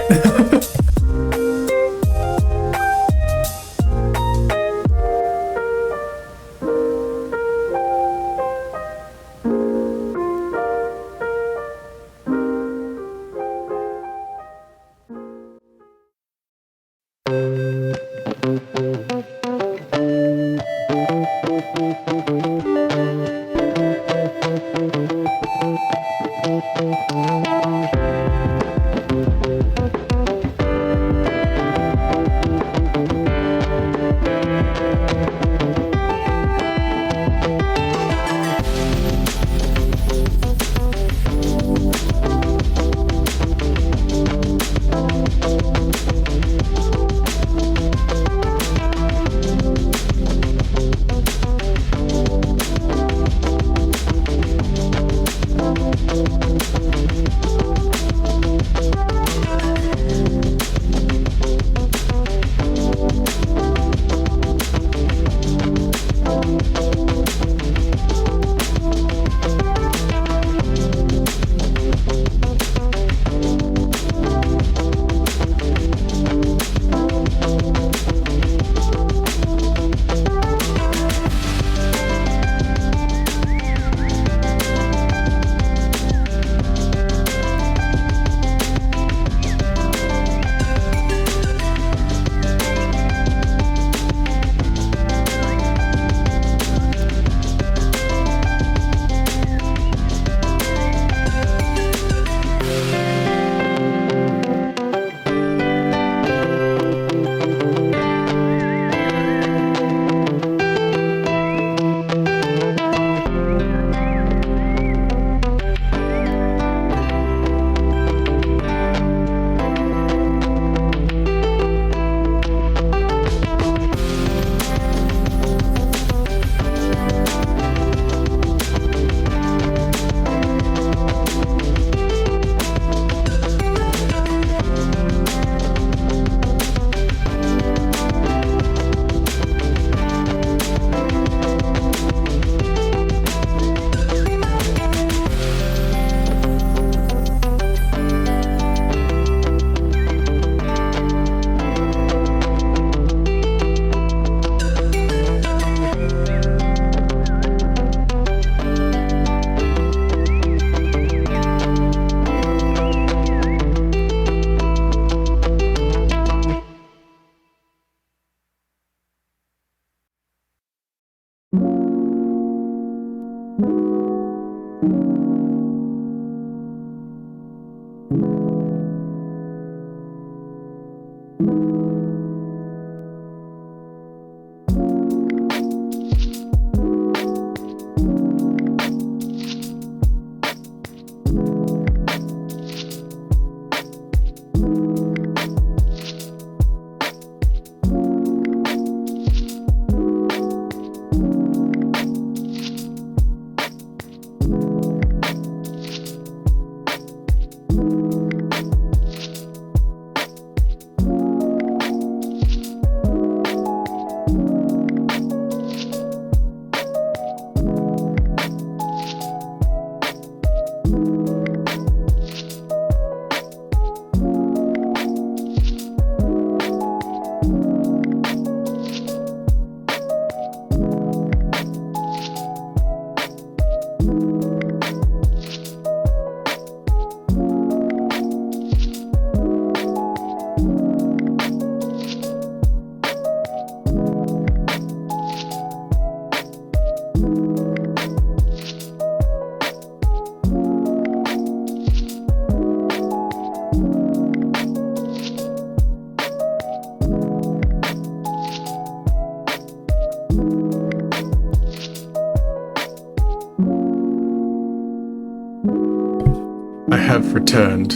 I have returned.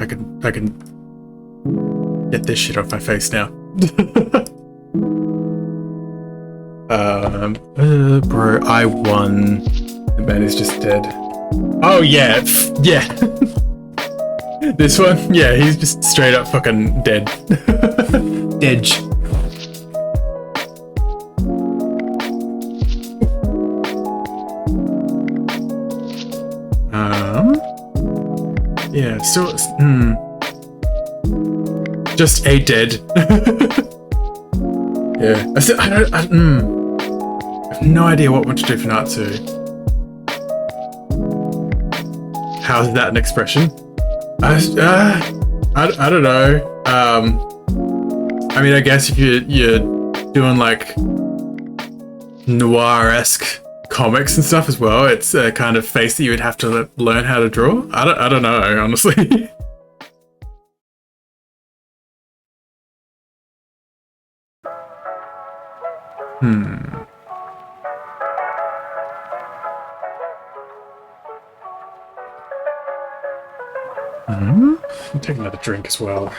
I can get this shit off my face now. Bro, I won. The man is just dead. Oh yeah, yeah. This one, yeah, he's just straight up fucking dead. Dead. Yeah, so just a dead. Yeah, I have no idea what to do for Natsu. How is that an expression? I don't know. I mean, I guess if you're doing like noir-esque comics and stuff as well, it's a kind of face that you would have to learn how to draw. I don't know, honestly. I'll take another drink as well.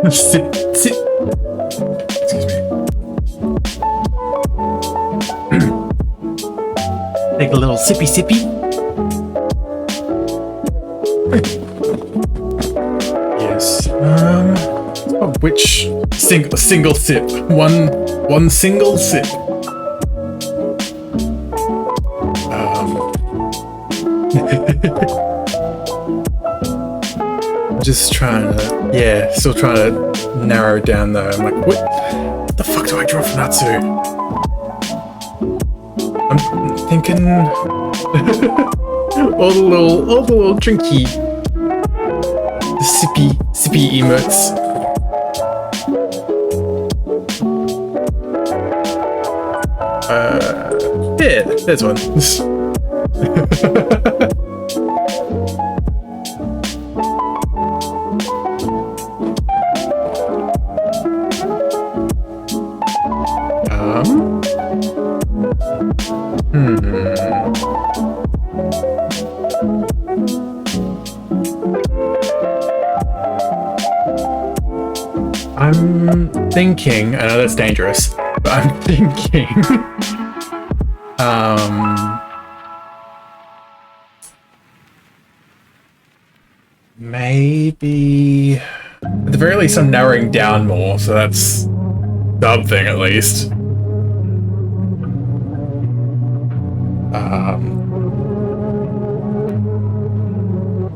Sit. Excuse me.
Take a little sippy.
Yes. Which single sip? One single sip. Just trying to, still trying to narrow down though. I'm like, what the fuck do I draw for Natsu? I'm thinking all the little drinky, the sippy emotes. Yeah, there's one. I'm thinking, I know that's dangerous, but I'm thinking, maybe, at the very least I'm narrowing down more, so that's something at least.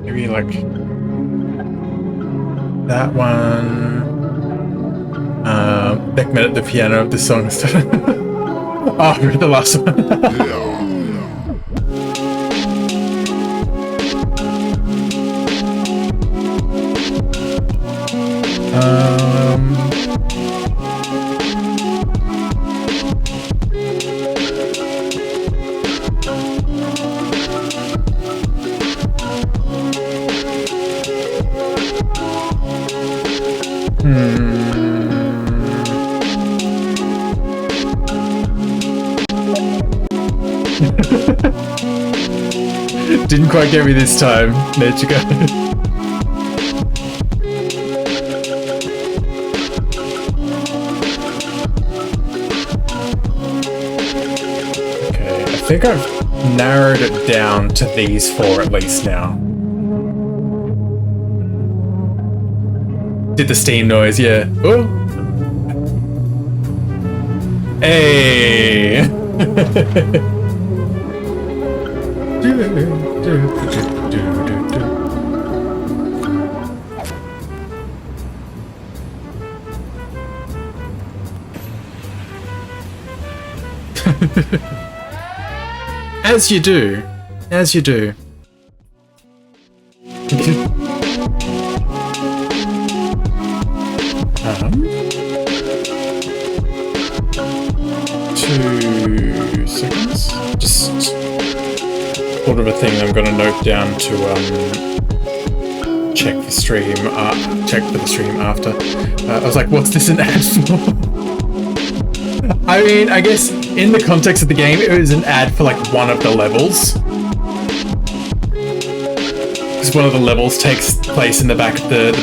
Maybe like that one. Beckman at the piano of this song. Oh, I read the last one. Didn't quite get me this time, Nature Guy. Okay, I think I've narrowed it down to these four at least now. Did the steam noise, yeah. Oh! Hey! As you do. As you do. Two seconds. Just sort of a thing I'm gonna note down to check for stream. Check for the stream after. I was like, what's this an ad for? I mean, I guess in the context of the game, it was an ad for like one of the levels. Because one of the levels takes place in the back of the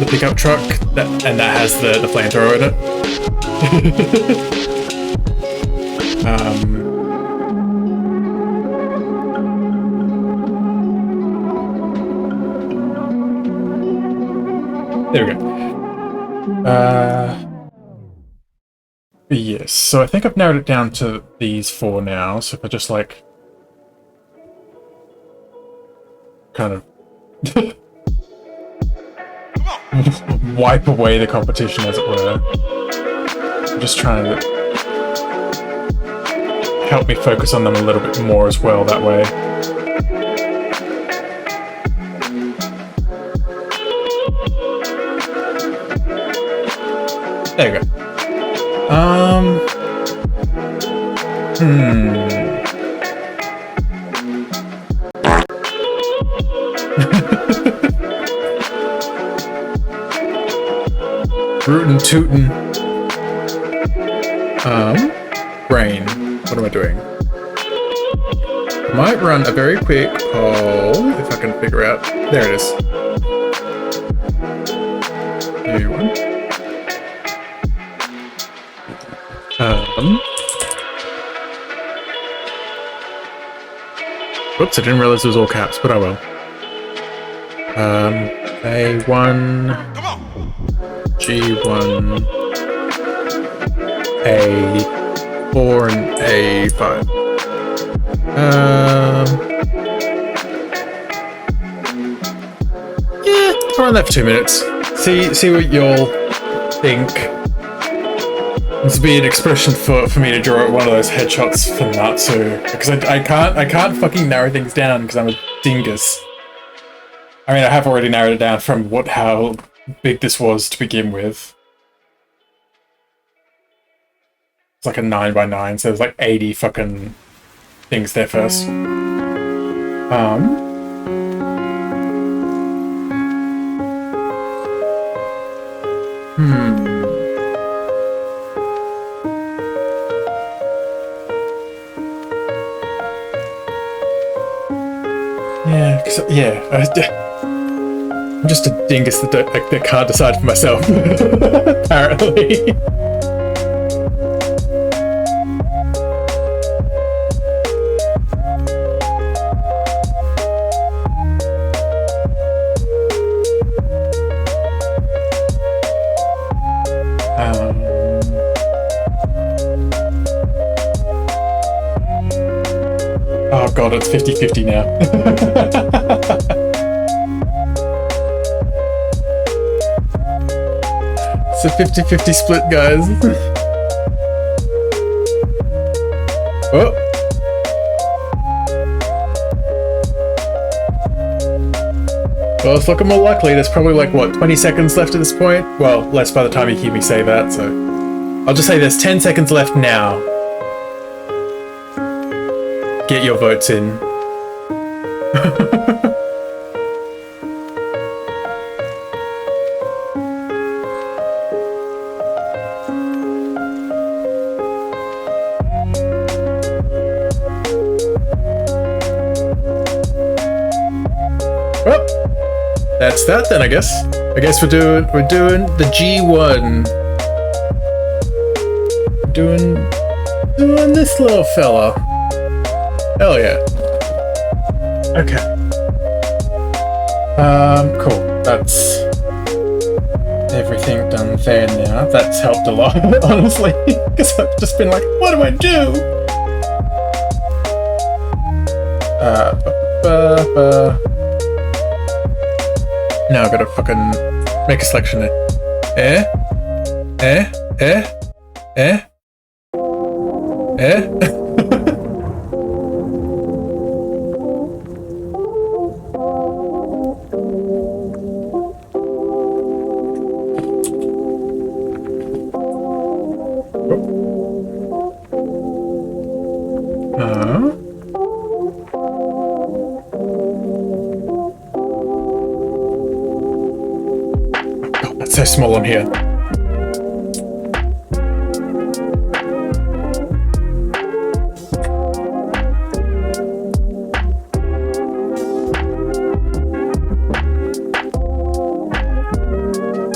pickup truck, and that has the flamethrower in it. There we go. Yes, so I think I've narrowed it down to these 4 now, so if I just like kind of wipe away the competition, as it were. I'm just trying to help me focus on them a little bit more as well that way. There you go. Rootin' tootin'. Brain. What am I doing? I might run a very quick poll if I can figure out. There it is. There you are. Whoops, I didn't realize it was all caps, but I will. A1, G1, A4, and A5. Yeah, I'll run that for 2 minutes. See what you'll think. This would be an expression for me to draw one of those headshots for Natsu, because I can't fucking narrow things down because I'm a dingus. I mean, I have already narrowed it down from how big this was to begin with. It's like a 9x9, so there's like 80 fucking things there first. Yeah, I'm just a dingus that can't decide for myself, apparently. Oh god, it's 50-50 now. It's a 50-50 split, guys. Oh. Well, it's looking more likely. There's probably like, what, 20 seconds left at this point? Well, less by the time you hear me say that, so... I'll just say there's 10 seconds left now. Get your votes in. Well, that's that then, I guess. I guess we're doing the G1. Doing this little fella. Hell yeah. Okay. Cool. That's everything done there now. That's helped a lot, honestly, because I've just been like, what do I do? Now I've got to fucking make a selection there. God, that's so small on here.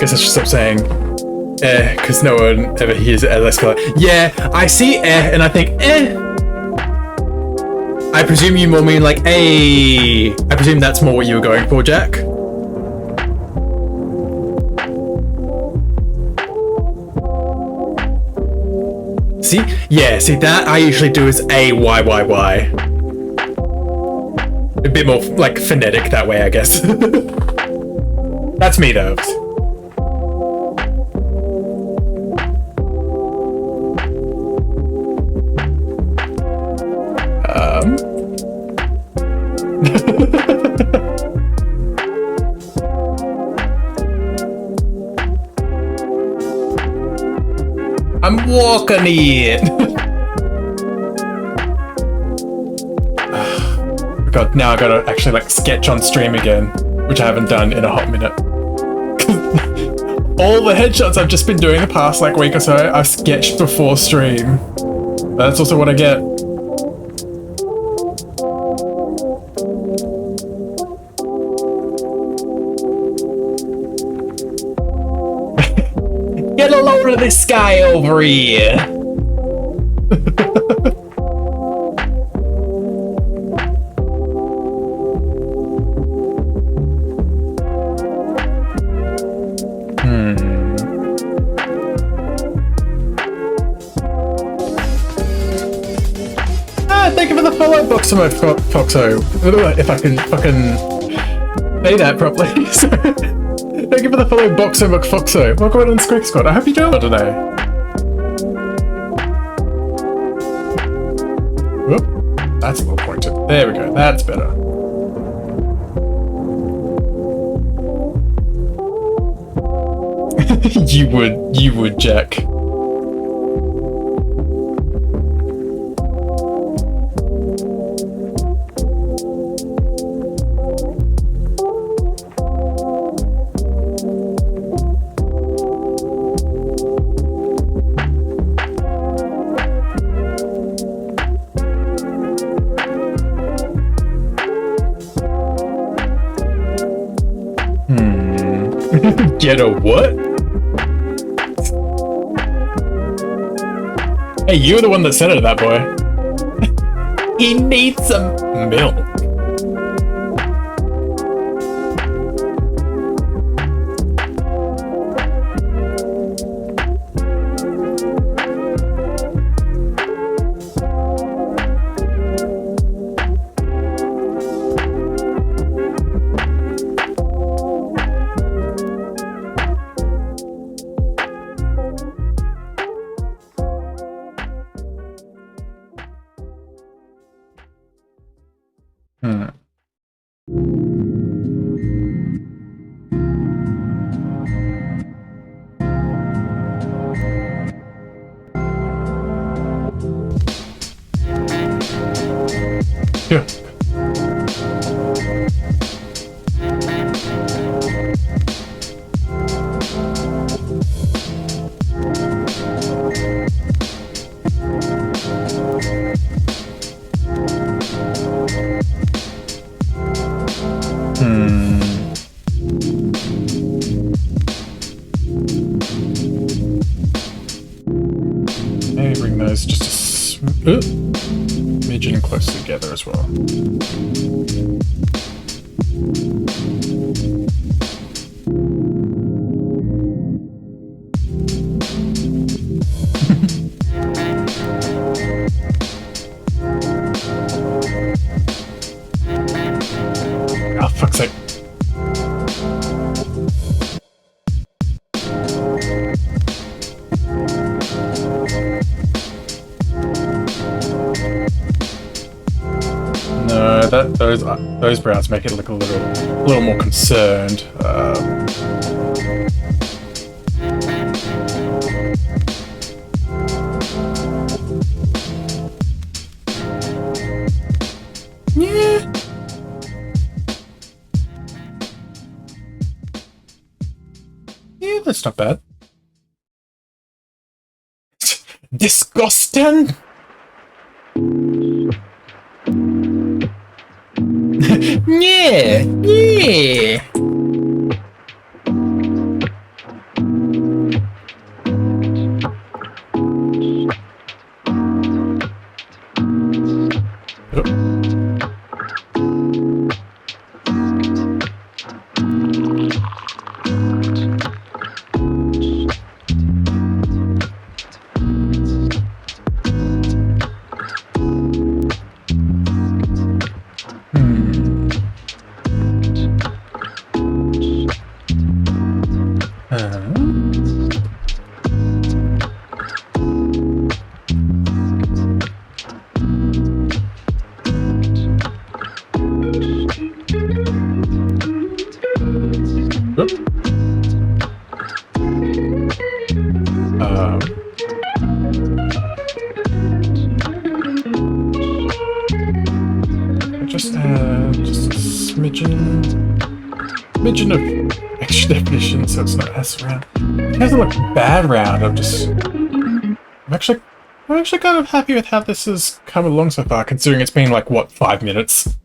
guess I should stop saying because no one ever hears it as I go, yeah, I see and I think I presume you more mean like I presume that's more what you were going for, Jack. See? Yeah, see that I usually do is A-Y-Y-Y. A bit more, like, phonetic that way, I guess. That's me, though. I'm walking it. God, now I gotta actually like sketch on stream again, which I haven't done in a hot minute. All the headshots I've just been doing the past like week or so, I've sketched before stream. That's also what I get. Get a load of this guy over here! Thank you for the follow, Boxamo Foxo. If I can fucking say that properly. Thank you for the follow, Boxo McFoxo. Welcome on Squeak Squad. I hope you're doing well today. Whoop. That's a little pointed. There we go. That's better. You would, Jack. Get a what? Hey, you were the one that said it, that boy. He needs some milk. Yeah. Maybe bring those just a smidgen close together as well. Oh, fuck's sake. No, those brows make it look a little more concerned. Yeah. Yeah, that's not bad. Disgusting. Yeah, yeah. smidgen of extra definition, so it's not S round. It doesn't look bad round. I'm actually kind of happy with how this has come along so far, considering it's been like what, 5 minutes.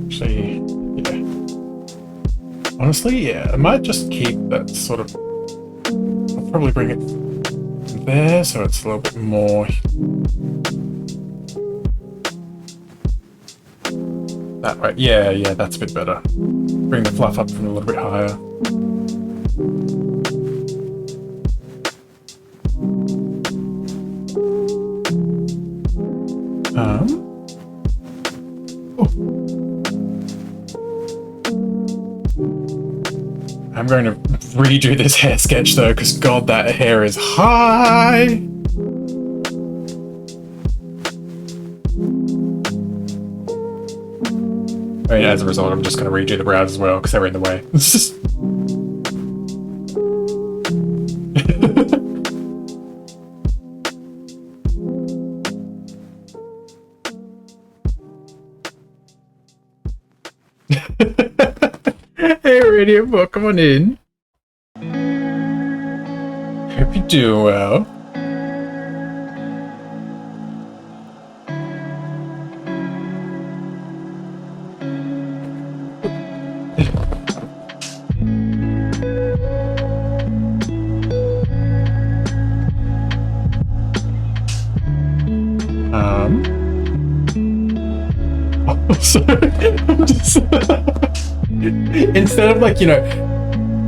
Actually, yeah. Honestly, yeah, I might just keep that sort of. I'll probably bring it there so it's a little bit more. That way, yeah, that's a bit better. Bring the fluff up from a little bit higher. I'm going to redo this hair sketch though, because god, that hair is high! I mean, as a result, I'm just going to redo the brows as well, because they're in the way. It's just... Hey Radio, welcome on in. Hope you're doing well. Instead of like, you know,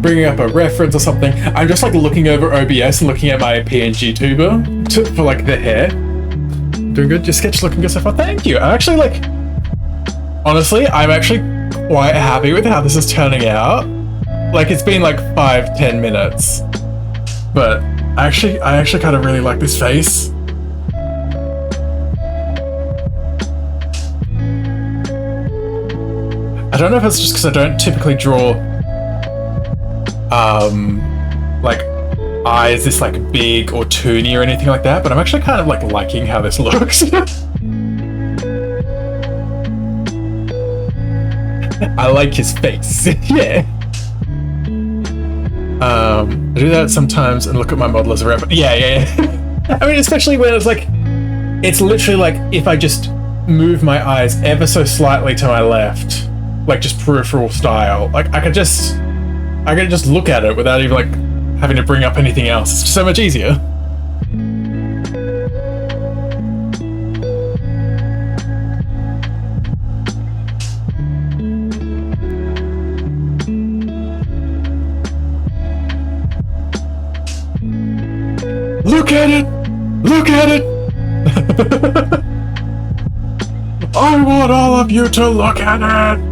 bringing up a reference or something, I'm just like looking over OBS and looking at my PNG tuber for like the hair. Doing good? Your sketch looking good so far. Thank you. I'm actually like, honestly, I'm actually quite happy with how this is turning out. Like it's been like 5-10 minutes, but I actually kind of really like this face. I don't know if it's just because I don't typically draw, like, eyes this, like, big or toony or anything like that, but I'm actually kind of, like, liking how this looks. I like his face, yeah. I do that sometimes and look at my model as a reference. Yeah. I mean, especially when it's, like, it's literally, like, if I just move my eyes ever so slightly to my left, like just peripheral style, like I could just look at it without even like having to bring up anything else. It's just so much easier. Look at it! Look at it! I want all of you to look at it!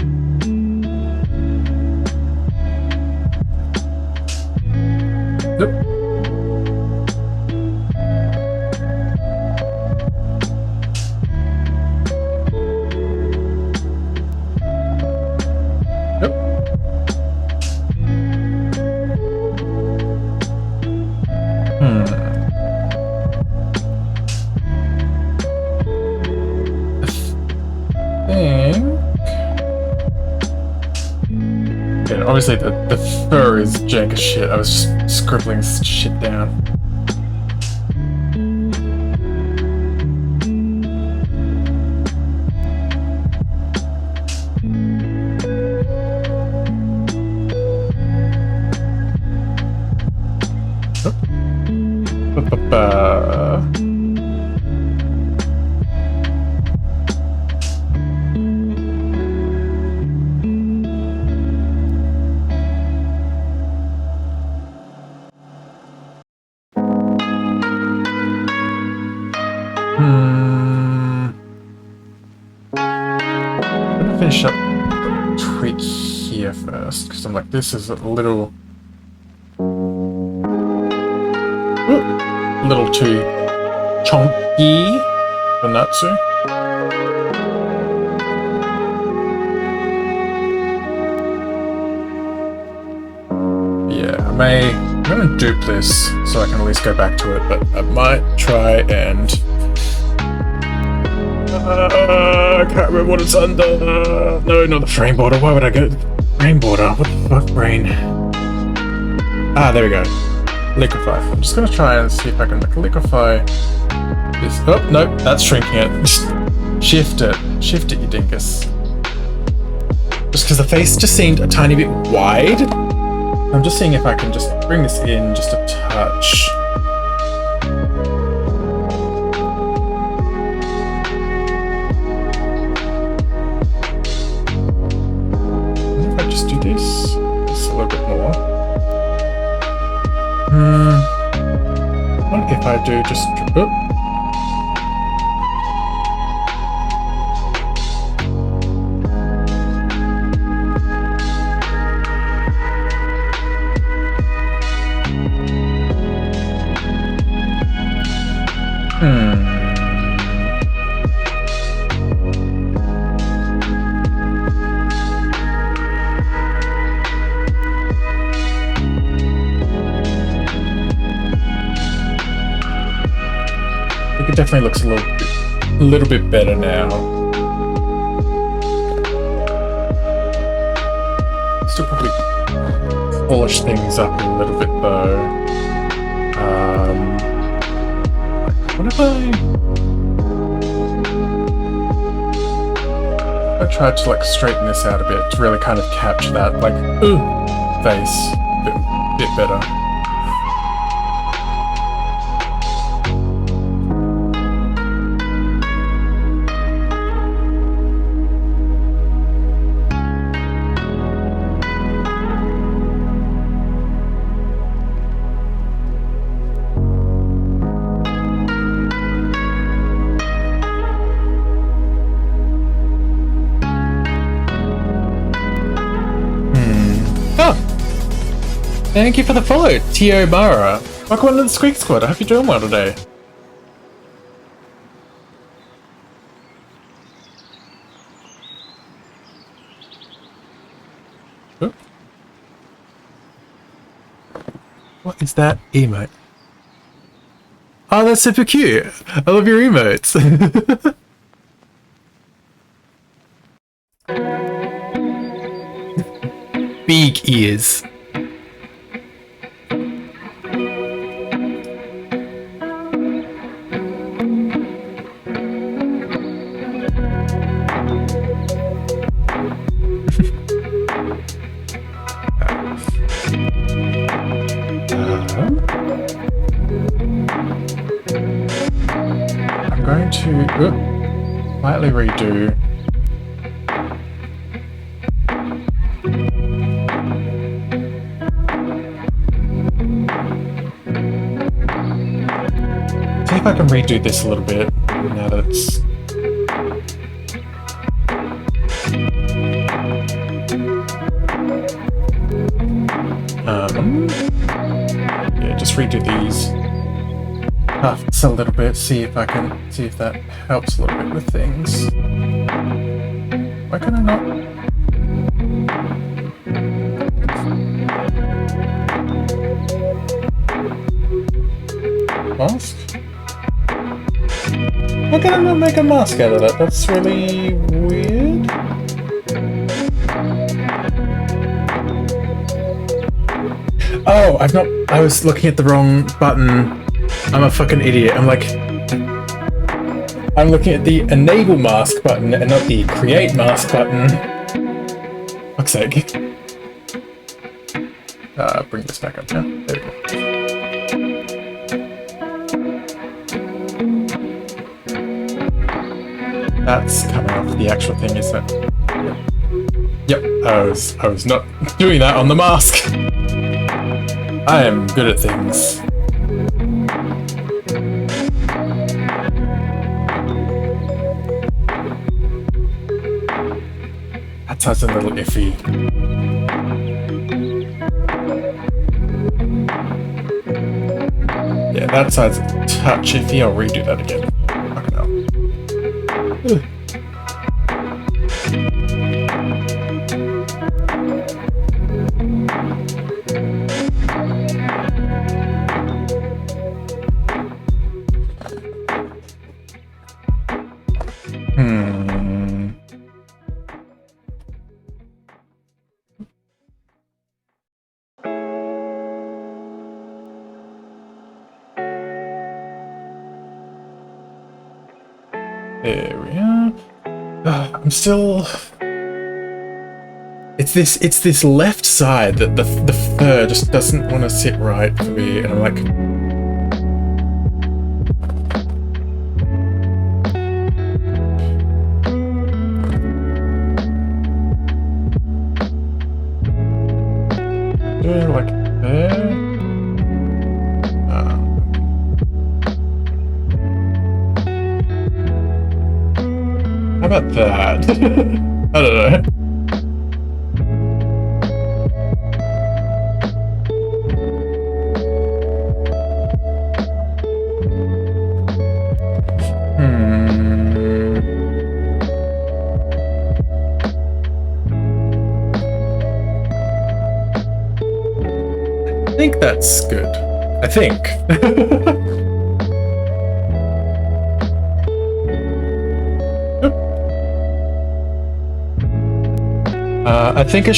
Obviously the fur is jank as shit. I was just scribbling shit down. I'm like, this is a little too chunky for Natsu. Yeah, I'm gonna dupe this so I can at least go back to it, but I might try and I can't remember what it's under. No, not the frame border. Why would I go frame border? What the fuck, brain? Ah, there we go. Liquefy. I'm just gonna try and see if I can liquefy this. Oh no, that's shrinking it. Just shift it, you dingus. Just because the face just seemed a tiny bit wide. I'm just seeing if I can just bring this in just a touch. What if I just do this? Just a little bit more. What if I do just... Oh. It definitely looks a little bit better now. Still probably polish things up a little bit though. What if I tried to like straighten this out a bit to really kind of capture that like face a bit better. Thank you for the follow, Tio Mara. Welcome to the Squeak Squad. I hope you're doing well today. Oh. What is that emote? Oh, that's super cute. I love your emotes. Big ears. I'm going to slightly redo see if I can redo this a little bit now that it's yeah, just redo these a little bit, see if that helps a little bit with things. Why can I not? Mask? Why can I not make a mask out of that? That's really weird. Oh, I was looking at the wrong button. I'm a fucking idiot. I'm looking at the enable mask button and not the create mask button. Fuck's sake. Bring this back up now. There we go. That's coming off the actual thing, isn't it? Yep. I was not doing that on the mask. I am good at things. That's a little iffy. that side's a touch iffy. I'll redo that again. Fucking hell. Ugh. There we are. I'm still. It's this left side that the fur just doesn't want to sit right for me, and I'm like. Yeah, like there. How about that? I don't know. I think that's good. I think. I think I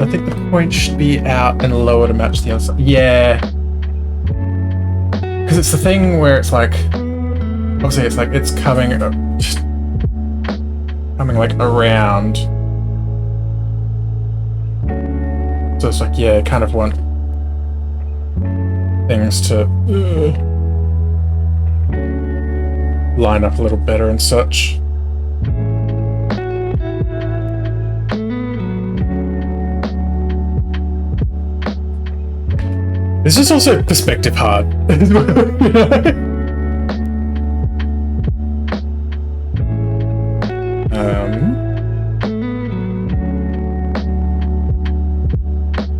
think the point should be out and lower to match the other side. Yeah, because it's the thing where it's like, obviously it's like it's coming, just coming like around. So it's like, yeah, I kind of want things to line up a little better and such. This is also perspective hard.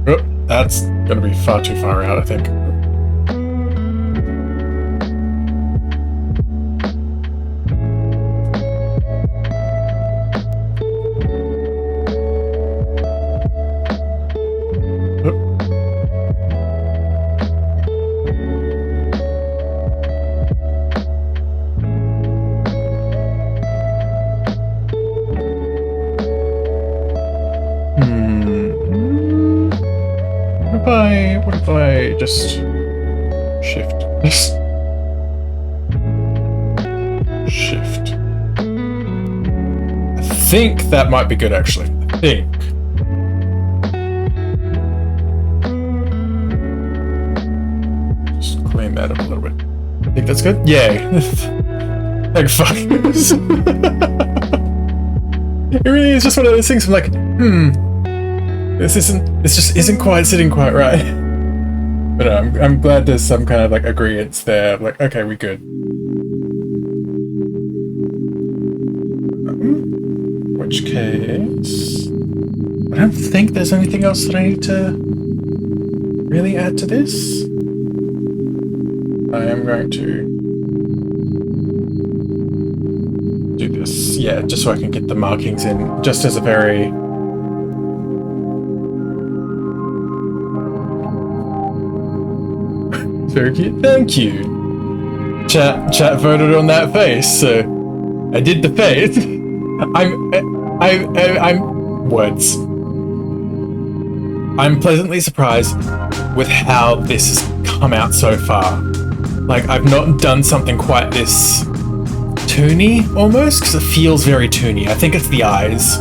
Oh, that's gonna be far too far out, I think. What if I just shift this? Shift. I think that might be good, actually. I think. Just clean that up a little bit. Think that's good? Yay. Like, fuck. It really is just one of those things. I'm like, this just isn't quite sitting quite right. But no, I'm glad there's some kind of like agreeance there. Like, okay, we good. In which case, I don't think there's anything else that I need to really add to this. I am going to do this, yeah, just so I can get the markings in, just as a very very cute. Thank you. Chat voted on that face, so I did the face. I'm words. I'm pleasantly surprised with how this has come out so far. Like, I've not done something quite this toony, almost, because it feels very toony. I think it's the eyes.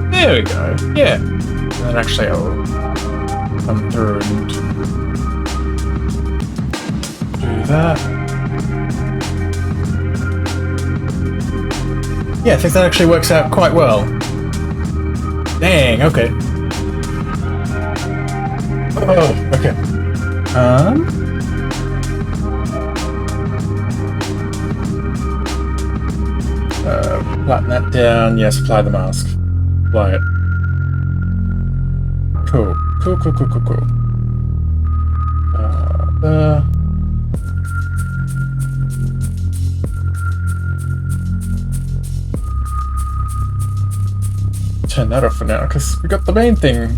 There we go, yeah. And then actually I'll come through and do that. Yeah, I think that actually works out quite well. Dang, okay. Oh, okay. Flatten that down. Yes, apply the mask. Apply it. Cool. Cool. Turn that off for now, because we got the main thing.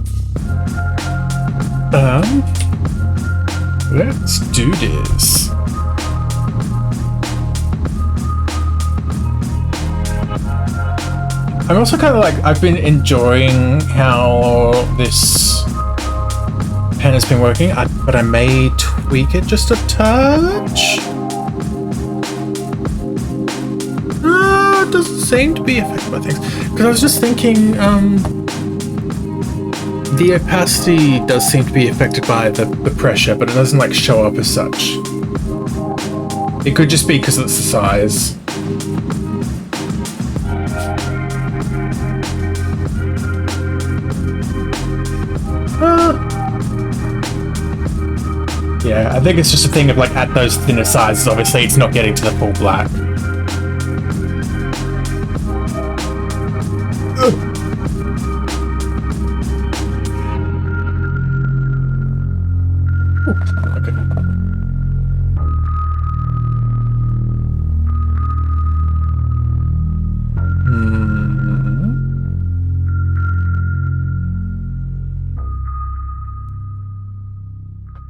Let's do this. I'm also kind of like, I've been enjoying how this pen has been working, but I may tweak it just a touch. It doesn't seem to be affected by things. Because I was just thinking, the opacity does seem to be affected by the pressure, but it doesn't like show up as such. It could just be because it's the size. Yeah, I think it's just a thing of like at those thinner sizes, obviously it's not getting to the full black. Okay.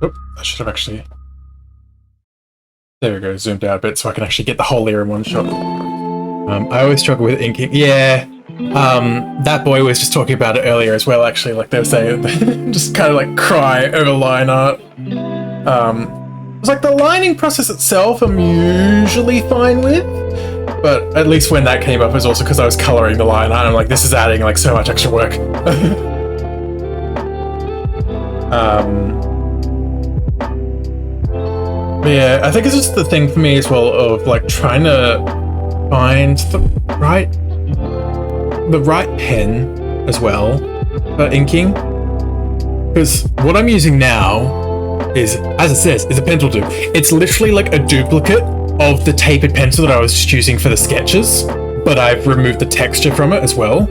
Oh, I should have actually... There we go, zoomed out a bit so I can actually get the whole ear in one shot. I always struggle with inking. Yeah, that boy was just talking about it earlier as well, actually. Like, they were saying, just kind of like cry over line art. It's like the lining process itself I'm usually fine with, but at least when that came up, it was also because I was coloring the line art. I'm like, this is adding like so much extra work. Yeah, I think it's just the thing for me as well of like trying to find the right pen as well for inking, because what I'm using now is, as it says, is a pencil tube. It's literally like a duplicate of the tapered pencil that I was just using for the sketches, but I've removed the texture from it as well.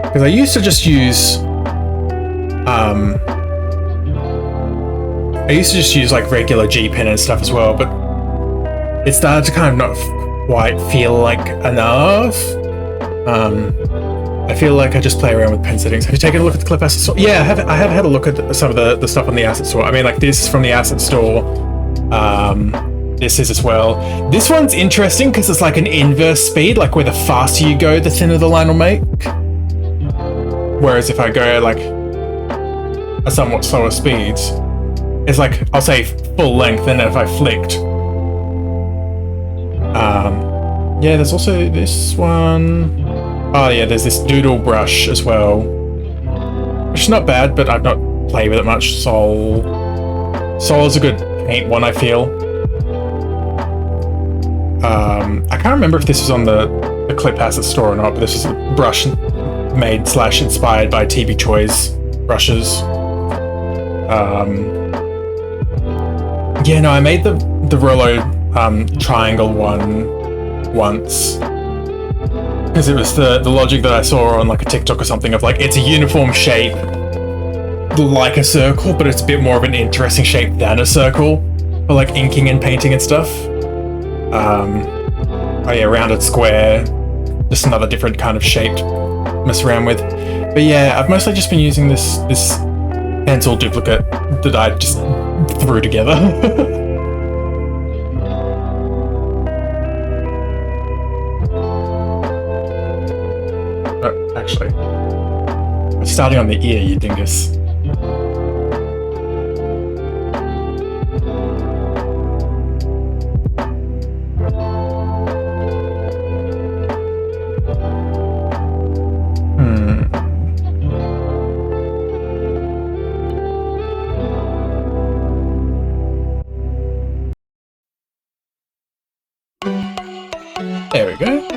Because I used to just use like regular G pen and stuff as well, but it started to kind of not quite feel like enough. I feel like I just play around with pen settings. Have you taken a look at the Clip Asset Store? Yeah, I have had a look at some of the stuff on the Asset Store. I mean, like this from the Asset Store. This is as well. This one's interesting because it's like an inverse speed, like where the faster you go, the thinner the line will make. Whereas if I go like a somewhat slower speed, it's like, I'll say full length, and then if I flicked. Yeah, there's also this one. Oh yeah, there's this doodle brush as well. Which is not bad, but I've not played with it much. Sol is a good paint one, I feel. I can't remember if this was on the Clip Asset Store or not, but this is a brush made / inspired by TB Choi's brushes. Yeah, no, I made the Rollo triangle one once. Because it was the logic that I saw on like a TikTok or something of like, it's a uniform shape like a circle, but it's a bit more of an interesting shape than a circle for like inking and painting and stuff. Oh yeah, rounded square, just another different kind of shape to mess around with. But yeah, I've mostly just been using this pencil duplicate that I just threw together. Oh, actually, I'm starting on the ear, you dingus. There we go.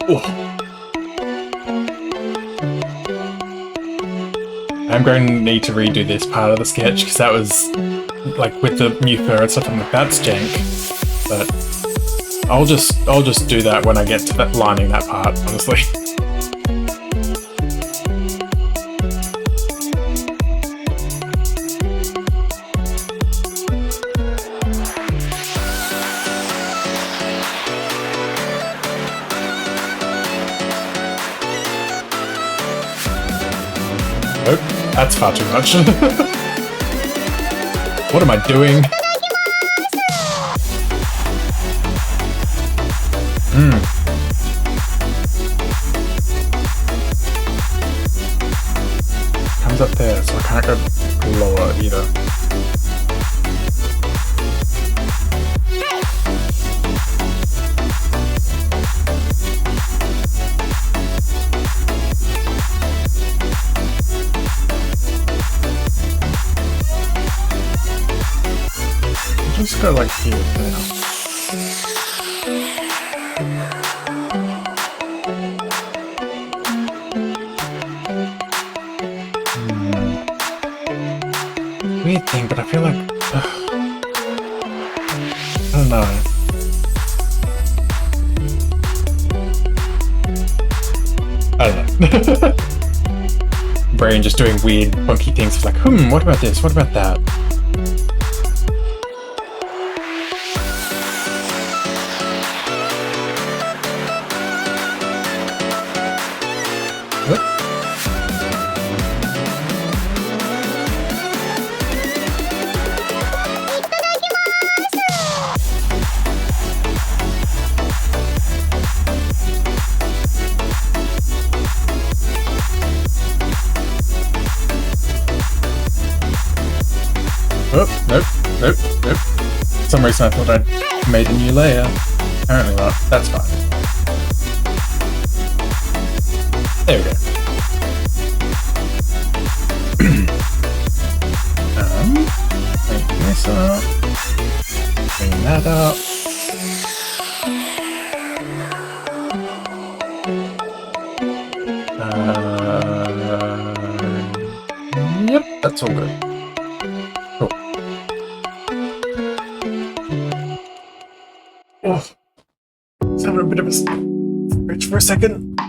Oh. I'm going to need to redo this part of the sketch because that was like with the new fur and stuff. I'm like, that's jank. But I'll just do that when I get to that lining that part, honestly. Nope, that's far too much. What am I doing? Comes up there, so I can't go lower either. Just go like here now. Weird thing, but I feel like I don't know. I don't know. Brain just doing weird, funky things. It's like, what about this? What about that? Nope. For some reason I thought I'd made a new layer. Apparently not. That's fine. There we go. Clean this up. Clean that up. Yep, that's all good. Cool. Oh, let's have a bit of a stretch for a second.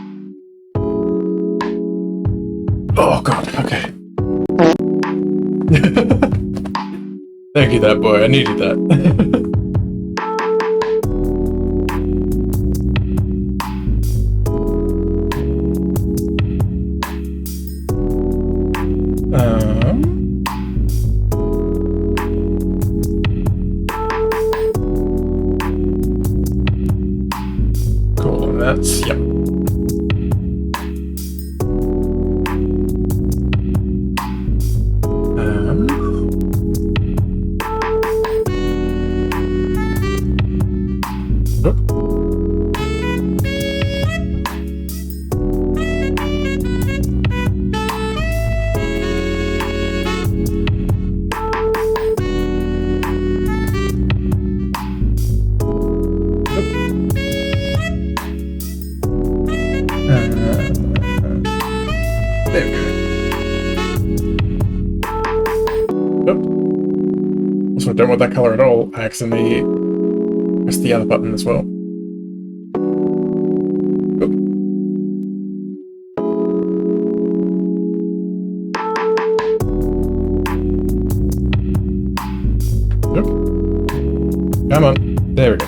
Oh god, okay. Thank you, that boy. I needed that. Cool, that's, yep. There we go. Nope. Also, I don't want that color at all. I accidentally pressed the other button as well. Oop. Nope. Come on. There we go.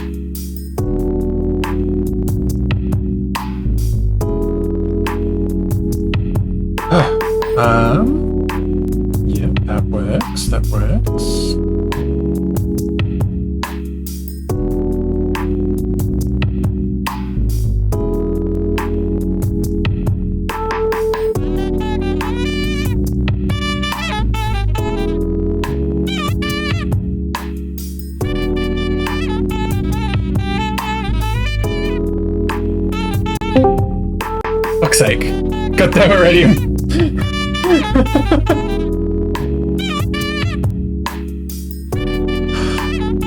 Yeah, that works, that works. Fuck's sake. God damn it, Radium.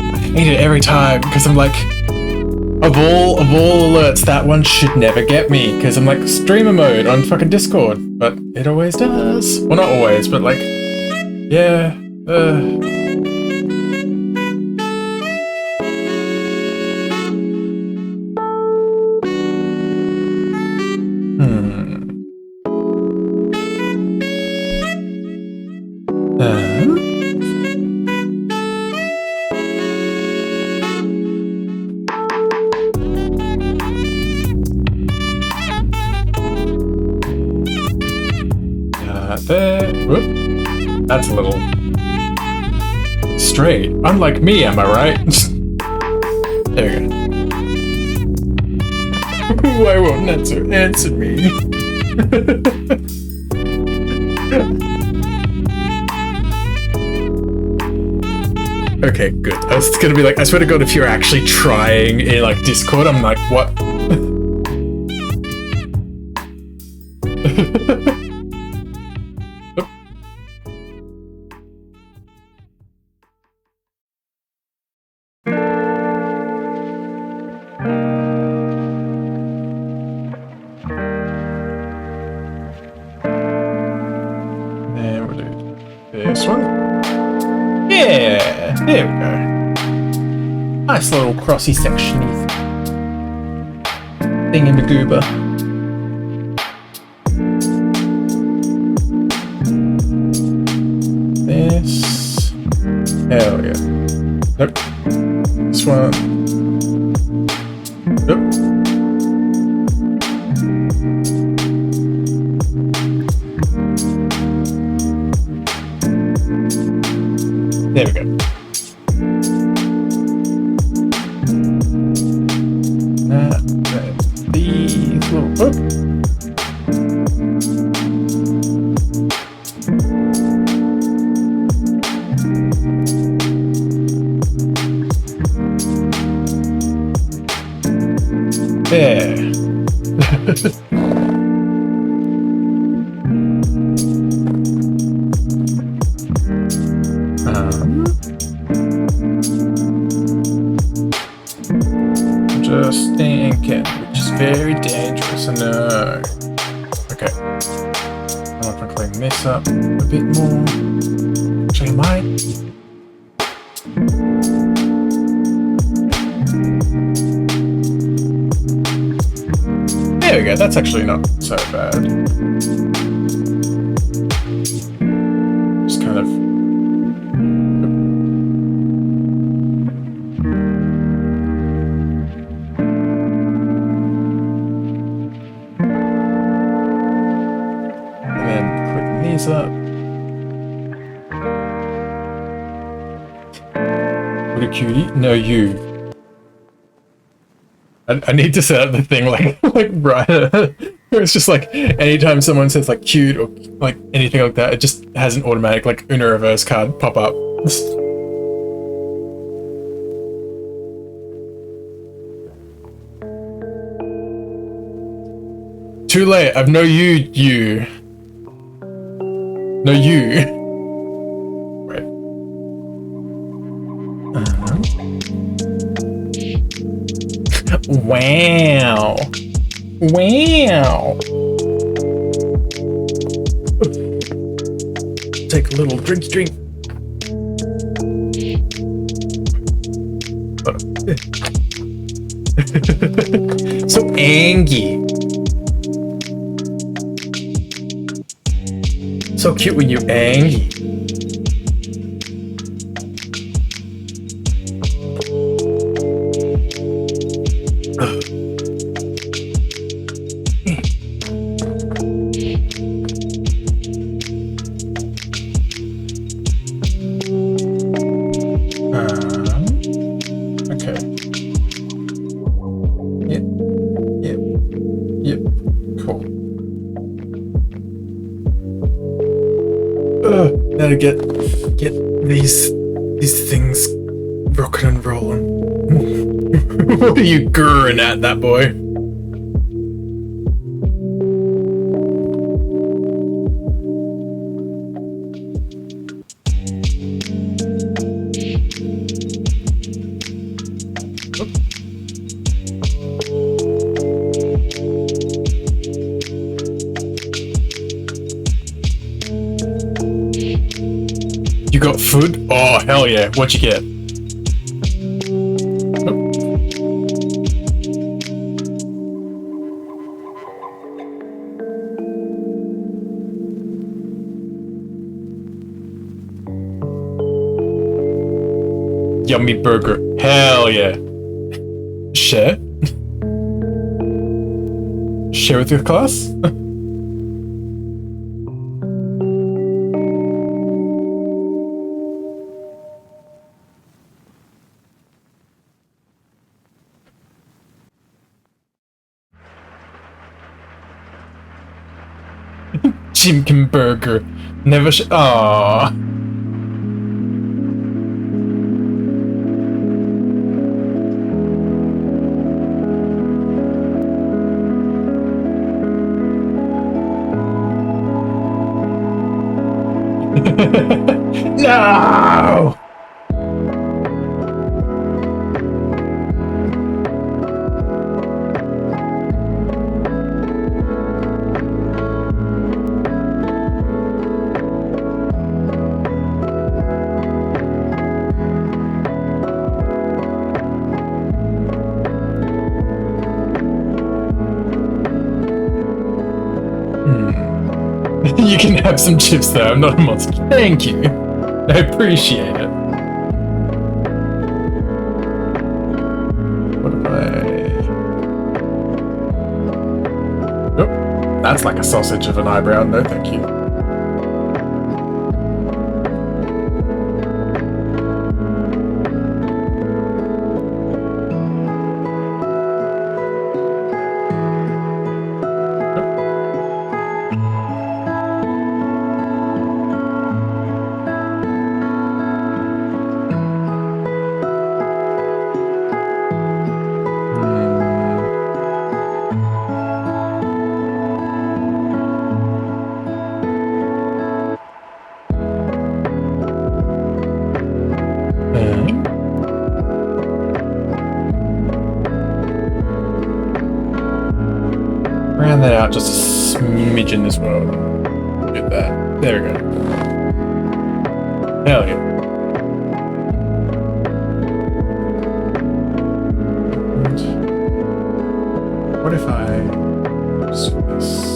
I hate it every time because I'm like, Of all alerts, that one should never get me, because I'm like streamer mode on fucking Discord, but it always does. Well, not always, but like, yeah. There. Whoop. That's a little straight. Unlike me, am I right? There we go. Why won't Netsu answer me? Okay, good. I was gonna be like, I swear to God, if you're actually trying in like Discord, I'm like, what? And we'll do this one. Yeah, there we go. Nice little crossy sectiony thing in the goober. This. Hell yeah. Nope. This one. Nope. There we go. These little. Oh. There. Just thinking, which is very dangerous, I know. Okay. I want to clean this up a bit more. Actually, I might. There we go, that's actually not so bad. Just kind of. Up. What a cutie. No, you. I need to set up the thing like right. It's just like anytime someone says like cute or like anything like that, it just has an automatic like Uno reverse card pop up. Too late. I've no you. No, you. Right. Wow. Wow. Take a little drink. So angry. So cute when you're angry. Okay. Yep. Cool. Now to get these things rocking and rolling. What are you gurring at, that boy? got food? Oh, hell yeah. What'd you get? Yummy burger. Hell yeah. Share? Share with your class? Chimkin burger. Never Aww. No! You can have some chips there, I'm not a monster. Thank you. I appreciate it. What if I... Oh, that's like a sausage of an eyebrow. No, thank you. Round that out just a smidgen as well. Get that. There we go. Hell yeah. And what if I just do this?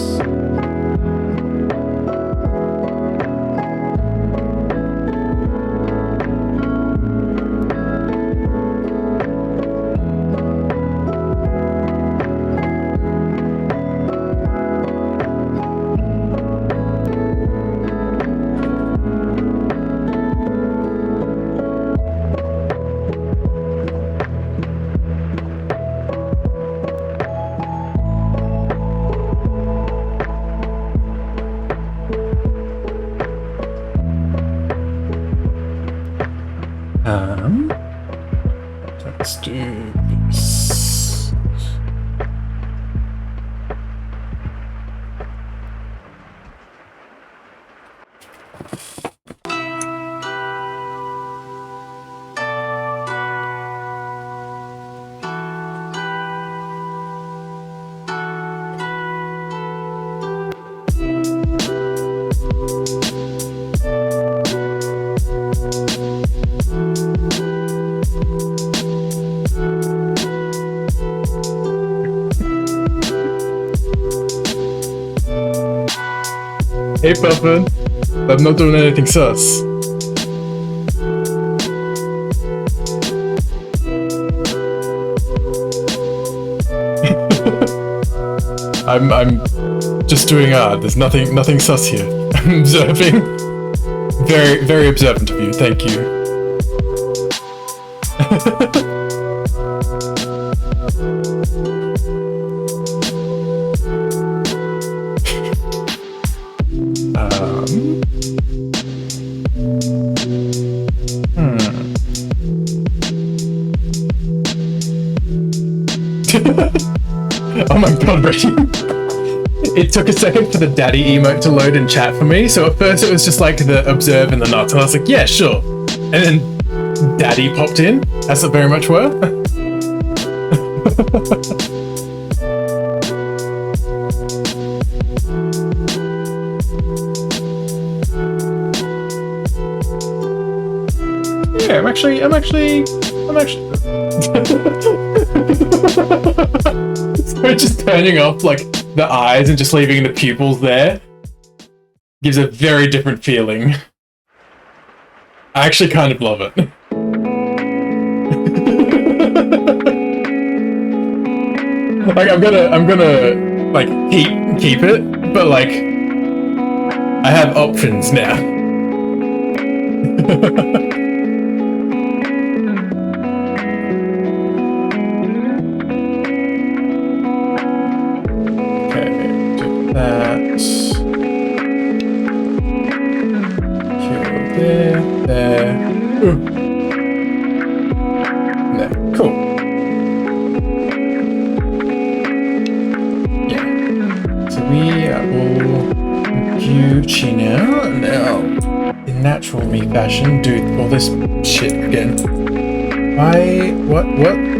Let's do this. Hey Puffin, I'm not doing anything sus. I'm just doing there's nothing sus here. I'm observing. Very observant of you, thank you. Oh my god, Reggie. It took a second for the daddy emote to load in chat for me, so at first it was just like the observe and the nuts, and I was like, yeah, sure. And then daddy popped in, as it very much were. I'm actually. So just turning off like the eyes and just leaving the pupils there gives a very different feeling. I actually kind of love it. Like I'm gonna like keep it, but like I have options now. Okay, do that. Kill there. Ooh. There. Cool. Yeah. So we are all Gucci now. In natural me fashion, do all this shit again. What?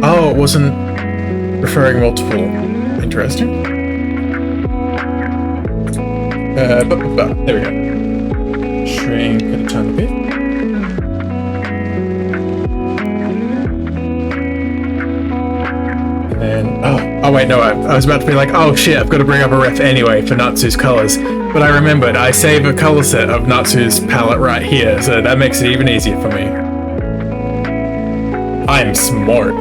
Oh, it wasn't referring multiple. Interesting. There we go. Shrink at a tiny bit. And then, oh wait, no, I was about to be like, oh shit, I've got to bring up a ref anyway for Natsu's colors. But I remembered, I save a color set of Natsu's palette right here, so that makes it even easier for me. I'm smart.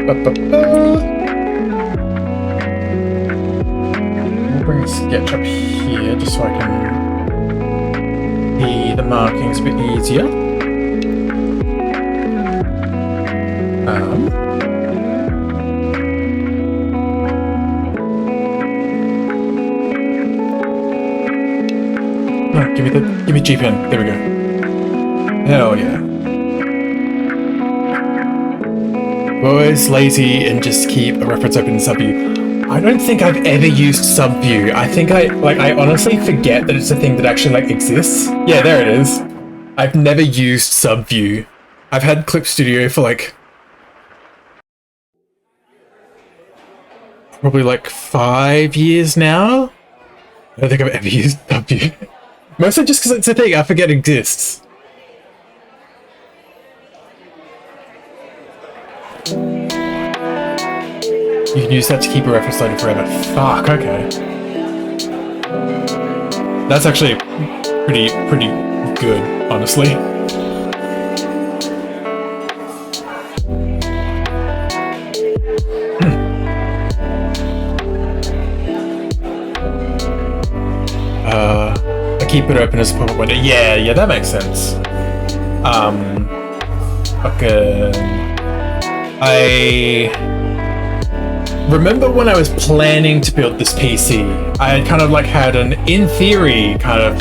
We'll bring a sketch up here just so I can see the markings a bit easier. Give me G pen. There we go. Hell yeah. Always lazy and just keep a reference open in Subview. I don't think I've ever used Subview. I think I honestly forget that it's a thing that actually like exists. Yeah, there it is. I've never used Subview. I've had Clip Studio for like probably like 5 years now. I don't think I've ever used Subview. Mostly just because it's a thing I forget exists. You can use that to keep a reference loaded forever. Fuck, okay. That's actually pretty good, honestly. I keep it open as a pop-up window. Yeah, that makes sense. Fucking... I remember when I was planning to build this PC, I had kind of like had an, in theory, kind of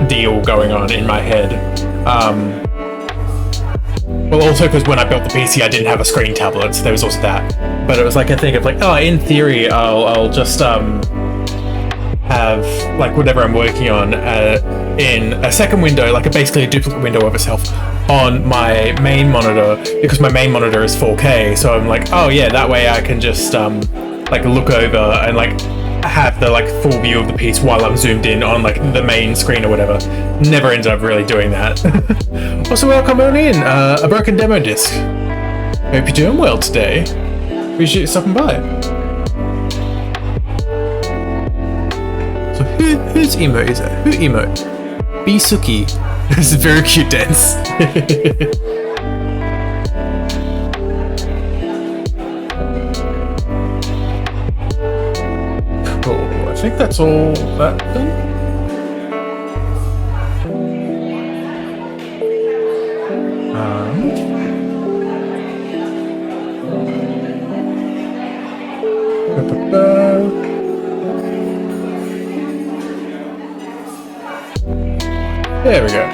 deal going on in my head. Well, also because when I built the PC, I didn't have a screen tablet, so there was also that. But it was like a thing of like, oh, in theory, I'll just have like whatever I'm working on in a second window, like basically a duplicate window of itself on my main monitor, because my main monitor is 4K. So I'm like, oh yeah, that way I can just like look over and like have the like full view of the piece while I'm zoomed in on like the main screen or whatever. Never ended up really doing that. Also, welcome on in, a broken demo disc. Hope you're doing well today. Appreciate you stopping by. So whose emote is that? Who emote? Bisuki. It's a very cute dance. Cool. I think that's all that done. There we go.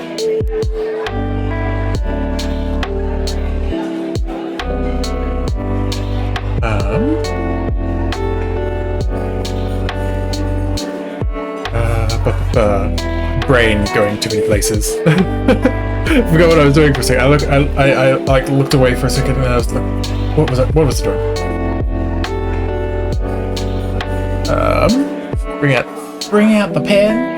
Brain going too many places. Forgot what I was doing for a second. I like looked away for a second and I was like, what was that? What was the door? Bring out the pen.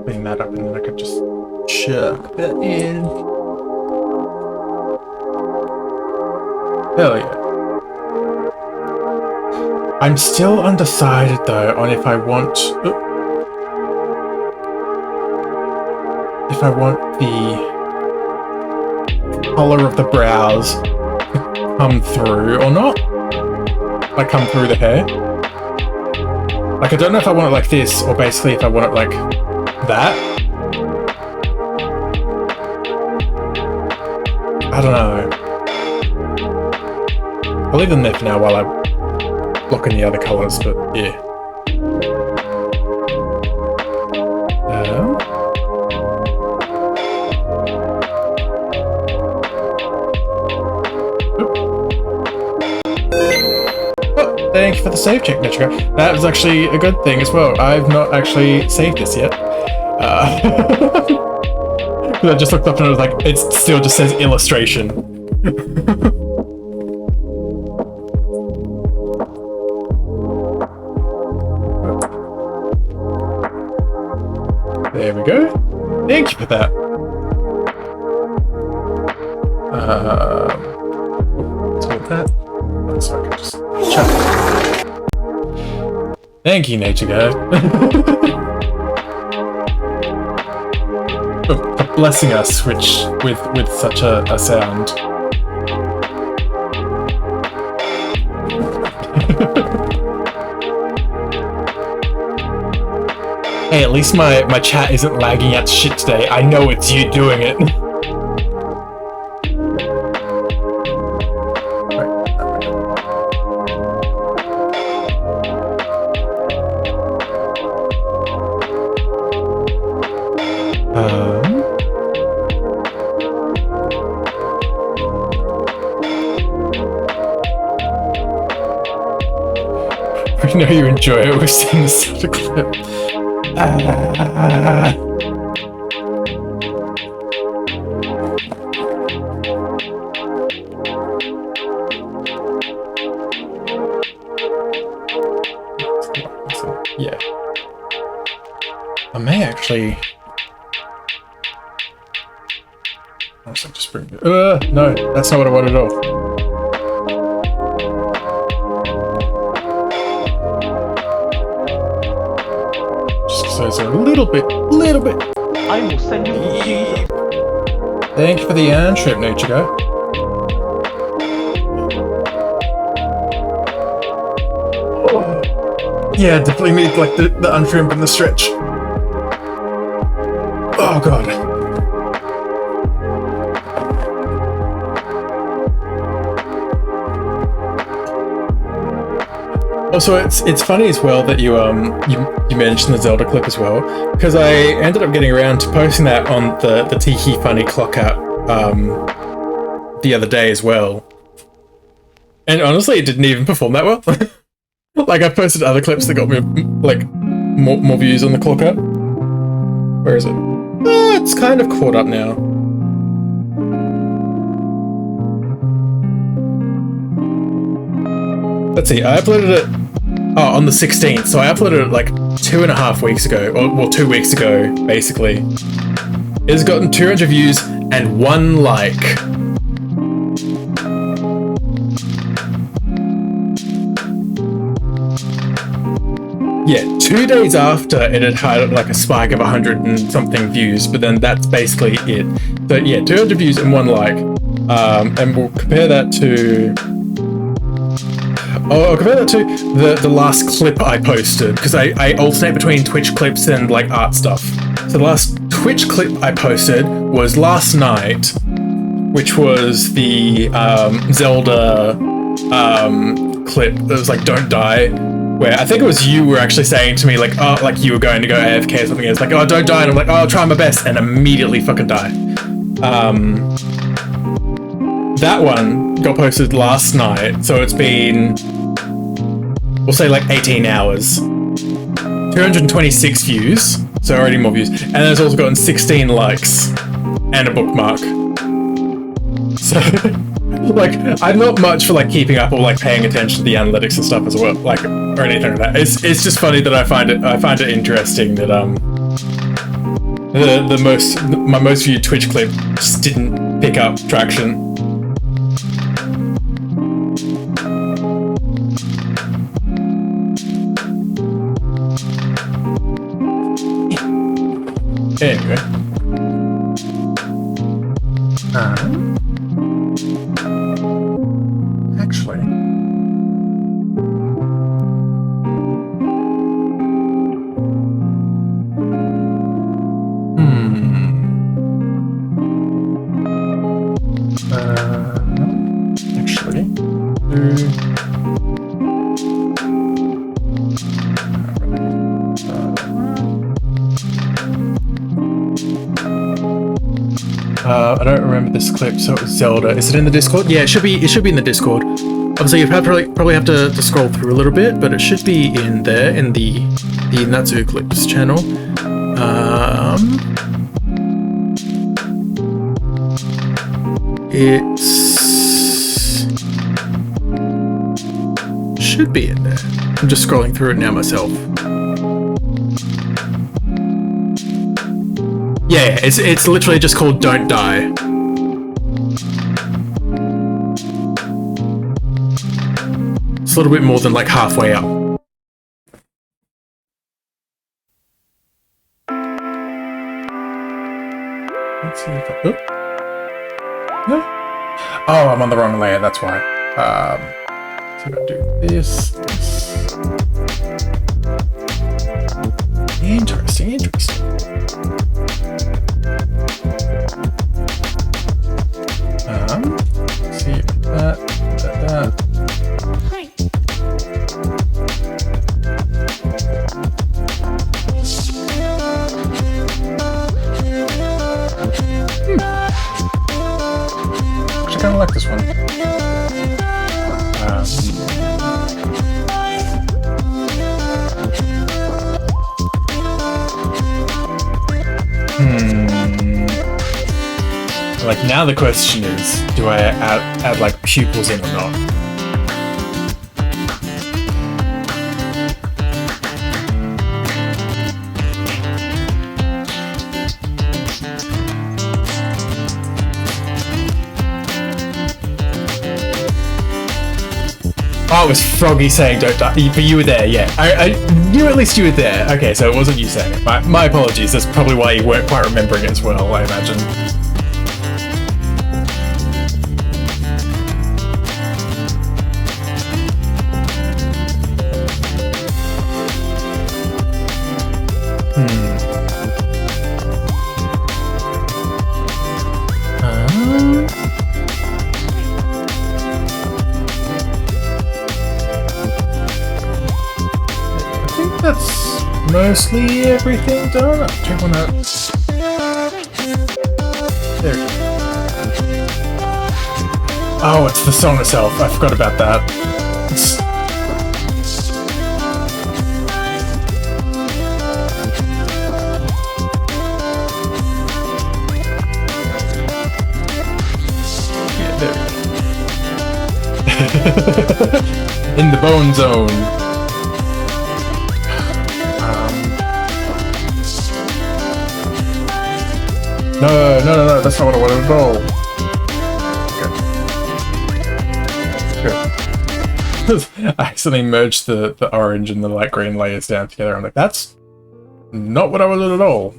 Clean that up and then I could just chuck that in. Hell yeah. I'm still undecided though on if I want the color of the brows to come through or not. Like come through the hair. Like I don't know if I want it like this or basically if I want it like that. I don't know. I'll leave them there for now while I look in the other colours, but yeah. Oh, thank you for the save check, Metrica. That was actually a good thing as well. I've not actually saved this yet. I just looked up and I was like, it still just says illustration. There we go. Thank you for that. Sort that. So I can just chuck it. Thank you, Nature Guy. for blessing us with such a sound. Hey, at least my chat isn't lagging out shit today. I know it's you doing it. I know you enjoy it. We've seen this sort of clip. Yeah. I may actually. Also just bring it. No, that's not what I wanted at all. So it's a little bit.
I will send you to Jesus.
Thank you for the yarn trip, Nature Guy. Yeah, definitely need like the untrimmed and the stretch. Oh god. Also, it's funny as well that you mentioned the Zelda clip as well, because I ended up getting around to posting that on the Tiki Funny Clock app the other day as well. And honestly, it didn't even perform that well. Like I posted other clips that got me like more views on the Clock app. Where is it? Oh, it's kind of caught up now. Let's see, I uploaded it on the 16th, so I uploaded it like 2.5 weeks ago, or well, 2 weeks ago, basically. It's gotten 200 views and 1 like. Yeah, 2 days after it had like a spike of 100 and something views, but then that's basically it. So yeah, 200 views and 1 like. And we'll compare that to... I'll compare that to the last clip I posted, because I alternate between Twitch clips and like art stuff. So the last Twitch clip I posted was last night, which was the Zelda clip that was like "Don't Die," where I think it was you were actually saying to me like, oh, like you were going to go AFK or something. It's like, oh, don't die, and I'm like, oh, I'll try my best, and immediately fucking die. that one got posted last night, so it's been, we'll say like 18 hours. 226 views, so already more views. And then it's also gotten 16 likes and a bookmark. So, like, I'm not much for like keeping up or like paying attention to the analytics and stuff as well, like, or anything like that. It's just funny that I find it interesting that my most viewed Twitch clip just didn't pick up traction. Anyway. Actually. I don't remember this clip, so it was Zelda. Is it in the Discord? Yeah, it should be in the Discord. Obviously, you'd probably have to scroll through a little bit, but it should be in there, in the Natsu Clips channel. It should be in there. I'm just scrolling through it now myself. Yeah, it's literally just called Don't Die. It's a little bit more than like halfway up. Let's see if I... No? Oh, I'm on the wrong layer, that's why. So I'm gonna do this. Interesting. See that.
Hi.
Actually, kind of like this one. Like, now the question is, do I add like pupils in or not? Oh, it was Froggy saying don't die, but you were there, yeah. I knew at least you were there. Okay, so it wasn't you saying it. My apologies, that's probably why you weren't quite remembering it as well, I imagine. That's mostly everything done. I'll check one out. There we go. Oh, it's the song itself. I forgot about that. Yeah, there we go. In the bone zone. No, that's not what I wanted at all. Good. I accidentally merged the orange and the light green layers down together. I'm like, that's not what I wanted at all.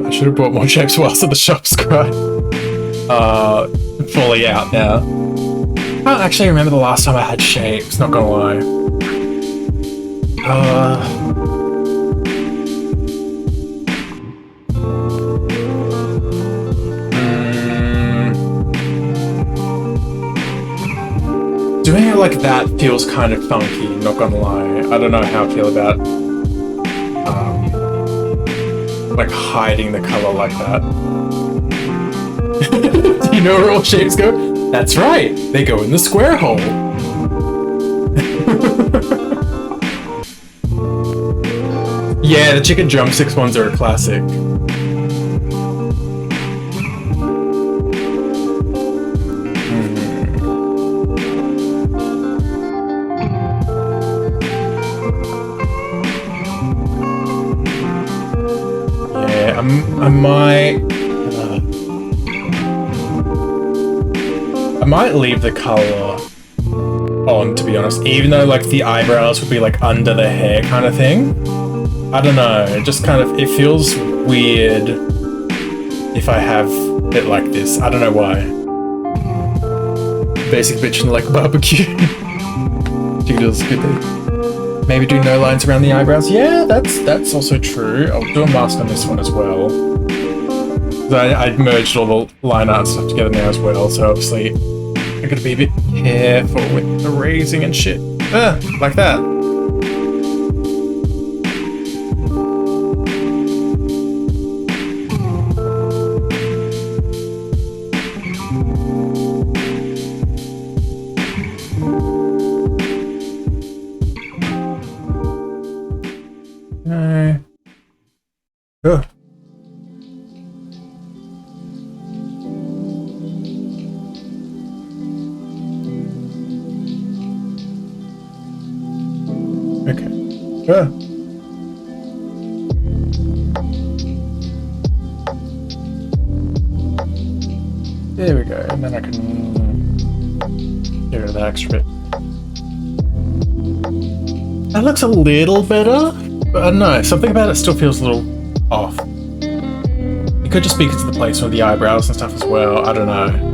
I should have bought more shapes whilst at the shop's cry. Fully out now. I can't actually remember the last time I had shapes, not gonna lie. Doing it like that feels kind of funky, not gonna lie. I don't know how I feel about like hiding the color like that. Do you know where all shapes go? That's right, they go in the square hole. Yeah, the chicken drumsticks ones are a classic. I might leave the color on, to be honest, even though like the eyebrows would be like under the hair kind of thing. I don't know, it just kind of, it feels weird if I have it like this. I don't know why. Basic bitch and like barbecue. Jiggles good there. Maybe do no lines around the eyebrows. Yeah, that's also true. I'll do a mask on this one as well. I merged all the line art stuff together now as well, so obviously I gotta be a bit careful with the raising and shit. Like that. No. Ugh. There we go, and then I can get rid of that extra bit. That looks a little better, but I don't know, something about it still feels a little off. It could just be because of the placement of the eyebrows and stuff as well, I don't know.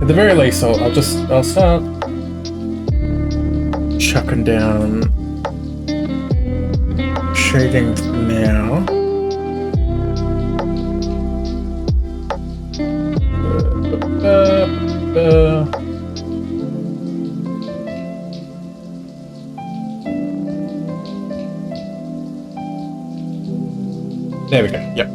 At the very least, I'll start chucking down shading now. There we go, yep.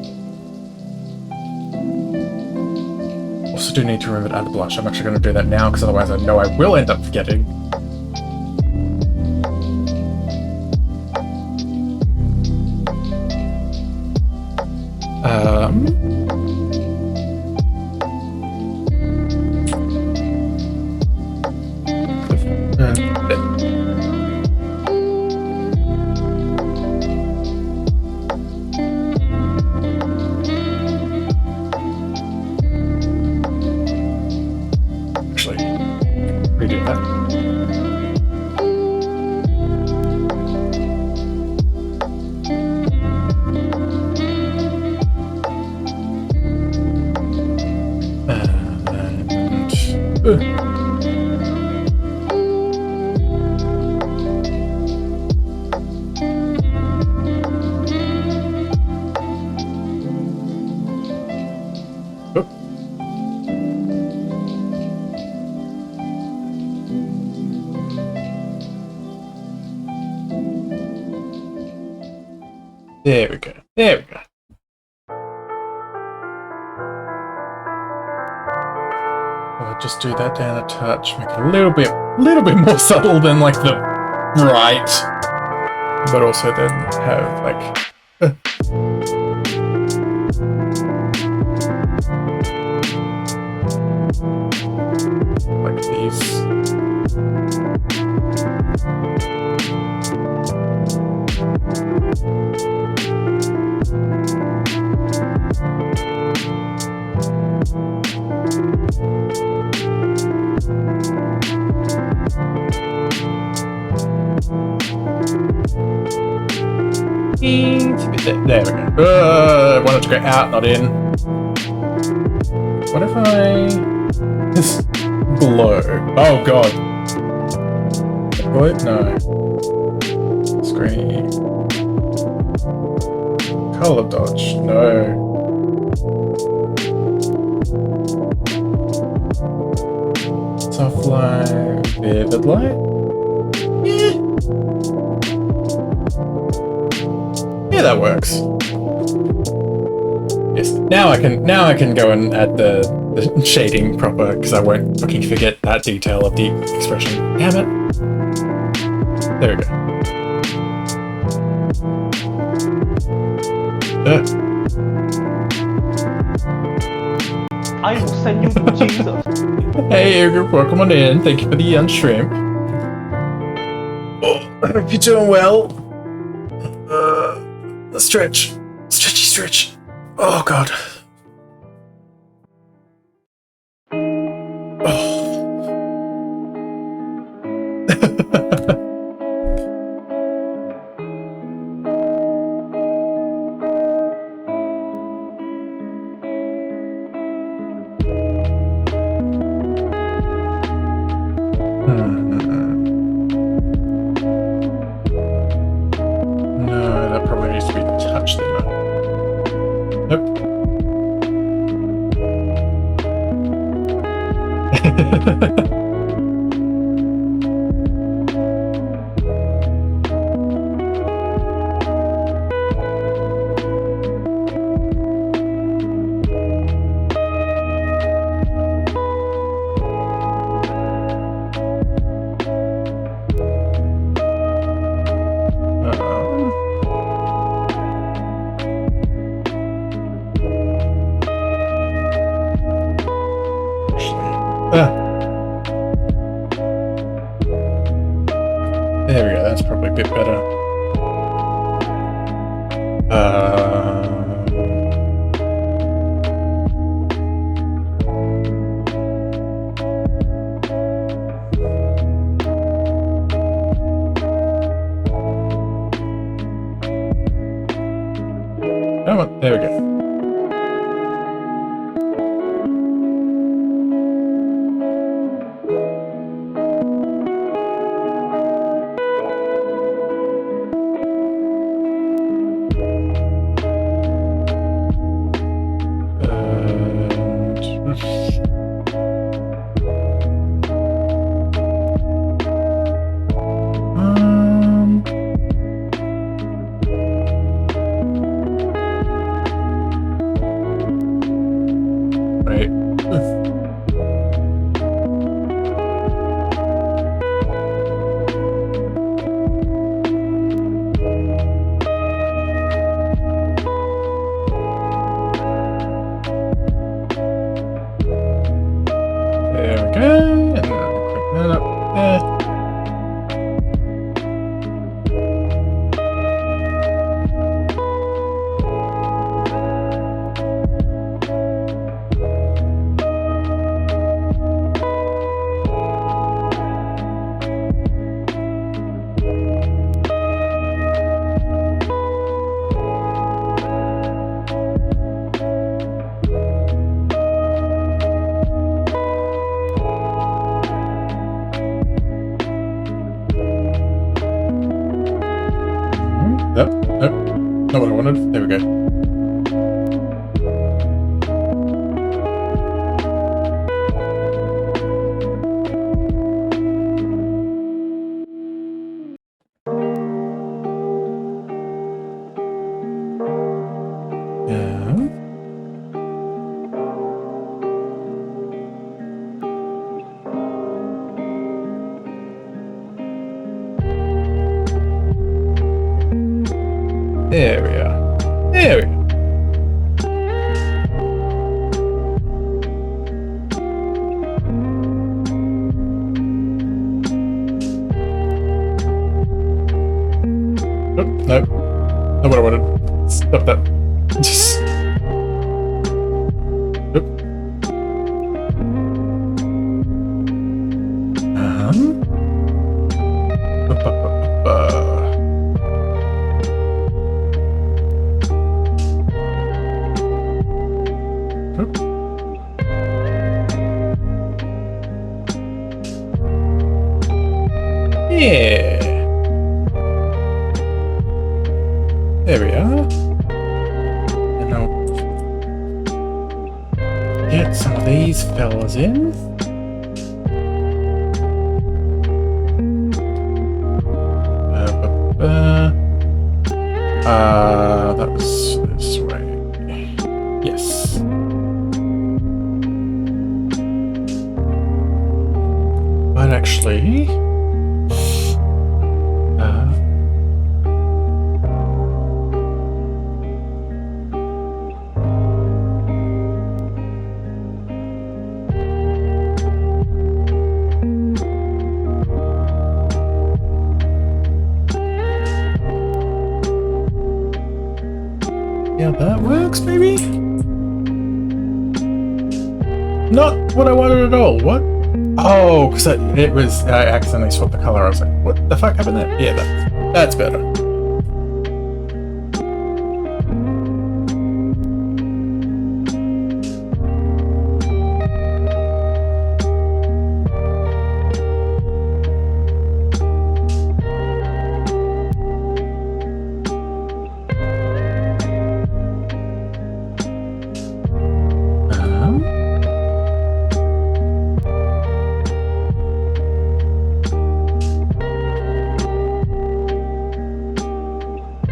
Also do need to remove it out of the blush. I'm actually going to do that now because otherwise I know I will end up forgetting. Redo that. There we go. There we go. I'll just do that down a touch, make it a little bit more subtle than like the bright, but also then have like. Like these. going to be there we go. I wanted to go out, not in. What if I just glow? Oh god. What? No. Screen. Color dodge. No. Soft light. Vivid light? Yeah. Yeah, that works. Yes. Now I can go and add the shading proper because I won't fucking forget that detail of the expression. Damn it. There we go.
I will send you to Jesus.
Hey, Edgar, welcome on in. Thank you for the shrimp. Oh, I hope you're doing well. Stretch. Stretchy stretch. Oh, God. Oh. No, that probably needs to be touched then. Nope. There we go, that's probably a bit better. Come on, there we go. Right. There we go. And then I'll click that up there. Nope, nope, not what I wanted. There we go. Yeah. There we are. There we are. Nope, nope. Not what I wanted. Stop that. Just. Nope. And I'll get some of these fellas in. That was this way. Yes. But actually, yeah, that works, maybe? Not what I wanted at all. What? Oh, because I accidentally swapped the color. I was like, what the fuck happened there? Yeah, that's better.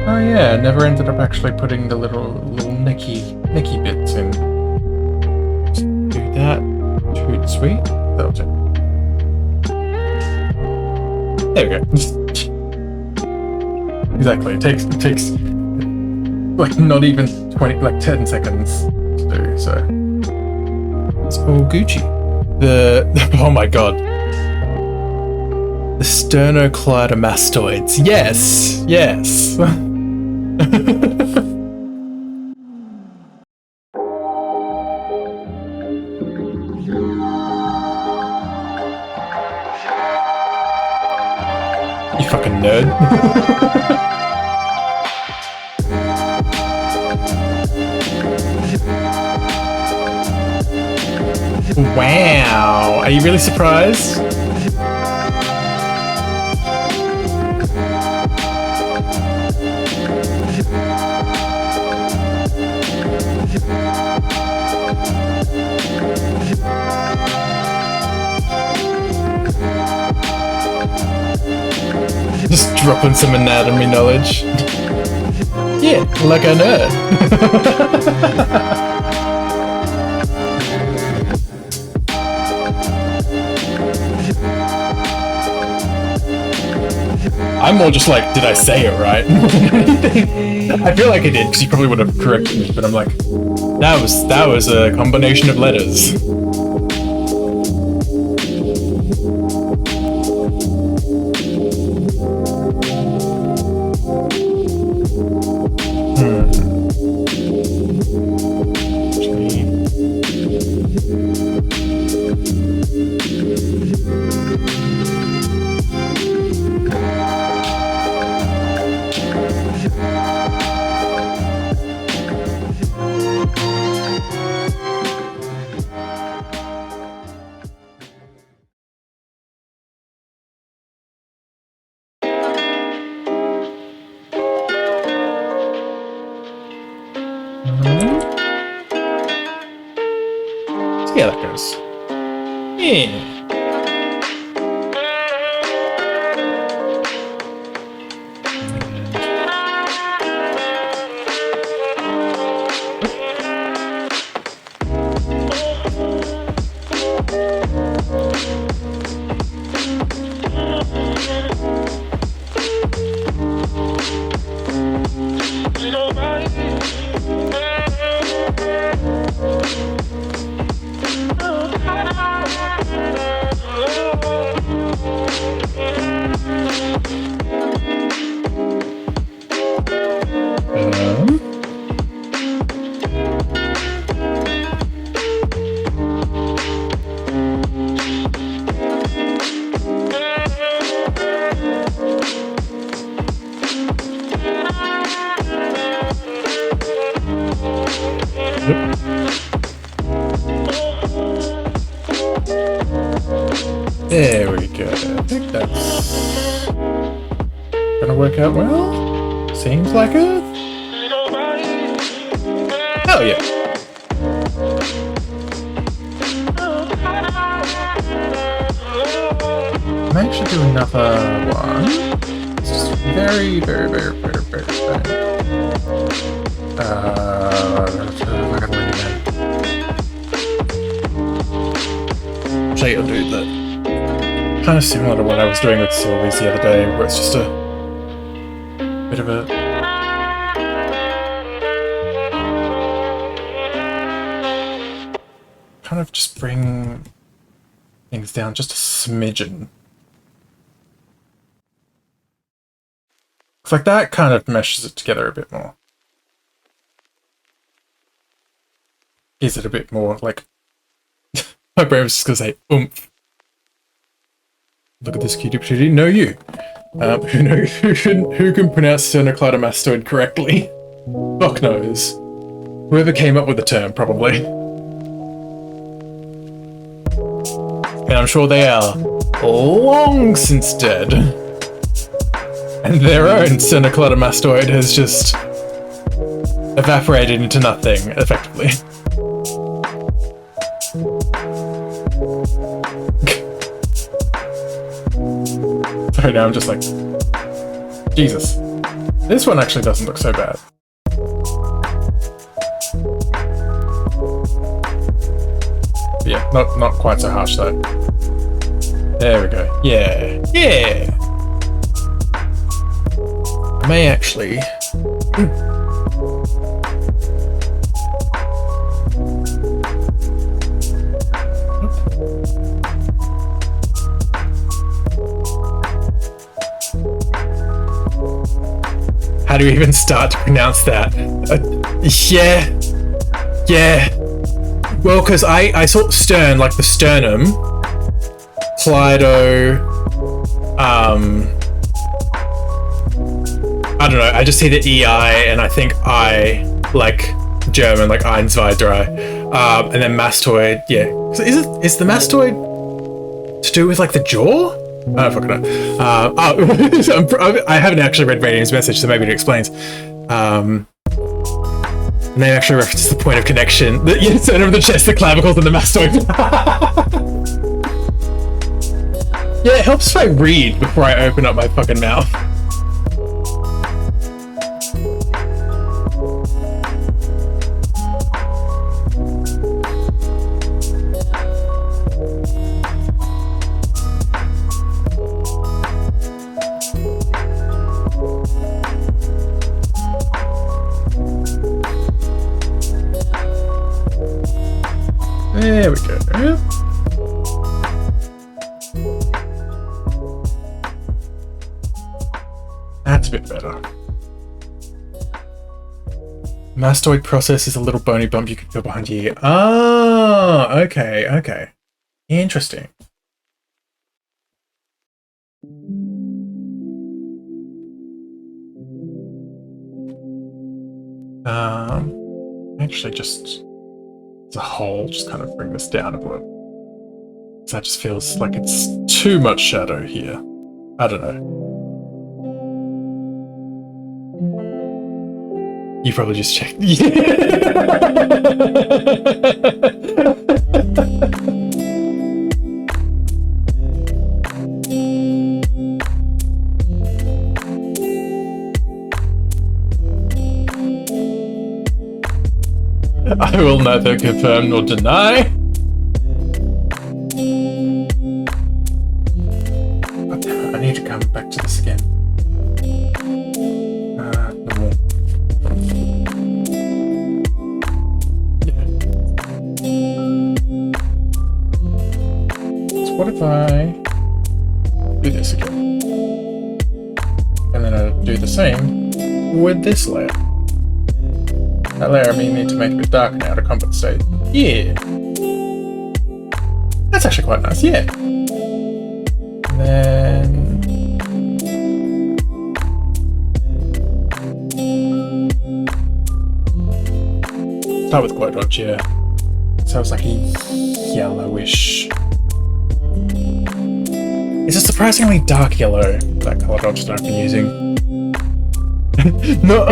Oh yeah, I never ended up actually putting the little nicky bits in. Just do that. Shoot, sweet. That'll do. There we go. Exactly. It takes like not even 10 seconds to do, so it's all Gucci. The oh my god. The sternocleidomastoids. Yes, yes. You fucking nerd. Wow. Are you really surprised? Just dropping some anatomy knowledge. Yeah, like a nerd. I'm more just like, did I say it right? I feel like I did, because you probably would have corrected me, but I'm like, that was a combination of letters. See how that goes. Yeah. There we go. I think that's gonna work out well. Seems like it. Oh yeah. I may actually do another one. It's just very, very, very, very, very bad. I gotta win again. Actually, I'll do that. Kind of similar to what I was doing with Sylvie's the other day, where it's just a bit of a kind of just bring things down just a smidgen. It's like that kind of meshes it together a bit more. Gives it a bit more like my brain was just gonna say oomph. Look at this cutie patootie. No, you. Who can pronounce sternocleidomastoid correctly? Fuck knows. Whoever came up with the term, probably. And I'm sure they are long since dead. And their own sternocleidomastoid has just evaporated into nothing, effectively. So now I'm just like, Jesus. This one actually doesn't look so bad. But yeah, not quite so harsh though. There we go. Yeah. Yeah! I may actually... How do you even start to pronounce that? Yeah. Well, because I saw stern, like the sternum. Clydo. I don't know. I just see the EI, and I think I like German, like eins, zwei, drei. And then mastoid. Yeah. So is the mastoid to do with like the jaw? I don't fucking know. I haven't actually read Radiant's message, so maybe it explains. And they actually references the point of connection. The center of the chest, the clavicles, and the mastoid. Yeah, it helps if I read before I open up my fucking mouth. There we go. That's a bit better. Mastoid process is a little bony bump you can feel behind your ear. Ah, okay. Interesting. Actually just... a whole, just kind of bring this down a little. So that just feels like it's too much shadow here. I don't know. You probably just checked. I will neither confirm nor deny. God damn it, I need to come back to this again. No more. Yeah. So what if I do this again? And then I do the same with this layer. That layer, I mean, need to make it a bit darker now to compensate. Yeah. That's actually quite nice, yeah. And then... start with Glow Dodge, yeah. So it's like a yellowish... It's a surprisingly dark yellow, that colour dodge that I've been using. No,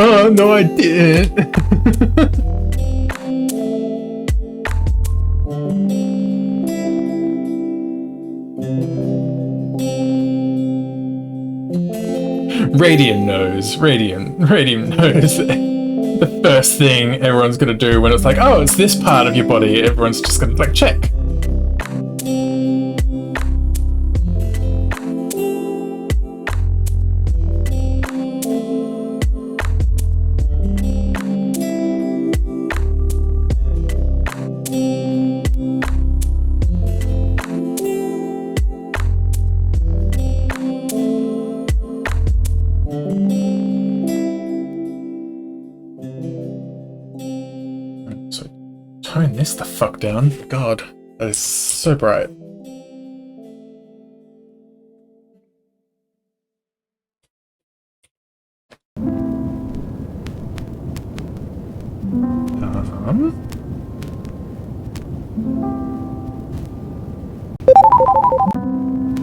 I didn't. Radiant knows. Radiant knows. The first thing everyone's gonna do when it's like, oh, it's this part of your body, everyone's just gonna like check. So tone this the fuck down. God, that is so bright.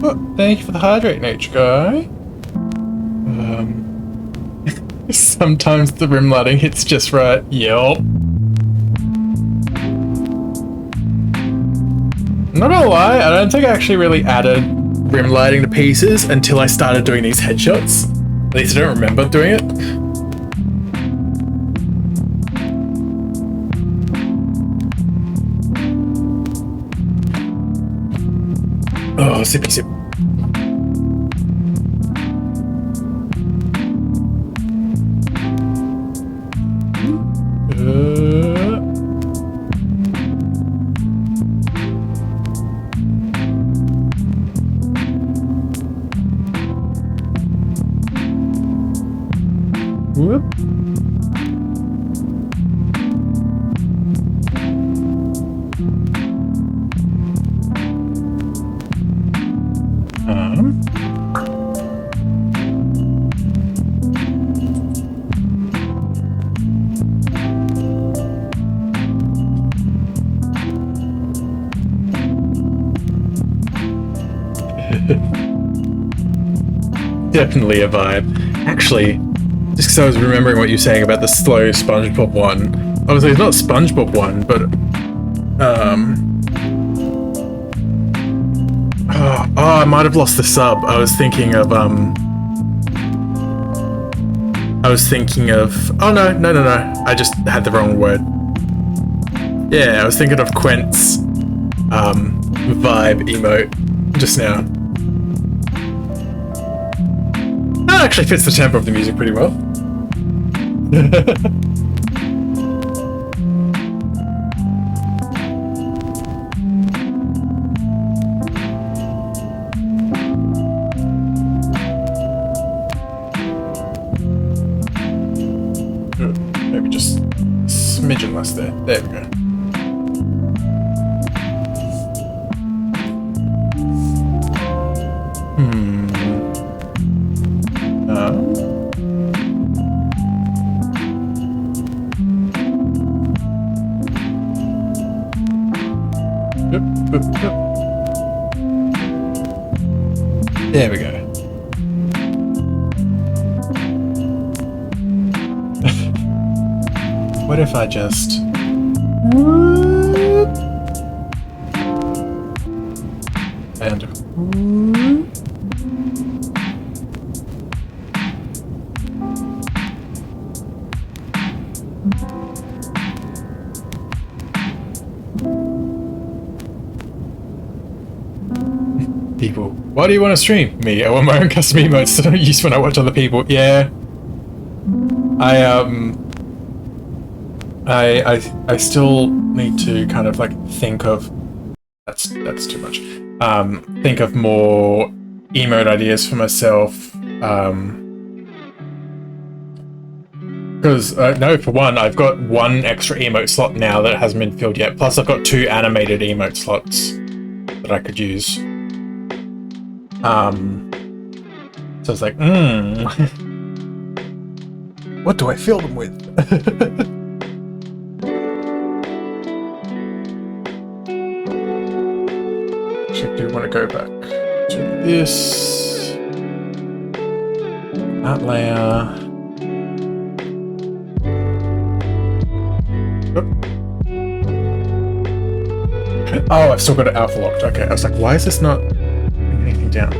Oh, thank you for the hydrate, nature guy. Sometimes the rim lighting hits just right. Yep. Not gonna lie, I don't think I actually really added rim lighting to pieces until I started doing these headshots. At least I don't remember doing it. Oh, sippy sip. Whoop. Definitely a vibe. Actually, just because I was remembering what you were saying about the slow SpongeBob one. Obviously, it's not SpongeBob one, but oh, I might have lost the sub. I was thinking of oh no. I just had the wrong word. Yeah, I was thinking of Quent's vibe emote just now. That actually fits the tempo of the music pretty well. Maybe just a smidgen less there. There we go. There we go. What if I just... and... people. Why do you want to stream? Me, I want my own custom emotes to use when I watch other people. Yeah. I still need to kind of like think of... That's too much. Think of more emote ideas for myself. Because, no, for one, I've got one extra emote slot now that hasn't been filled yet. Plus I've got 2 animated emote slots that I could use. So it's like, what do I fill them with? Actually, I do want to go back to this. That layer. Oh, I've still got it alpha locked. Okay, I was like, why is this not anything down?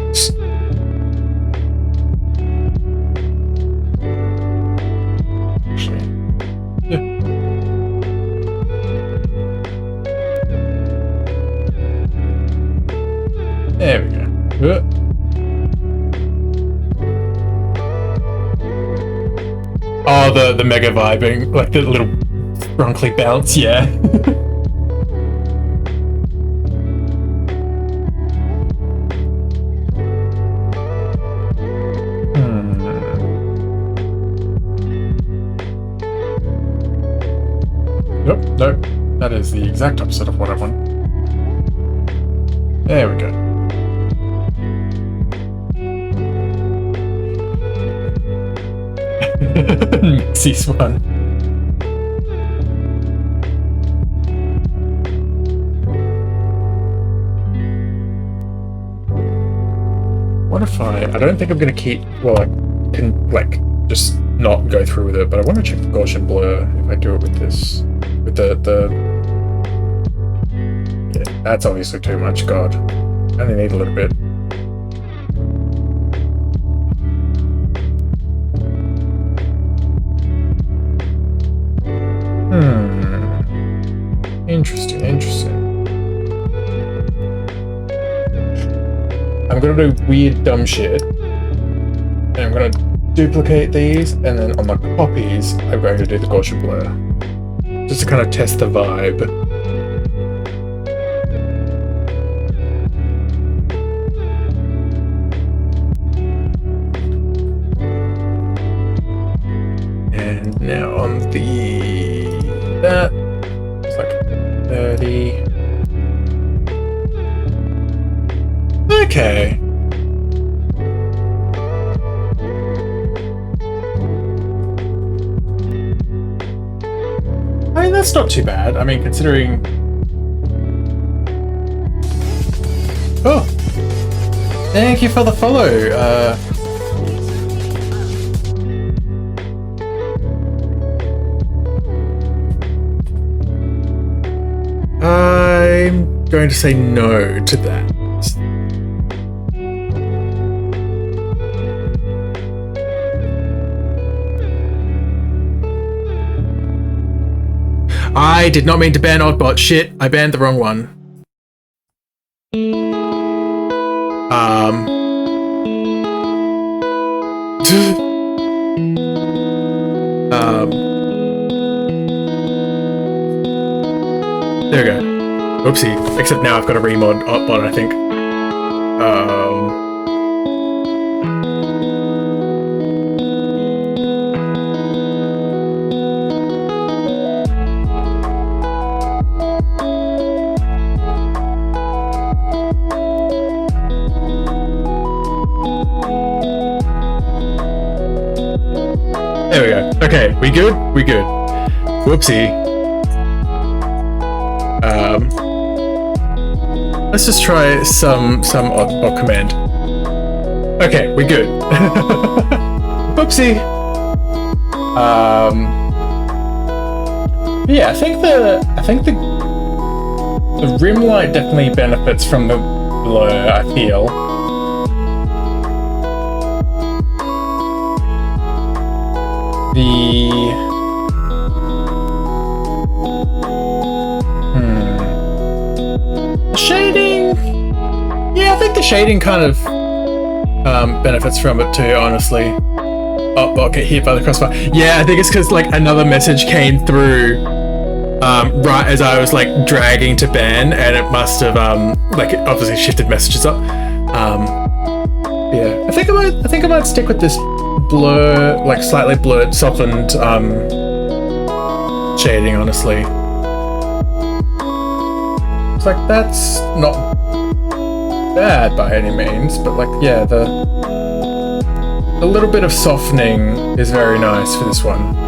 Oh, the mega vibing, like the little grunkly bounce, yeah. Nope, that is the exact opposite of what I want. There we go. Mixie's one. What if I don't think I'm gonna keep, well, I can, like, just not go through with it, but I want to check the Gaussian blur if I do it with this. With yeah, that's obviously too much, God. I only need a little bit. Interesting. I'm gonna do weird dumb shit. And I'm gonna duplicate these, and then on the copies, I'm going to do the Gaussian blur. Just to kind of test the vibe. And now on that, it's like 30. Okay. I mean, that's not too bad. I mean, considering... Oh! Thank you for the follow! I'm going to say no to that. I did not mean to ban Oddbot. Shit, I banned the wrong one. There we go. Oopsie. Except now I've got to remod Oddbot, I think. There we go. Okay, we good? We good. Whoopsie. Let's just try some odd command. Okay, we good. Whoopsie. Yeah, I think the rim light definitely benefits from the blur, I feel. The shading, yeah, I think the shading kind of benefits from it too, honestly. Oh, well, get hit by the crossbar. Yeah, I think it's because like another message came through right as I was like dragging to ban, and it must have like it obviously shifted messages up. Yeah, I think I might stick with this blur, like slightly blurred, softened shading, honestly. It's like, that's not bad by any means, but like, yeah, the little bit of softening is very nice for this one.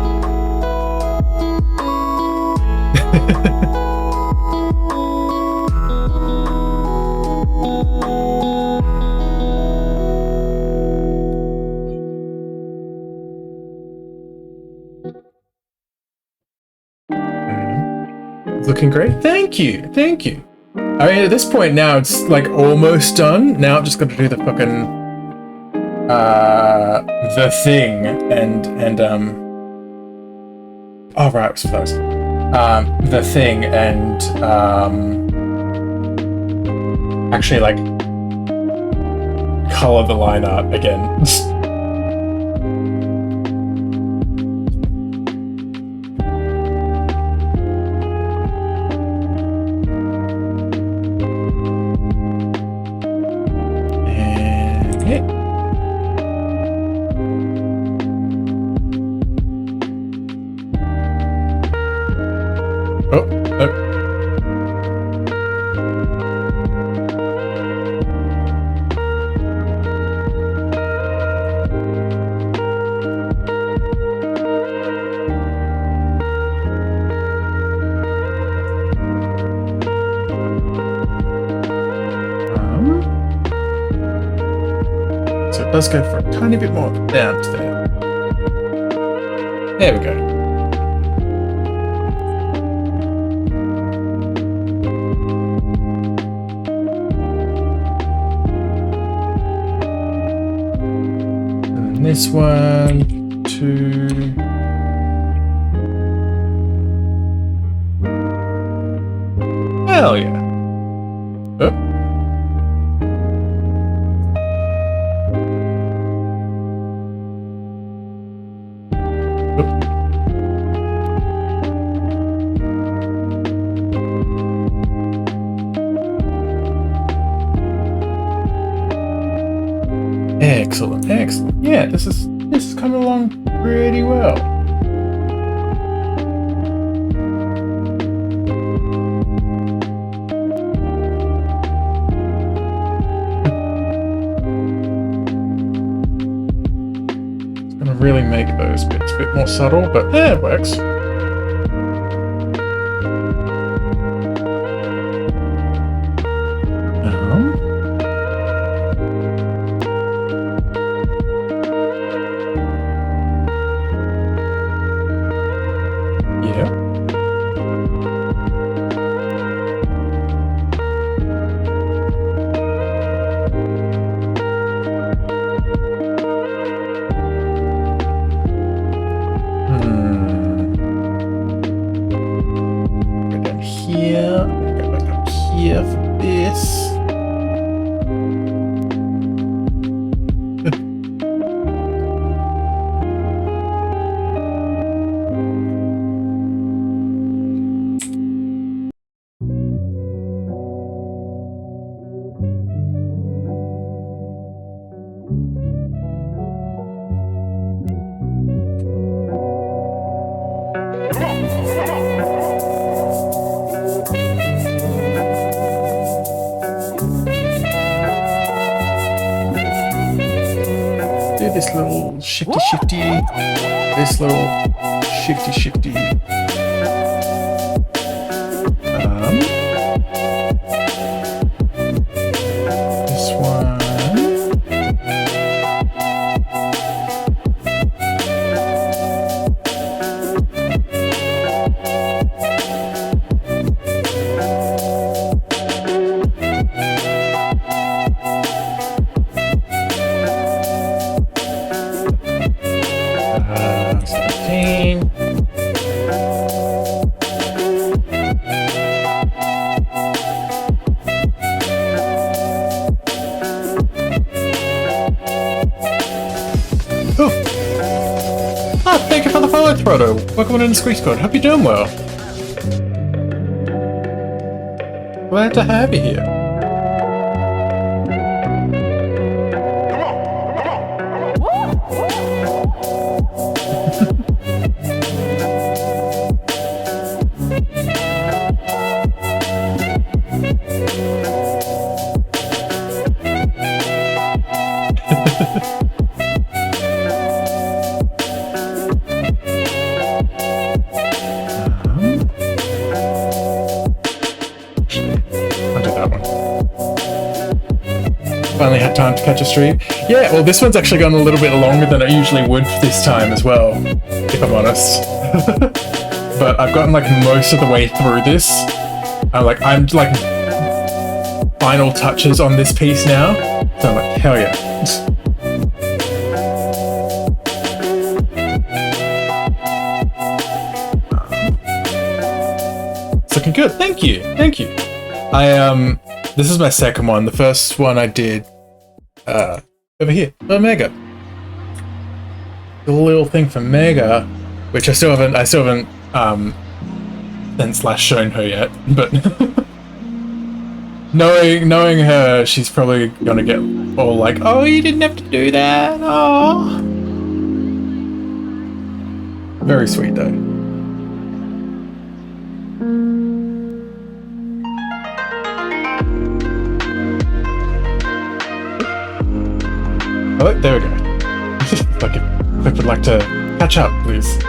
Looking great. Thank you. Thank you. I mean, at this point now, it's like almost done. Now I've just got to do the fucking the thing and oh right, it was first. The thing and actually like color the line art again. So it does go for a tiny bit more down to there. There we go. And this one, 2. Hell yeah. Oh. Excellent, excellent. Yeah, this is coming along pretty well. It's gonna really make those bits a bit more subtle, but yeah, it works. Yeah. Go down here. Go back up here for this. Do this little shifty, this little shifty. This one. Thank you for the follow, Throtto. Welcome in the Squeak Squad. Hope you're doing well. Glad to have you here. Finally had time to catch a stream. Yeah, well, this one's actually gone a little bit longer than I usually would this time as well, if I'm honest. But I've gotten like most of the way through this. I'm like final touches on this piece now. So I'm like, hell yeah. It's looking good. Thank you. Thank you. This is my second one. The first one I did over here for Mega. The little thing for Mega, which I still haven't sent / shown her yet, but knowing her, she's probably gonna get all like, "Oh, you didn't have to do that." Oh, very sweet though. Oh, there we go. Like, if I would like to catch up, please.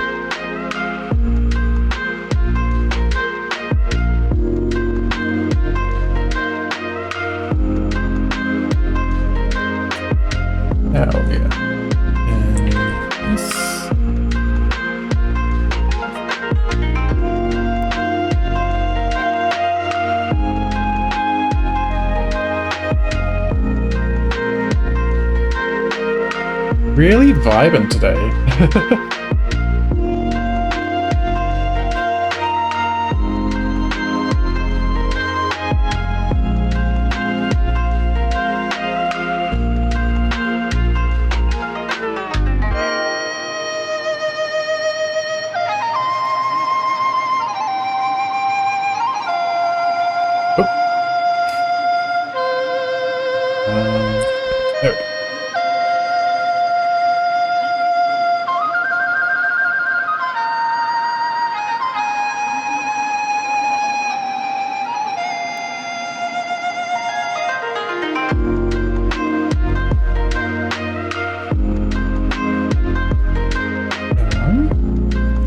Hell yeah. And this. Really vibing today. There we go.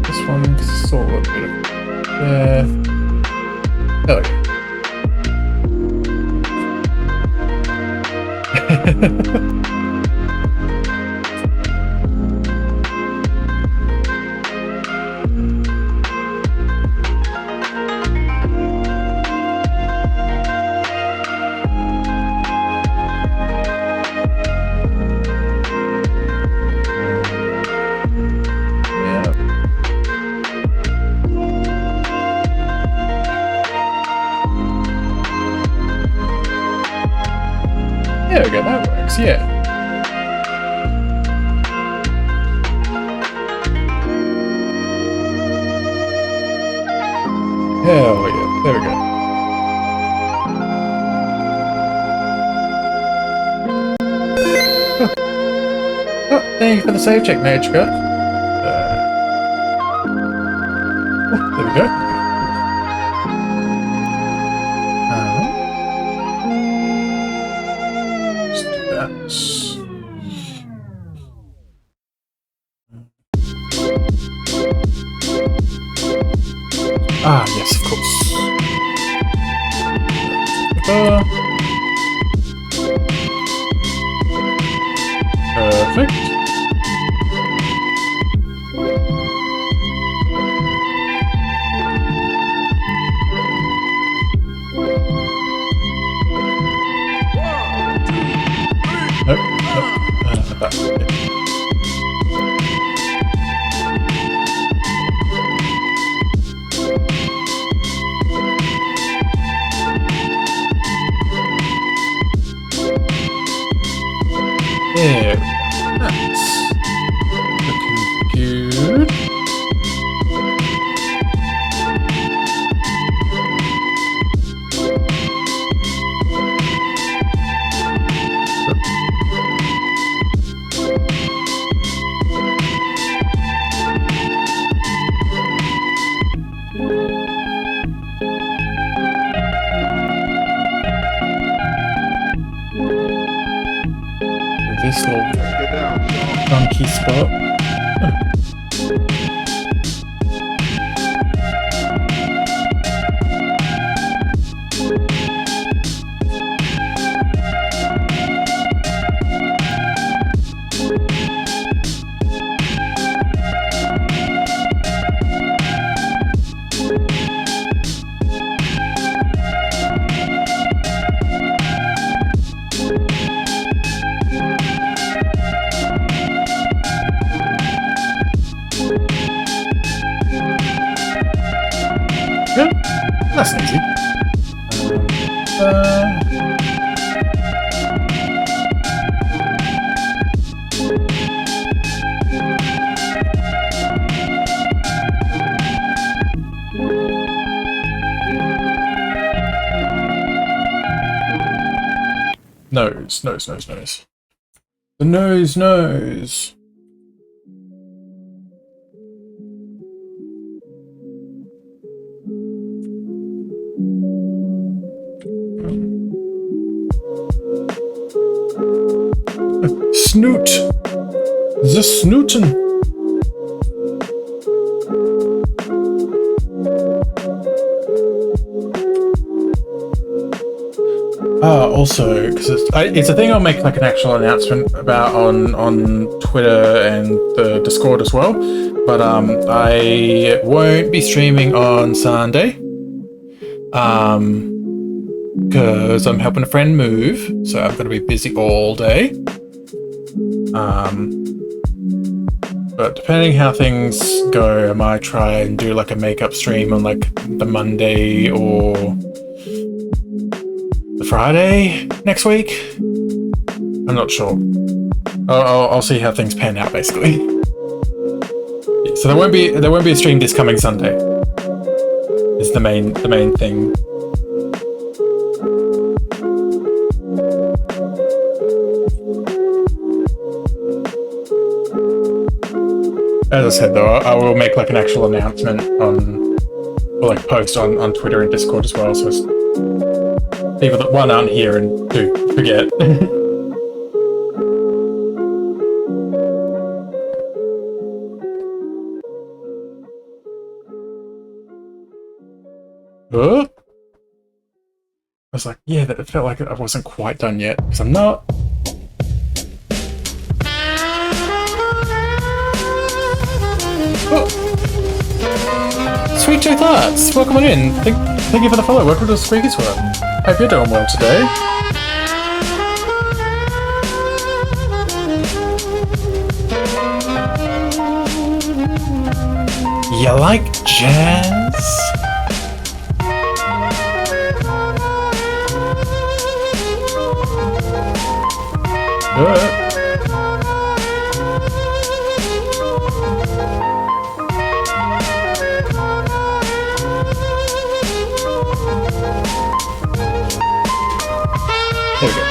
This one, because it's all a little bit of there. There we go. There we go, that works, yeah. Hell yeah, there we go. Oh, thank you for the save check, Nature. Oh, there we go. Let's do that. Ah, yes, of course. Perfect. Nope, nope. That's it. There, that's looking good. This little funky spot. Yeah, that's easy. Nose. The nose. Snoot. The Snootin'. Also, because it's a thing I'll make like an actual announcement about on Twitter and the Discord as well. But I won't be streaming on Sunday. Because I'm helping a friend move, so I'm going to be busy all day. But depending how things go, I might try and do like a makeup stream on like the Monday or the Friday next week. I'm not sure. I'll see how things pan out, basically. So there won't be a stream this coming Sunday. Is the main thing. As I said, though, I will make like an actual announcement on, or like post on Twitter and Discord as well, so people that one aren't here and do forget. I was like, yeah, that it felt like I wasn't quite done yet, because I'm not. Oh. Sweet Tooth Arts, welcome on in. Thank you for the follow. Welcome to the Squeaky Squad. Hope you're doing well today. You like jazz? There we go.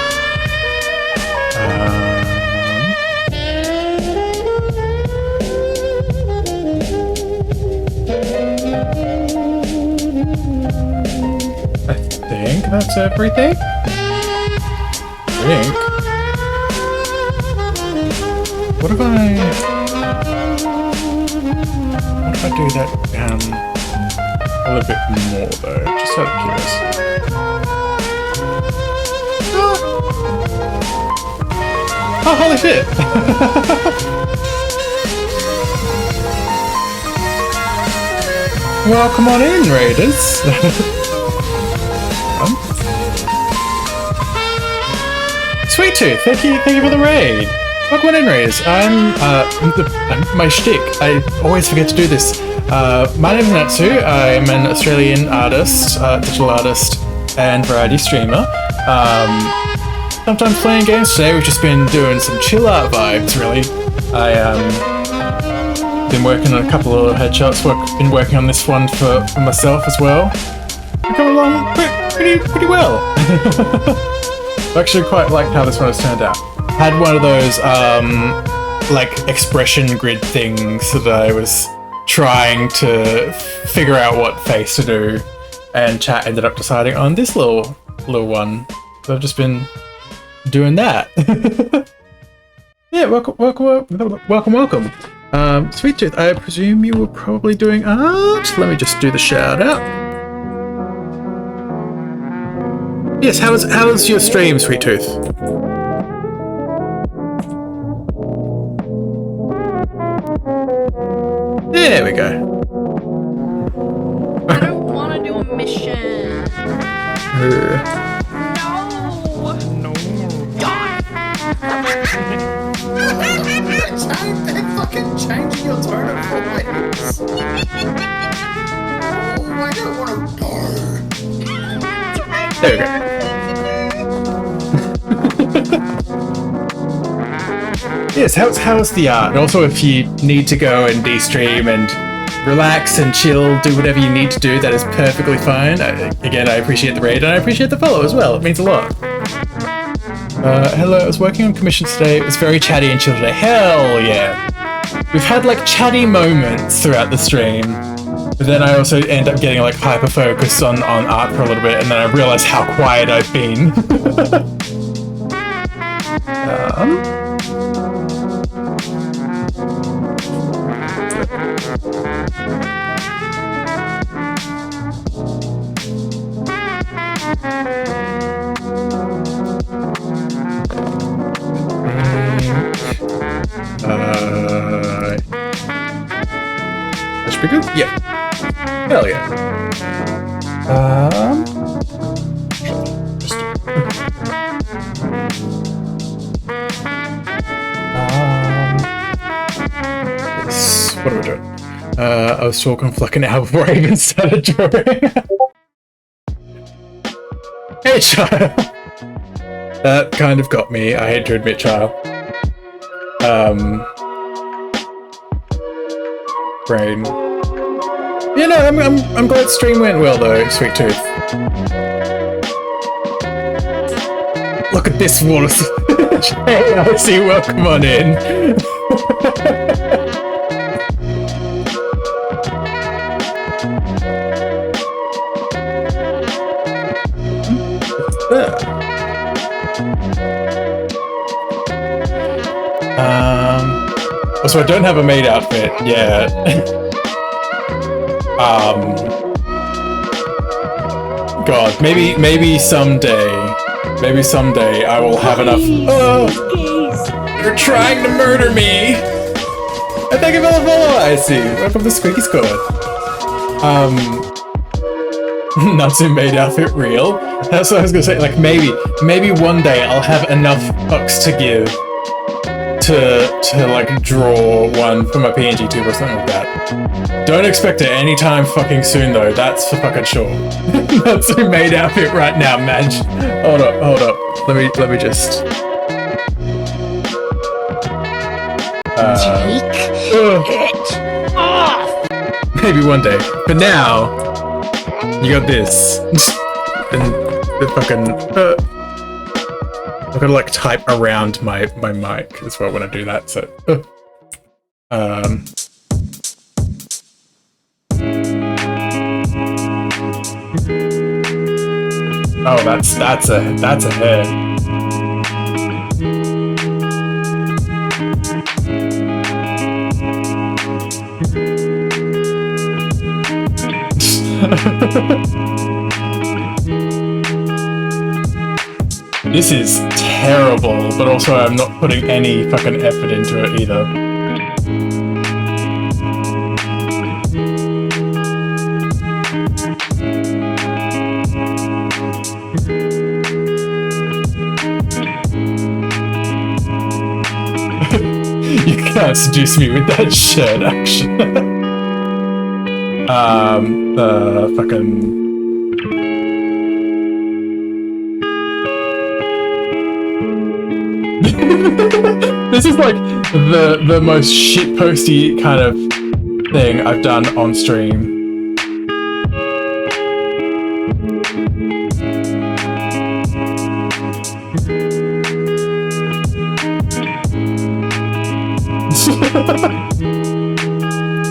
I think that's everything. What if I do that down a little bit more though, just out of curiosity? Oh, holy shit! Well, come on in, Raiders! Sweet Tooth, thank you for the raid! Welcome on in, Raiders. I'm my shtick, I always forget to do this. My name is Natsu, I'm an Australian artist, digital artist, and variety streamer. Sometimes playing games. Today we've just been doing some chill art vibes, really. Been working on a couple of headshots, been working on this one for myself as well. I've come along pretty well. I actually quite liked how this one has turned out. Had one of those like expression grid things that I was trying to figure out what face to do, and chat ended up deciding on this little one. So I've just been doing that. Yeah, welcome. Sweet Tooth, I presume you were probably doing art? Let me just do the shout out. Yes, how was your stream, Sweet Tooth? There we go.
I don't want to do a mission. No. God.
They're fucking changing your tone of voice. Oh, I don't want to go.
There we go. Yes, how's the art? And also, if you need to go and de-stream and relax and chill, do whatever you need to do, that is perfectly fine. Again, I appreciate the raid and I appreciate the follow as well. It means a lot. Hello, I was working on commissions today. It was very chatty and chill today. Hell yeah. We've had like chatty moments throughout the stream, but then I also end up getting like hyper focused on art for a little bit, and then I realize how quiet I've been. That should be good? Yeah. Hell yeah. Just... Yes. What are we doing? I was talking for like an hour before I even started drawing. Hey, child! That kind of got me, I hate to admit, child. Brain. Yeah, no, I'm glad stream went well though, Sweet Tooth. Look at this Wallace. Hey, I see, welcome on in. So I don't have a maid outfit yet. God, maybe someday I will have enough. Oh, you're trying to murder me. I think I'm follow. I see. Welcome to Squeaky Squad. Natsu maid outfit real. That's what I was gonna say. Like maybe one day I'll have enough bucks to give to like draw one for my PNG tube or something like that. Don't expect it anytime fucking soon though, that's for fucking sure. That's a maid outfit right now, Madge. Hold up. Let me just
Take it off!
maybe one day. But now you got this. And the fucking I'm gonna like type around my mic as well when I do that, so oh, that's a head. This is terrible, but also I'm not putting any fucking effort into it either. You can't seduce me with that shirt action. Fucking... This is like the most shitposty kind of thing I've done on stream.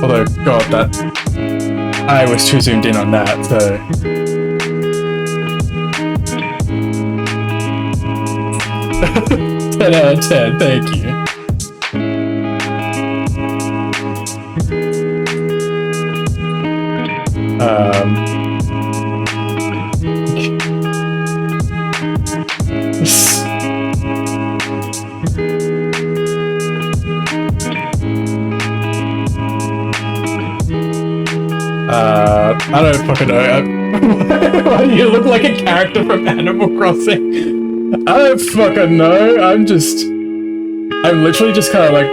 Although, God, that I was too zoomed in on that, so. 10 out of 10, thank you. I don't fucking know. Why do you look like a character from Animal Crossing? I don't fucking know. I'm literally just kind of like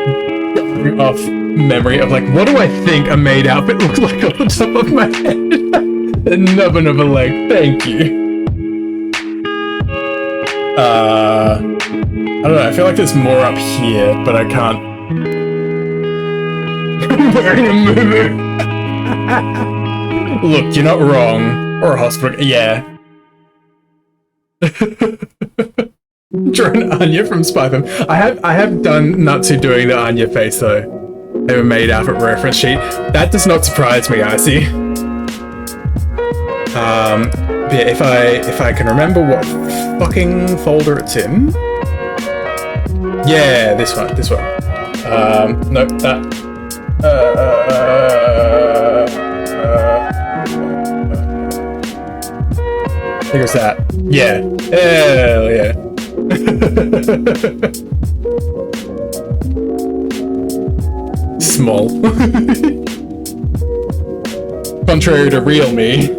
going off memory of like, what do I think a maid outfit looks like off the top of my head? The nubbin of a leg. Thank you. I don't know. I feel like there's more up here, but I can't. I'm wearing a moo. Look, you're not wrong. Or a hospital. Yeah. Drawn Anya from Spy Fam. I have done Natsu doing the Anya face though. They were made outfit reference sheet. That does not surprise me, Icy. But yeah, if I can remember what fucking folder it's in. Yeah, this one. Nope, that. think it's that. Yeah. Hell yeah. Small. Contrary to real me,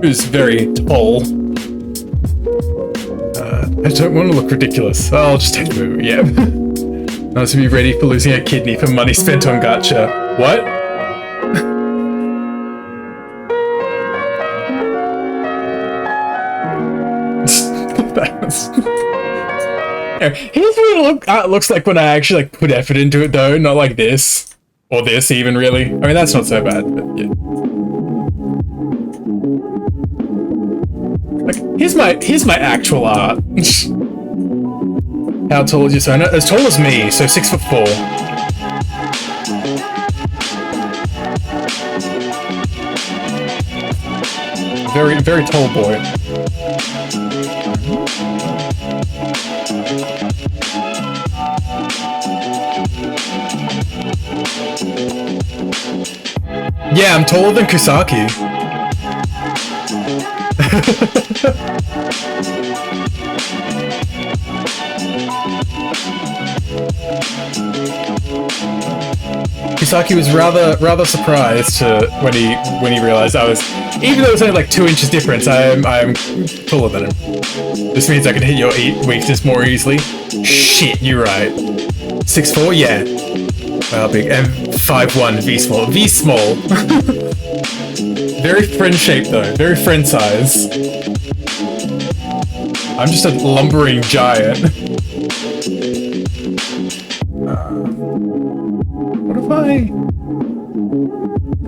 who's very tall. I don't want to look ridiculous. I'll just take the movie, yeah. Nice to be ready for losing a kidney for money spent on gacha. What? Here's what it looks like when I actually like put effort into it though, not like this. Or this even really. I mean that's not so bad, but yeah. Like, here's my actual art. How tall is your son? As tall as me, so 6'4". Very, very tall boy. Yeah, I'm taller than Kusaki. Kusaki was rather surprised when he realized I was, even though it's only like 2 inches difference, I'm taller than him. This means I can hit your weakness more easily. Shit, you're right. 6'4", yeah. Wow, big. And 5'1", V small. V small. Very friend shaped though. Very friend size. I'm just a lumbering giant. What if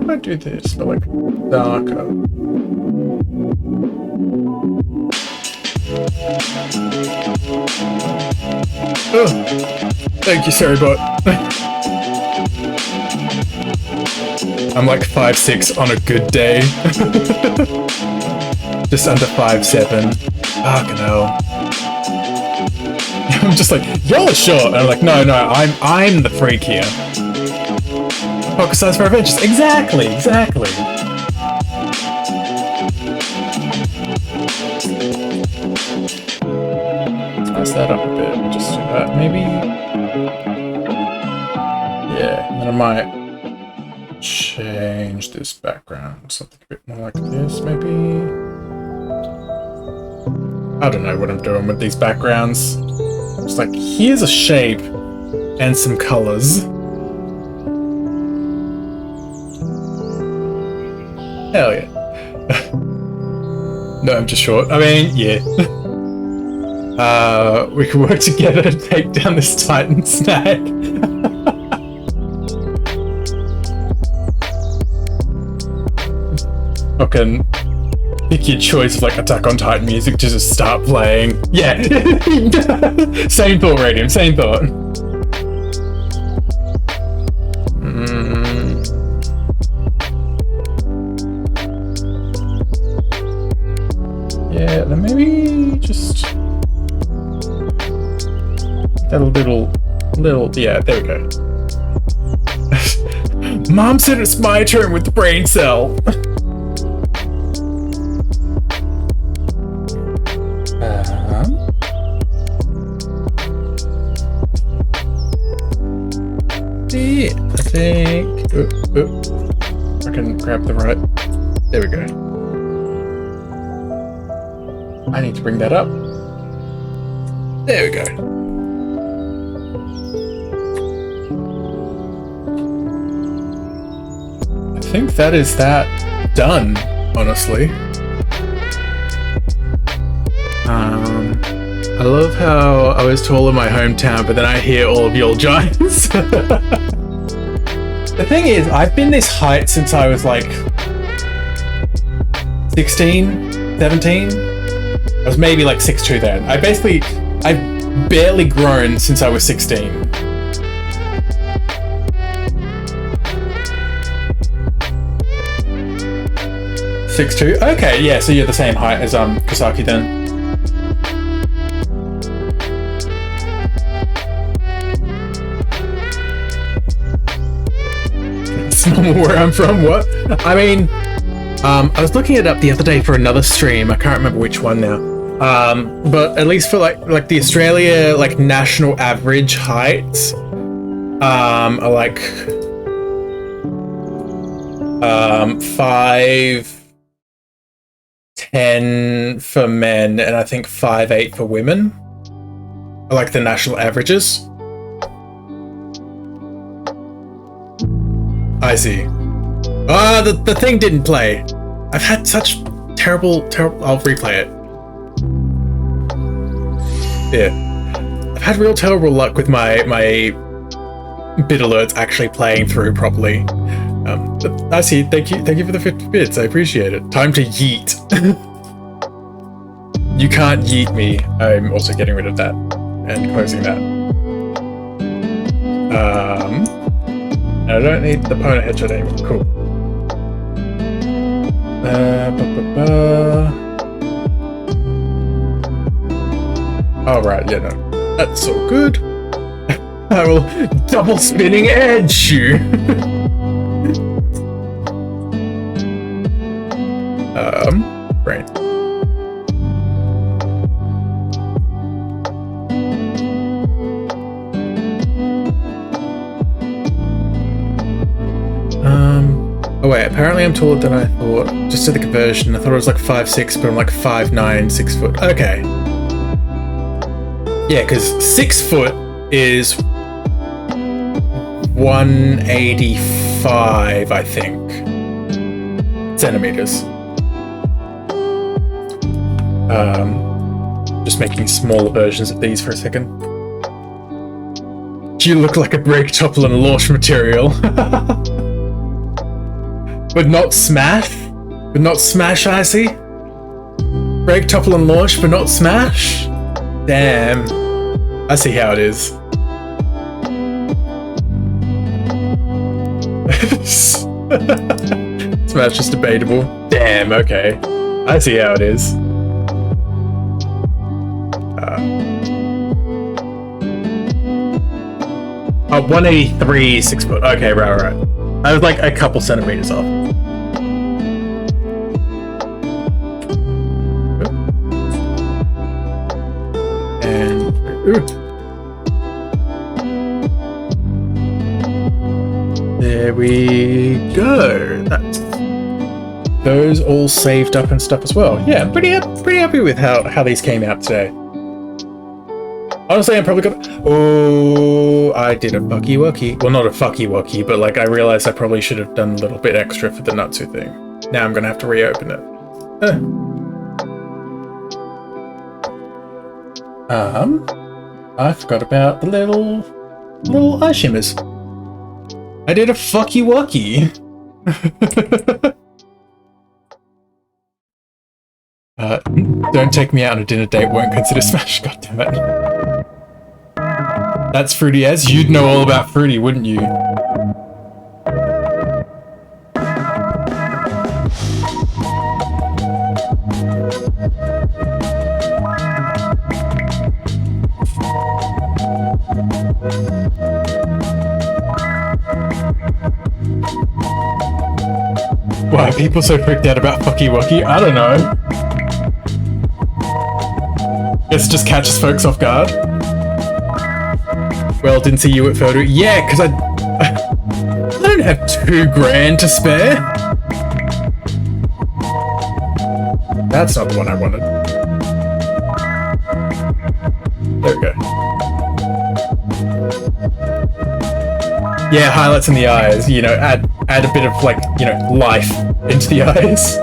I do this, but like darker? Oh, thank you, sorry bot. I'm like 5'6" on a good day. Just under 5'7". Fucking hell. I'm just like, y'all are short. And I'm like, no, I'm the freak here. Pocket size for Avengers. Exactly. Spice that up a bit. Just do that, maybe. Yeah, and then I might change this background. Something a bit more like this, maybe. I don't know what I'm doing with these backgrounds. It's like, here's a shape and some colors. Hell yeah. No, I'm just short. I mean, yeah. We can work together to take down this Titan snack. Fucking pick your choice of like Attack on Titan music to just start playing. Yeah. Same thought, Radium, same thought. Yeah, then maybe just that little, yeah, there we go. Mom said it's my turn with the brain cell. Yeah, I think. I can grab the right. There we go. I need to bring that up. There we go. I think that is that done, honestly. I love how I was tall in my hometown, but then I hear all of y'all giants. The thing is, I've been this height since I was like 16, 17. I was maybe like 6'2" then. I've barely grown since I was 16. (6'2"? Okay, yeah, so you're the same height as Kusaki then. It's normal where I'm from, what? I mean, I was looking it up the other day for another stream. I can't remember which one now. But at least for like the Australia like national average heights, are like 5'10" for men, and I think 5'8" for women. Are like the national averages. I see. Ah, the thing didn't play. I've had such terrible. I'll replay it. Yeah, I've had real terrible luck with my bit alerts actually playing through properly. But I see. Thank you for the 50 bits. I appreciate it. Time to yeet. You can't yeet me. I'm also getting rid of that and closing that. I don't need the opponent headshot anymore. Cool. Oh, right, yeah, no. That's so good. I will double spinning edge you. Right. Oh wait, apparently I'm taller than I thought. Just did the conversion. I thought it was like 5'6", but I'm like 5'9", 6 foot. Okay. Yeah, because 6 foot is 185, I think, centimeters. Just making smaller versions of these for a second. You look like a break, topple, and launch material. But not smash? But not smash, I see? Break, topple, and launch, but not smash? Damn. I see how it is. Smash is debatable. Damn, okay. I see how it is. 183, 6 foot. Okay, right. I was like a couple centimeters off. And there we go. That's those all saved up and stuff as well. Yeah, pretty happy with how these came out today. Honestly, I'm probably gonna... Oh, I did a fucky wucky. Well, not a fucky wucky, but like I realized I probably should have done a little bit extra for the Natsu thing. Now I'm gonna have to reopen it. I forgot about the little eye shimmers. I did a fucky wucky. Don't take me out on a dinner date, won't consider smash, goddammit. That's Fruity as. You'd know all about Fruity, wouldn't you? Why are people so freaked out about fucky wucky? I don't know. Guess it just catches folks off guard. Well, didn't see you at photo. Yeah, because I don't have $2 grand to spare. That's not the one I wanted. There we go. Yeah, highlights in the eyes. You know, add a bit of like, you know, life into the eyes.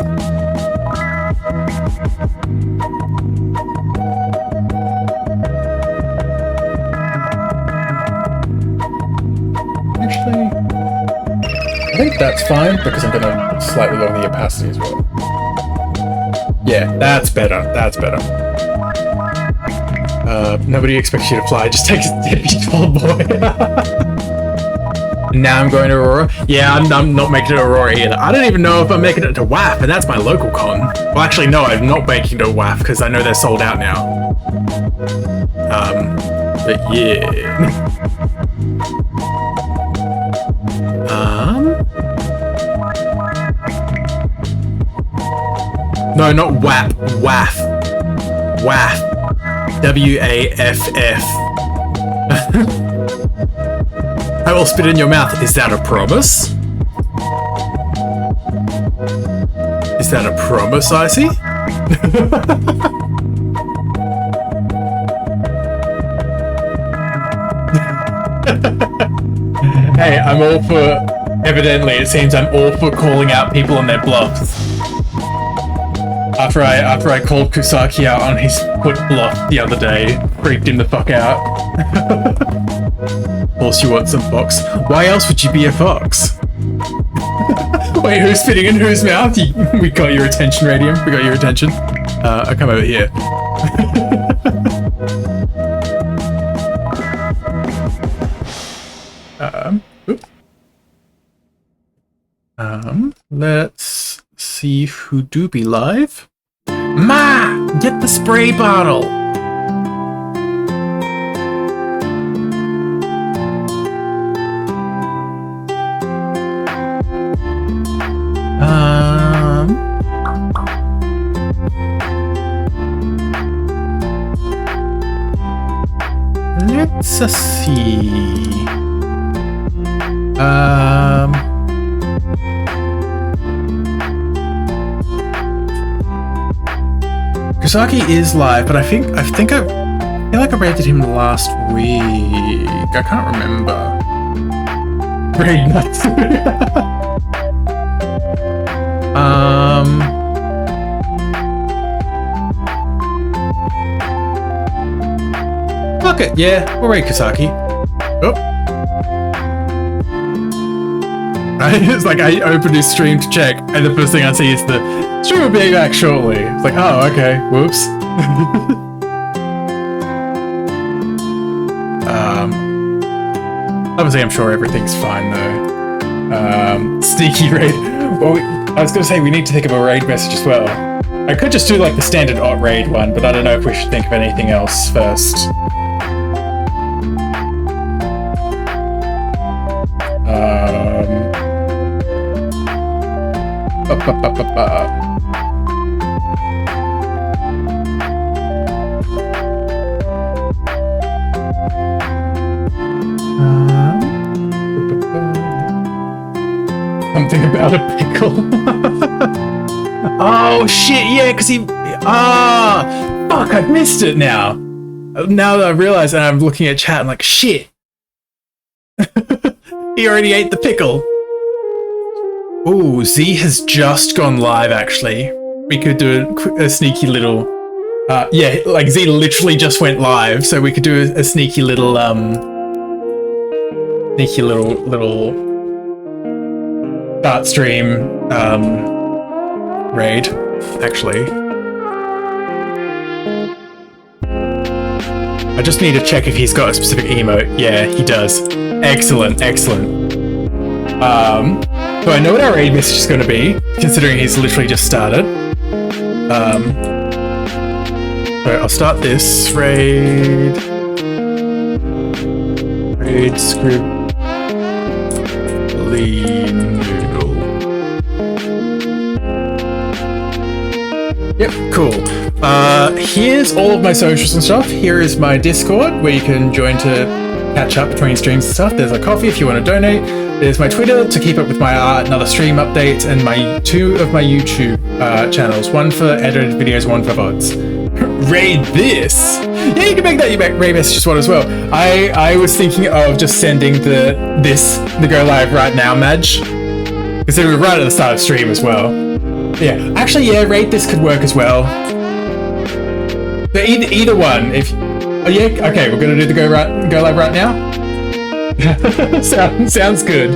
I think that's fine because I'm gonna slightly lower the opacity as well. Yeah, that's better. That's better. Nobody expects you to fly. Just take a dip, you tall boy. Now I'm going to Aurora. Yeah, I'm not making it Aurora either. I don't even know if I'm making it to WAF, and that's my local con. Well, actually, no, I'm not making it to WAF because I know they're sold out now. But yeah. No, not WAP. WAF. WAF. WAFF. I will spit in your mouth. Is that a promise? Is that a promise, Icy? Hey, I'm all for... Evidently, it seems I'm all for calling out people on their bluffs. After I called Kusaki out on his foot bluff the other day, freaked him the fuck out. Of course you want some fox. Why else would you be a fox? Wait, who's spitting in whose mouth? We got your attention, Radium. We got your attention. I'll come over here. Let's see who do be live. Ma! Get the spray bottle! Let's see. Kusaki is live, but I feel like I rated him last week. I can't remember. Raid nuts. Fuck it, yeah, we'll raid Kusaki. Oh. It's like I opened his stream to check, and the first thing I see is the stream will be back shortly. It's like, oh, okay, whoops. Obviously, I'm sure everything's fine though. Sneaky raid. Well, I was gonna say we need to think of a raid message as well. I could just do like the standard OT raid one, but I don't know if we should think of anything else first. Something about a pickle. Oh shit, yeah, because he... fuck, I've missed it now. Now that I realize and I'm looking at chat, I'm like, shit. He already ate the pickle. Ooh, Z has just gone live, actually. We could do a sneaky little... yeah, like Z literally just went live, so we could do a sneaky little, Sneaky little... start stream, raid, actually. I just need to check if he's got a specific emote. Yeah, he does. Excellent, excellent. So I know what our raid message is going to be, considering he's literally just started. So I'll start this raid script lean noodle. Yep, cool. Here's all of my socials and stuff. Here is my Discord, where you can join to catch up between streams and stuff. There's a coffee if you want to donate. There's my Twitter to keep up with my art and other stream updates, and my 2 of my YouTube channels. One for edited videos, one for VODs. Raid this! Yeah, you can make that your raid message one as well. I was thinking of just sending the go live right now madge, considering we're right at the start of stream as well. Yeah, actually, yeah, raid this could work as well. So either one. If oh yeah, okay, we're gonna do the go live right now. Sounds good.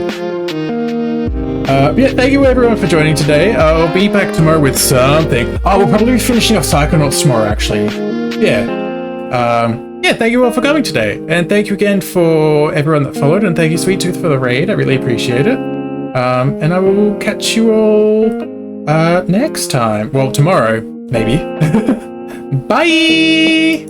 Yeah, thank you everyone for joining today. I'll be back tomorrow with something. Oh, we'll probably be finishing off Psychonauts tomorrow, actually. Yeah. Yeah, thank you all for coming today. And thank you again for everyone that followed, and thank you, Sweet Tooth, for the raid. I really appreciate it. And I will catch you all next time. Well, tomorrow, maybe. Bye!